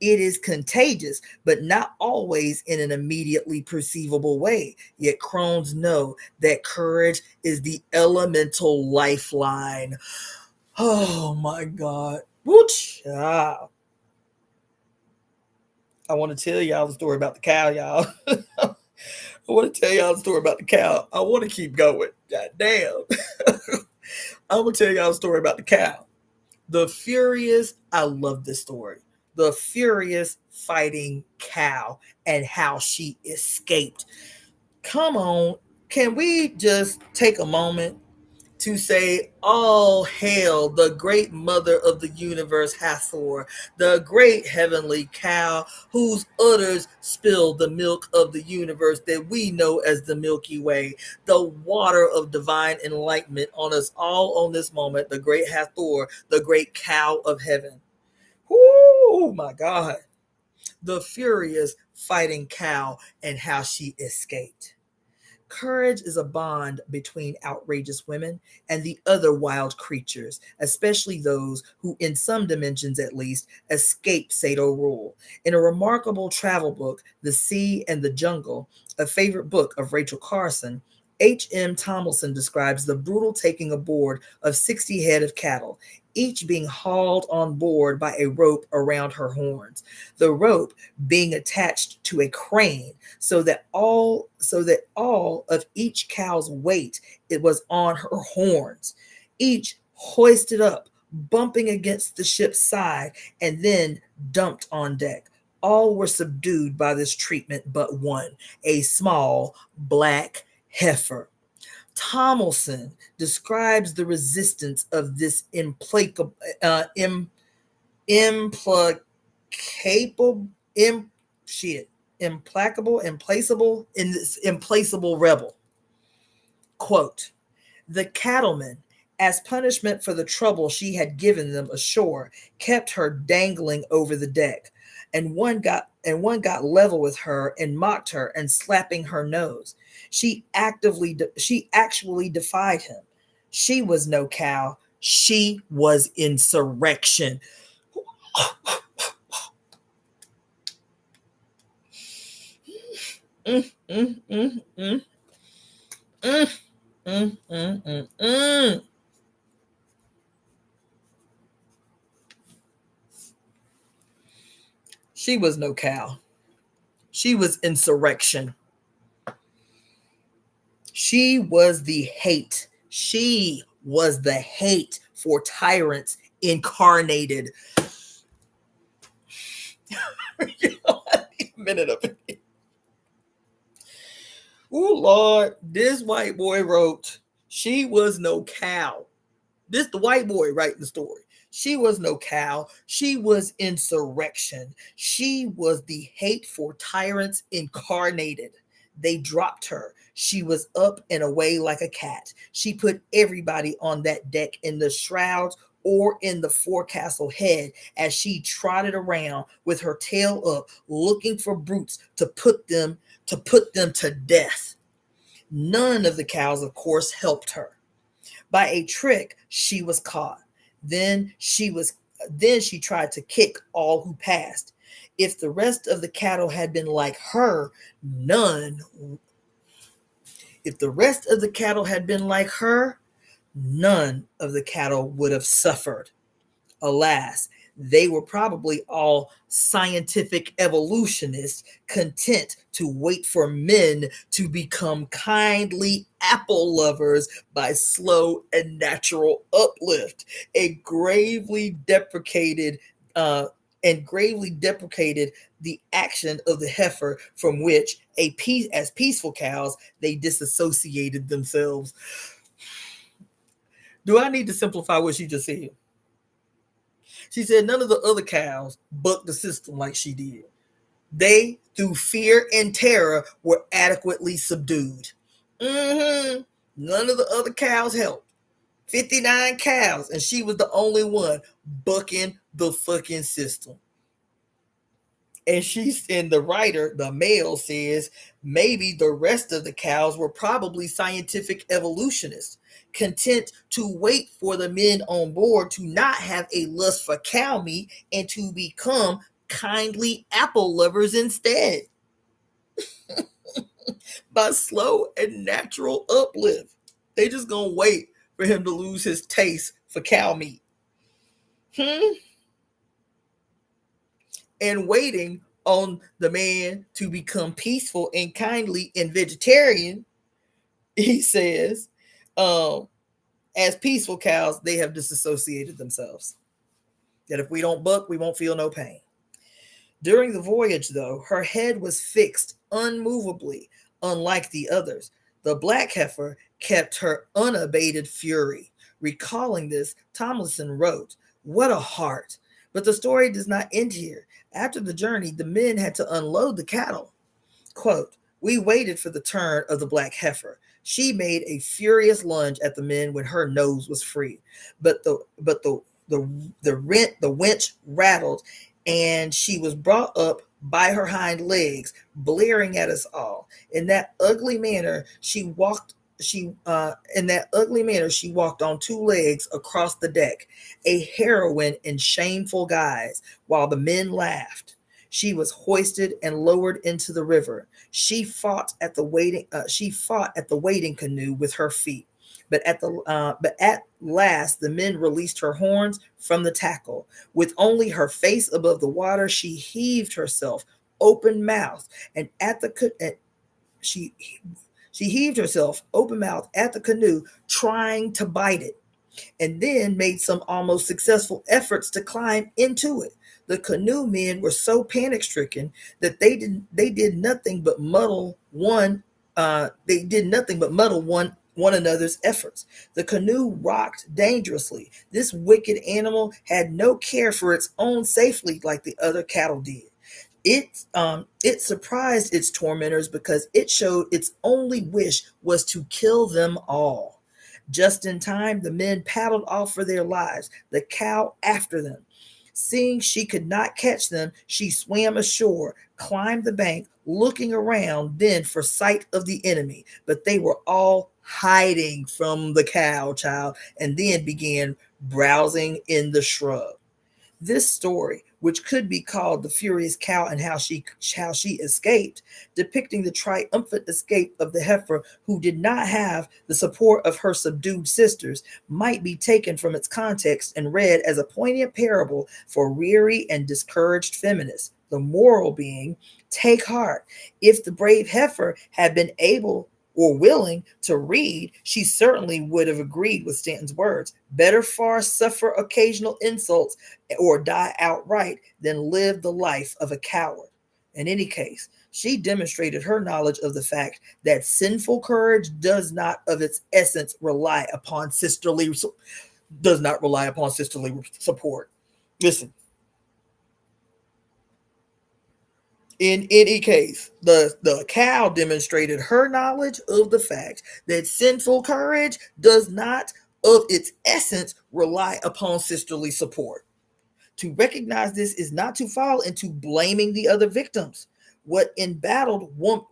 It is contagious, but not always in an immediately perceivable way. Yet crones know that courage is the elemental lifeline. Oh my God. Wooch. I want to tell y'all the story about the cow, y'all. I want to tell y'all the story about the cow. I want to keep going. God damn. I'm going to tell y'all the story about the cow. I love this story. The furious fighting cow and how she escaped. Come on. Can we just take a moment to say, all hail the great mother of the universe, Hathor, the great heavenly cow whose udders spilled the milk of the universe that we know as the Milky Way, the water of divine enlightenment on us all on this moment, the great Hathor, the great cow of heaven. Oh my God. The furious fighting cow and how she escaped. Courage is a bond between outrageous women and the other wild creatures, especially those who, in some dimensions at least, escape Sado rule. In a remarkable travel book, The Sea and the Jungle, a favorite book of Rachel Carson, H.M. Tomlinson describes the brutal taking aboard of 60 head of cattle, each being hauled on board by a rope around her horns. The rope being attached to a crane so that all of each cow's weight it was on her horns, each hoisted up, bumping against the ship's side, and then dumped on deck. All were subdued by this treatment but one, a small black heifer. Tomlinson describes the resistance of this implacable, in this implacable rebel. Quote, the cattlemen, as punishment for the trouble she had given them ashore, kept her dangling over the deck, and one got level with her and mocked her and slapping her nose. She actually defied him. She was no cow. She was insurrection. Mm, mm, mm, mm. Mm, mm, mm, mm, mm. She was no cow. She was insurrection. She was the hate. She was the hate for tyrants incarnated. You know, I need a minute of it. Oh, Lord, this white boy wrote, she was no cow. This the white boy writing the story. She was no cow. She was insurrection. She was the hate for tyrants incarnated. They dropped her. She was up and away like a cat. She put everybody on that deck in the shrouds or in the forecastle head as she trotted around with her tail up, looking for brutes to put them to death. None of the cows, of course, helped her. By a trick, she was caught. Then she tried to kick all who passed. If the rest of the cattle had been like her, none if the rest of the cattle had been like her, none of the cattle would have suffered. Alas, they were probably all scientific evolutionists content to wait for men to become kindly apple lovers by slow and natural uplift. A gravely deprecated and gravely deprecated the action of the heifer from which as peaceful cows they disassociated themselves. Do I need to simplify what she just said? She said none of the other cows bucked the system like she did. They, through fear and terror, were adequately subdued. None of the other cows helped. 59 cows, and she was the only one bucking the fucking system. And the writer, the male, says maybe the rest of the cows were probably scientific evolutionists, content to wait for the men on board to not have a lust for cow meat and to become kindly apple lovers instead. By slow and natural uplift. They just gonna wait for him to lose his taste for cow meat. And waiting on the man to become peaceful and kindly and vegetarian, he says, as peaceful cows, they have disassociated themselves. That if we don't buck, we won't feel no pain. During the voyage, though, her head was fixed unmovably, unlike the others. The black heifer kept her unabated fury. Recalling this, Tomlinson wrote, "What a heart!" But the story does not end here. After the journey, the men had to unload the cattle. Quote, "We waited for the turn of the black heifer. She made a furious lunge at the men when her nose was free. But the winch rattled, and she was brought up by her hind legs, blaring at us all. In that ugly manner she walked on two legs across the deck, a heroine in shameful guise, while the men laughed. She was hoisted and lowered into the river. She fought at the waiting canoe with her feet. But at last the men released her horns from the tackle. With only her face above the water, she heaved herself open mouthed and at the she she heaved herself open mouthed at the canoe, trying to bite it, and then made some almost successful efforts to climb into it. The canoe men were so panic stricken that they did nothing but muddle one another's efforts. The canoe rocked dangerously. This wicked animal had no care for its own safety like the other cattle did. It surprised its tormentors because it showed its only wish was to kill them all. Just in time, the men paddled off for their lives, the cow after them. Seeing she could not catch them, she swam ashore, climbed the bank, looking around then for sight of the enemy. But they were all hiding from the cow, child, and then began browsing in the shrub. This story, which could be called The Furious Cow and How She Escaped, depicting the triumphant escape of the heifer who did not have the support of her subdued sisters, might be taken from its context and read as a poignant parable for weary and discouraged feminists. The moral being, take heart. If the brave heifer had been able or willing to read, she certainly would have agreed with Stanton's words. Better far suffer occasional insults or die outright than live the life of a coward. In any case, she demonstrated her knowledge of the fact that sinful courage does not rely upon sisterly support. Listen, in any case, the cow demonstrated her knowledge of the fact that sinful courage does not, of its essence, rely upon sisterly support. To recognize this is not to fall into blaming the other victims. What embattled woman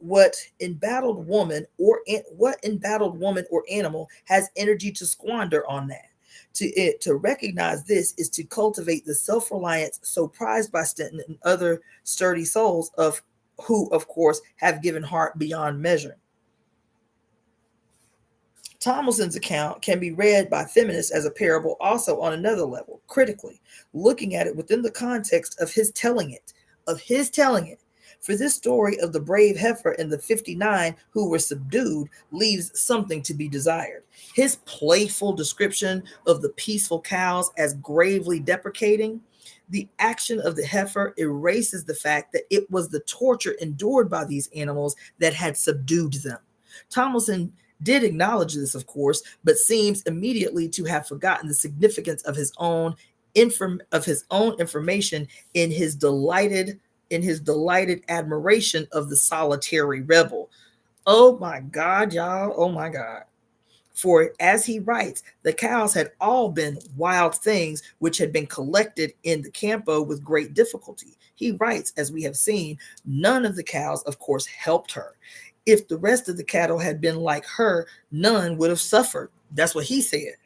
or animal has energy to squander on that? To recognize this is to cultivate the self-reliance so prized by Stanton and other sturdy souls of who, of course, have given heart beyond measure. Tomlinson's account can be read by feminists as a parable also on another level, critically, looking at it within the context of his telling it. For this story of the brave heifer and the 59 who were subdued leaves something to be desired. His playful description of the peaceful cows as gravely deprecating the action of the heifer erases the fact that it was the torture endured by these animals that had subdued them. Tomlinson did acknowledge this, of course, but seems immediately to have forgotten the significance of his own information in his delighted admiration of the solitary rebel. Oh my God, y'all! Oh my God! For as he writes, the cows had all been wild things which had been collected in the campo with great difficulty. He writes, as we have seen, none of the cows, of course, helped her. If the rest of the cattle had been like her, none would have suffered. That's what he said.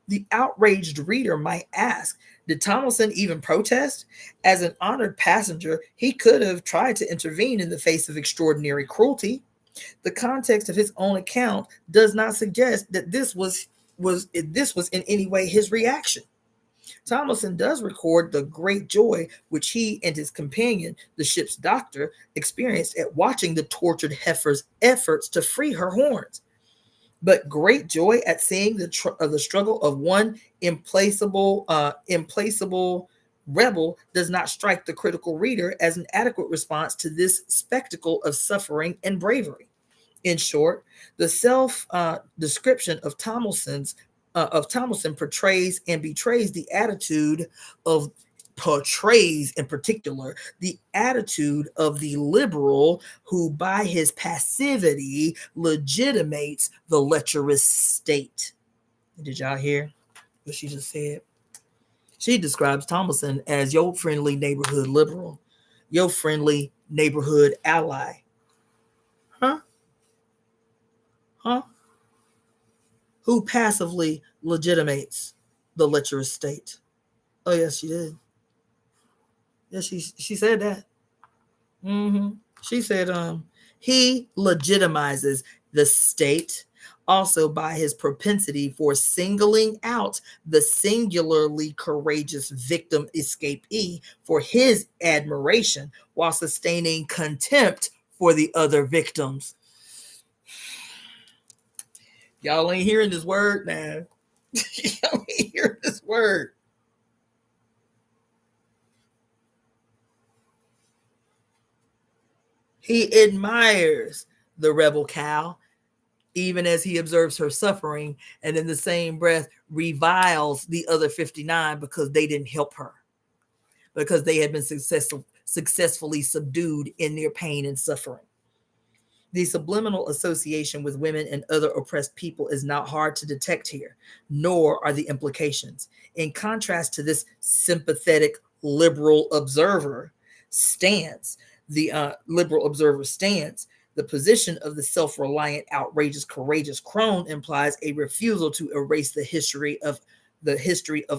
The outraged reader might ask, did Tomlinson even protest? As an honored passenger, he could have tried to intervene in the face of extraordinary cruelty. The context of his own account does not suggest that this was in any way his reaction. Tomlinson does record the great joy which he and his companion, the ship's doctor, experienced at watching the tortured heifer's efforts to free her horns. But great joy at seeing the struggle of one implacable rebel does not strike the critical reader as an adequate response to this spectacle of suffering and bravery. In short, the self description of Tomlinson portrays and betrays the attitude of portrays in particular the attitude of the liberal who by his passivity legitimates the lecherous state. Did y'all hear what she just said? She describes Tomlinson as your friendly neighborhood liberal, your friendly neighborhood ally. Huh? Huh? Who passively legitimates the lecherous state. Oh, yes, she did. Yes, she said that. Mm-hmm. She said he legitimizes the state also by his propensity for singling out the singularly courageous victim escapee for his admiration while sustaining contempt for the other victims. Y'all ain't hearing this word now. Y'all ain't hearing this word. He admires the rebel cow, even as he observes her suffering, and in the same breath reviles the other 59 because they didn't help her, because they had been successfully subdued in their pain and suffering. The subliminal association with women and other oppressed people is not hard to detect here, nor are the implications. In contrast to this sympathetic liberal observer stance, the position of the self-reliant, outrageous, courageous crone implies a refusal to erase the history of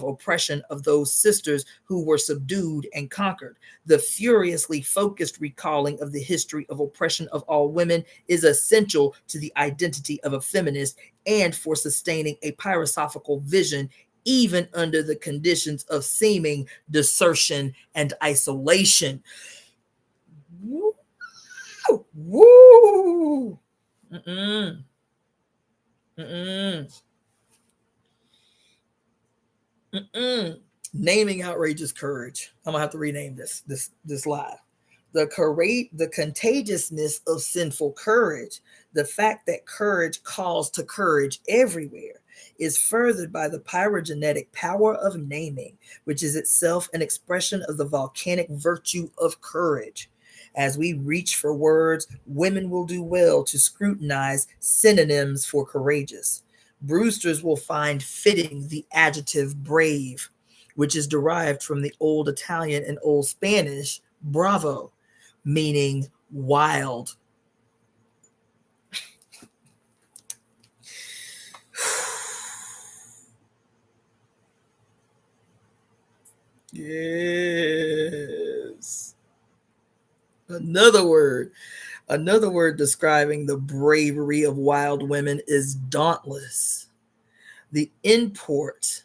oppression of those sisters who were subdued and conquered. The furiously focused recalling of the history of oppression of all women is essential to the identity of a feminist and for sustaining a philosophical vision, even under the conditions of seeming desertion and isolation. Woo! Woo! Mm-mm. Mm-mm. Mm-mm. Naming outrageous courage. I'm gonna have to rename this live. The contagiousness of sinful courage, the fact that courage calls to courage everywhere, is furthered by the pyrogenetic power of naming, which is itself an expression of the volcanic virtue of courage. As we reach for words, women will do well to scrutinize synonyms for courageous. Brewsters will find fitting the adjective brave, which is derived from the Old Italian and Old Spanish bravo, meaning wild. Yes. Another word describing the bravery of wild women is dauntless. The import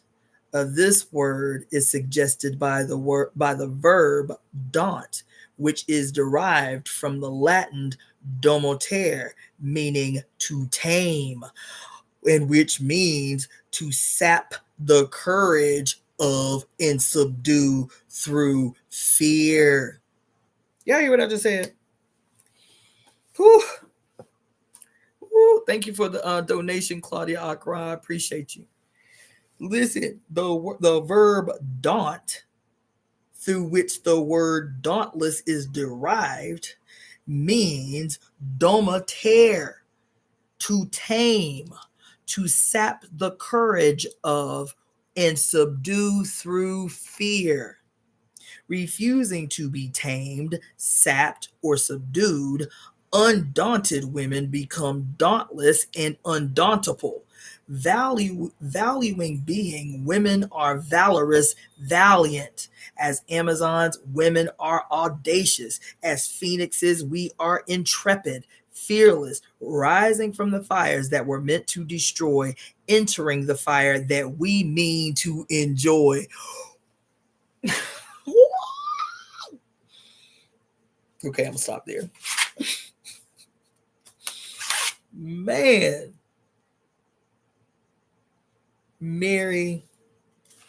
of this word is suggested by the verb daunt, which is derived from the Latin domotere, meaning to tame, and which means to sap the courage of and subdue through fear. Y'all hear what I just said? Whew. Whew. Thank you for the donation, Claudia Akra. I appreciate you. Listen, the verb daunt, through which the word dauntless is derived, means domatere, to tame, to sap the courage of, and subdue through fear. Refusing to be tamed, sapped, or subdued, undaunted women become dauntless and undauntable. Valuing being, women are valorous, valiant. As Amazons, women are audacious. As phoenixes, we are intrepid, fearless, rising from the fires that were meant to destroy, entering the fire that we mean to enjoy. Okay, I'm gonna stop there. Man, Mary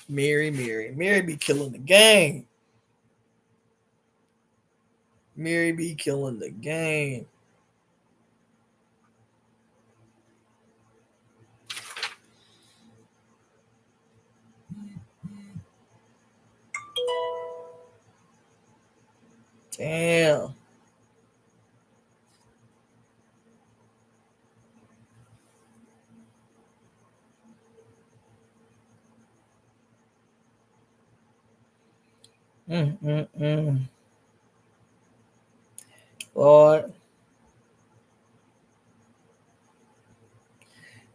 be killing the game. Mary be killing the game. Damn. Mm. Lord,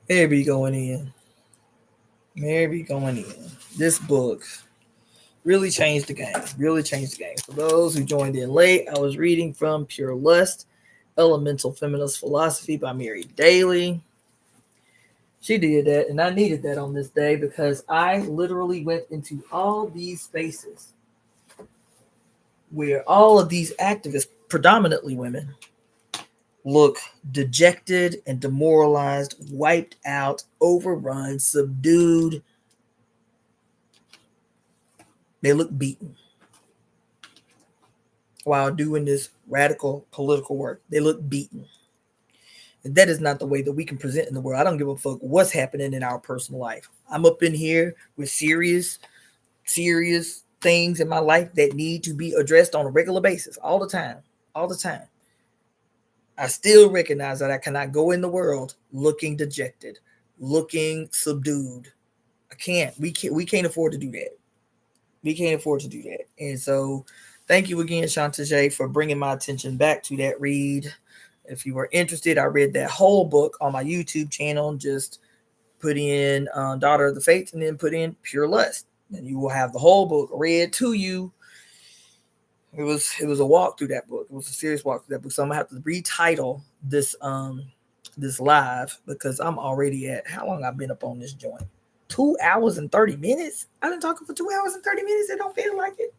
there be going in. There be going in. This book really changed the game. Really changed the game. For those who joined in late, I was reading from Pure Lust, Elemental Feminist Philosophy by Mary Daly. She did that, and I needed that on this day because I literally went into all these spaces where all of these activists, predominantly women, look dejected and demoralized, wiped out, overrun, subdued. They look beaten while doing this radical political work. They look beaten. And that is not the way that we can present in the world. I don't give a fuck what's happening in our personal life. I'm up in here with serious things in my life that need to be addressed on a regular basis, all the time. All the time. I still recognize that I cannot go in the world looking dejected, looking subdued. I can't. We can't afford to do that. We can't afford to do that. And so thank you again, Shantae, for bringing my attention back to that read. If you were interested, I read that whole book on my YouTube channel. Just put in Daughter of the Faith and then put in Pure Lust. And you will have the whole book read to you. It was a walk through that book. It was a serious walk through that book. So I'm gonna have to retitle this this live because I'm already at how long I've been up on this joint. 2 hours and 30 minutes. I've been talking for 2 hours and 30 minutes. It don't feel like it.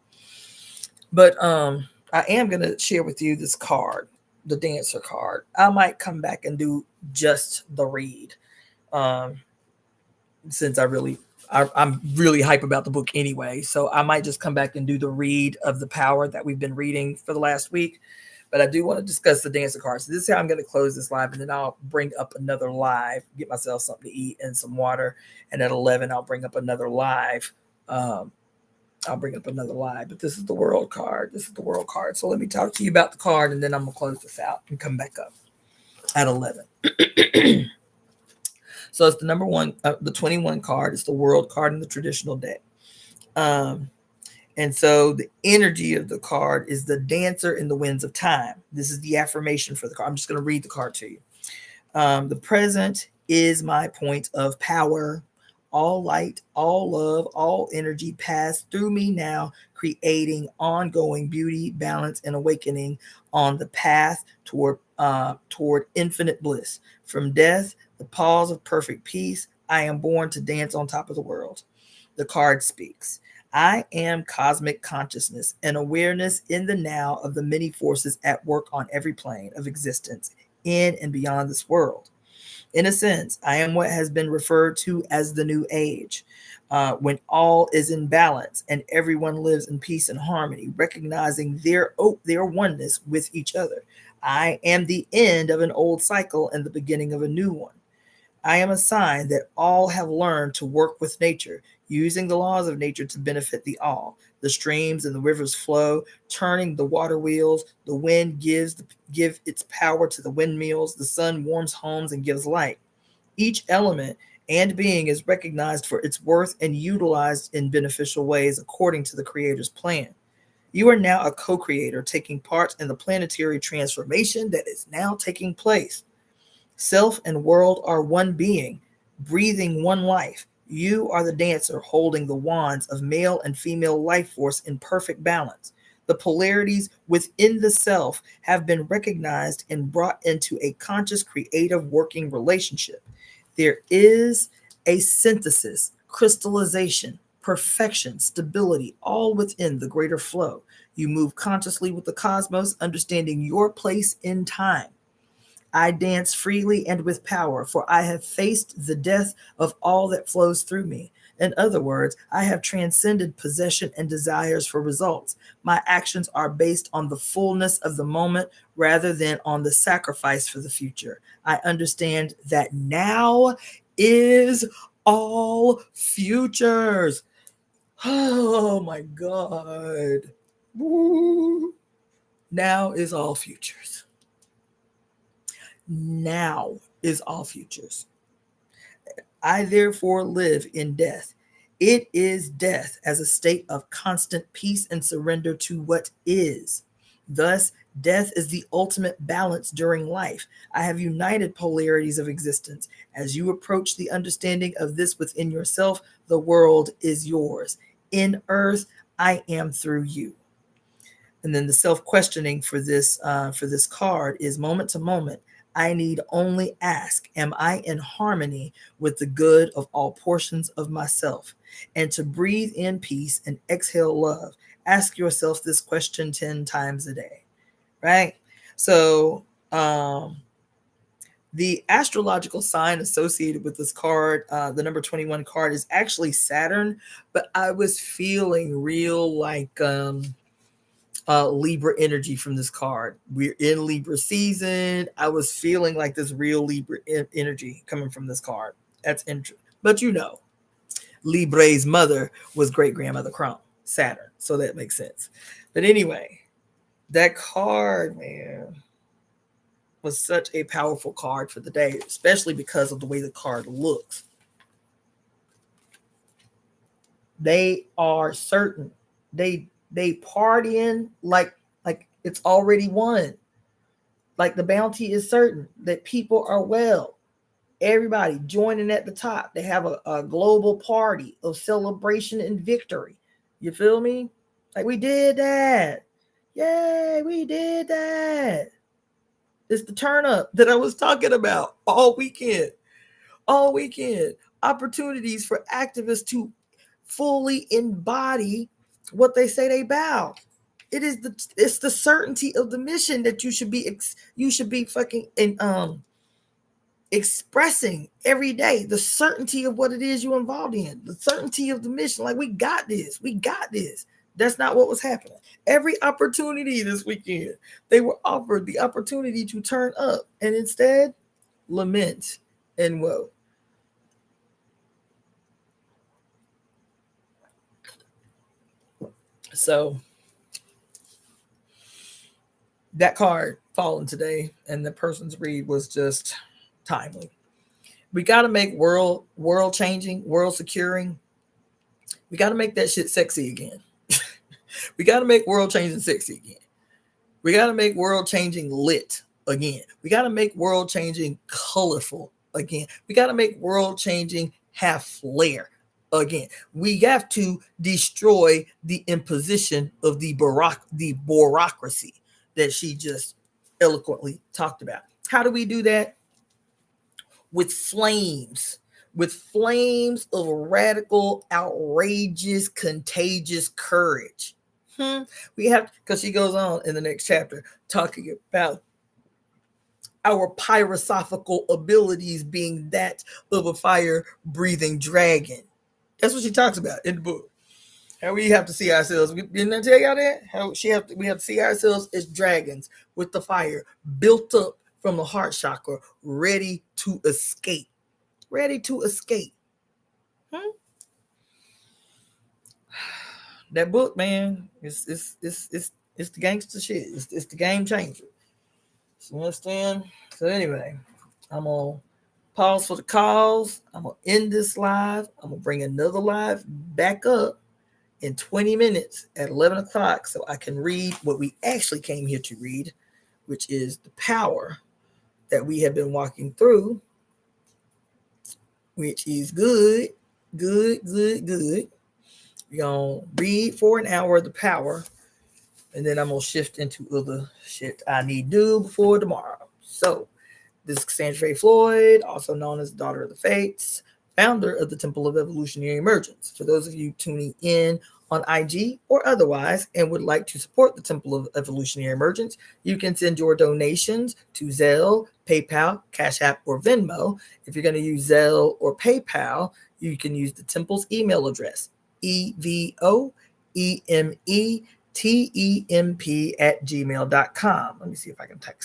But I am gonna share with you this card, the dancer card. I might come back and do just the read. Since I'm really hype about the book anyway. So I might just come back and do the read of the power that we've been reading for the last week. But I do want to discuss the dancer card. So this is how I'm going to close this live, and then I'll bring up another live, get myself something to eat and some water. And at 11, I'll bring up another live. But this is the world card. This is the world card. So let me talk to you about the card, and then I'm going to close this out and come back up at 11. So it's the number one, the 21 card. It's the world card in the traditional deck. And so the energy of the card is the dancer in the winds of time. This is the affirmation for the card. I'm just going to read the card to you. The present is my point of power. All light, all love, all energy pass through me now, creating ongoing beauty, balance, and awakening on the path toward infinite bliss. From death, the pause of perfect peace, I am born to dance on top of the world. The card speaks. I am cosmic consciousness, an awareness in the now of the many forces at work on every plane of existence in and beyond this world. In a sense, I am what has been referred to as the new age, when all is in balance and everyone lives in peace and harmony, recognizing their oneness with each other. I am the end of an old cycle and the beginning of a new one. I am a sign that all have learned to work with nature, using the laws of nature to benefit the all. The streams and the rivers flow, turning the water wheels. The wind give its power to the windmills. The sun warms homes and gives light. Each element and being is recognized for its worth and utilized in beneficial ways according to the Creator's plan. You are now a co-creator, taking part in the planetary transformation that is now taking place. Self and world are one being, breathing one life. You are the dancer holding the wands of male and female life force in perfect balance. The polarities within the self have been recognized and brought into a conscious, creative working relationship. There is a synthesis, crystallization, perfection, stability, all within the greater flow. You move consciously with the cosmos, understanding your place in time. I dance freely and with power, for I have faced the death of all that flows through me. In other words, I have transcended possession and desires for results. My actions are based on the fullness of the moment rather than on the sacrifice for the future. I understand that now is all futures. Oh my God. Woo. Now is all futures. Now is all futures. I therefore live in death. It is death as a state of constant peace and surrender to what is. Thus, death is the ultimate balance during life. I have united polarities of existence. As you approach the understanding of this within yourself, the world is yours. In earth, I am through you. And then the self-questioning for this card is moment to moment. I need only ask, am I in harmony with the good of all portions of myself? And to breathe in peace and exhale love, ask yourself this question 10 times a day, right? So the astrological sign associated with this card, the number 21 card, is actually Saturn, but I was feeling real like Libra energy from this card. We're in Libra season. I was feeling like this real Libra energy coming from this card. That's interesting. But Libra's mother was great grandmother Chrome, Saturn. So that makes sense. But anyway, that card, man, was such a powerful card for the day, especially because of the way the card looks. They are certain. They partying like it's already won. Like the bounty is certain, that people are well. Everybody joining at the top. They have a global party of celebration and victory. You feel me? Like, we did that. Yay, we did that. It's the turn up that I was talking about all weekend. All weekend. Opportunities for activists to fully embody what they say they bow. It's the certainty of the mission that you should be fucking expressing every day. The certainty of what it is you're involved in, the certainty of the mission. Like, we got this. That's not what was happening. Every opportunity this weekend, they were offered the opportunity to turn up, and instead lament and woe. So that card fallen today, and the person's read was just timely. We got to make world changing, world securing. We got to make that shit sexy again. We got to make world changing sexy again. We got to make world changing lit again. We got to make world changing colorful again. We got to make world changing have flair again. We have to destroy the imposition of the bureaucracy that she just eloquently talked about. How do we do that? With flames of radical, outrageous, contagious courage. We have, because she goes on in the next chapter talking about our pyrosophical abilities being that of a fire-breathing dragon. That's what she talks about in the book. How we have to see ourselves. Didn't I tell y'all that? We have to see ourselves as dragons with the fire built up from the heart chakra, ready to escape. Ready to escape. That book, man, it's the gangster shit. It's the game changer. So you understand? So anyway, I'm gonna pause for the calls. I'm gonna end this live. I'm gonna bring another live back up in 20 minutes at 11 o'clock so I can read what we actually came here to read, which is the power that we have been walking through, which is good. We're going to read for an hour of the power, and then I'm going to shift into other shit I need to do before tomorrow. So, this is Cassandra Floyd, also known as Daughter of the Fates, founder of the Temple of Evolutionary Emergence. For those of you tuning in on IG or otherwise and would like to support the Temple of Evolutionary Emergence, you can send your donations to Zelle, PayPal, Cash App, or Venmo. If you're going to use Zelle or PayPal, you can use the Temple's email address, evoemetemp@gmail.com. Let me see if I can type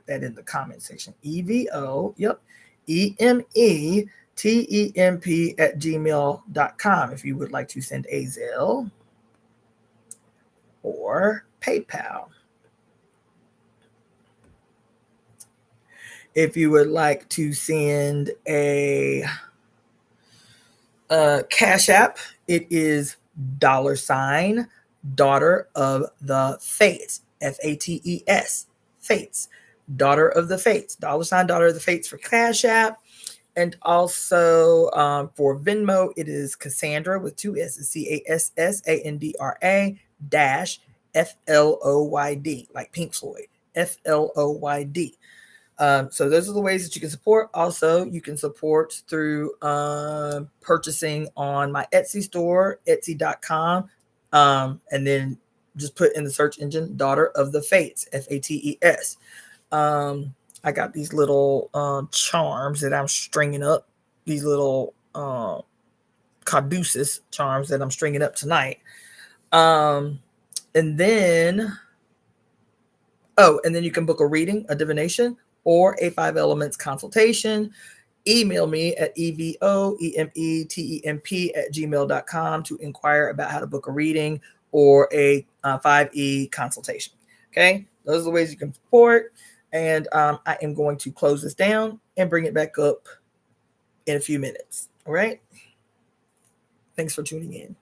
that in the comment section. evoemetemp@gmail.com if you would like to send a Zelle or PayPal. If you would like to send a Cash App, it is $ Daughter of the Fates, Fates, Fates, Daughter of the Fates, $ Daughter of the Fates for Cash App. And also for Venmo, it is Cassandra with 2 S's, CASSANDRA dash FLOYD, like Pink Floyd, FLOYD. So those are the ways that you can support. Also, you can support through purchasing on my Etsy store, etsy.com, and then just put in the search engine Daughter of the Fates, FATES. I got these little charms that I'm stringing up, these little caduceus charms that I'm stringing up tonight. And then you can book a reading, a divination, or a 5 elements consultation. Email me at evoemetemp@gmail.com to inquire about how to book a reading or a 5E consultation. Okay, those are the ways you can support. And I am going to close this down and bring it back up in a few minutes. All right. Thanks for tuning in.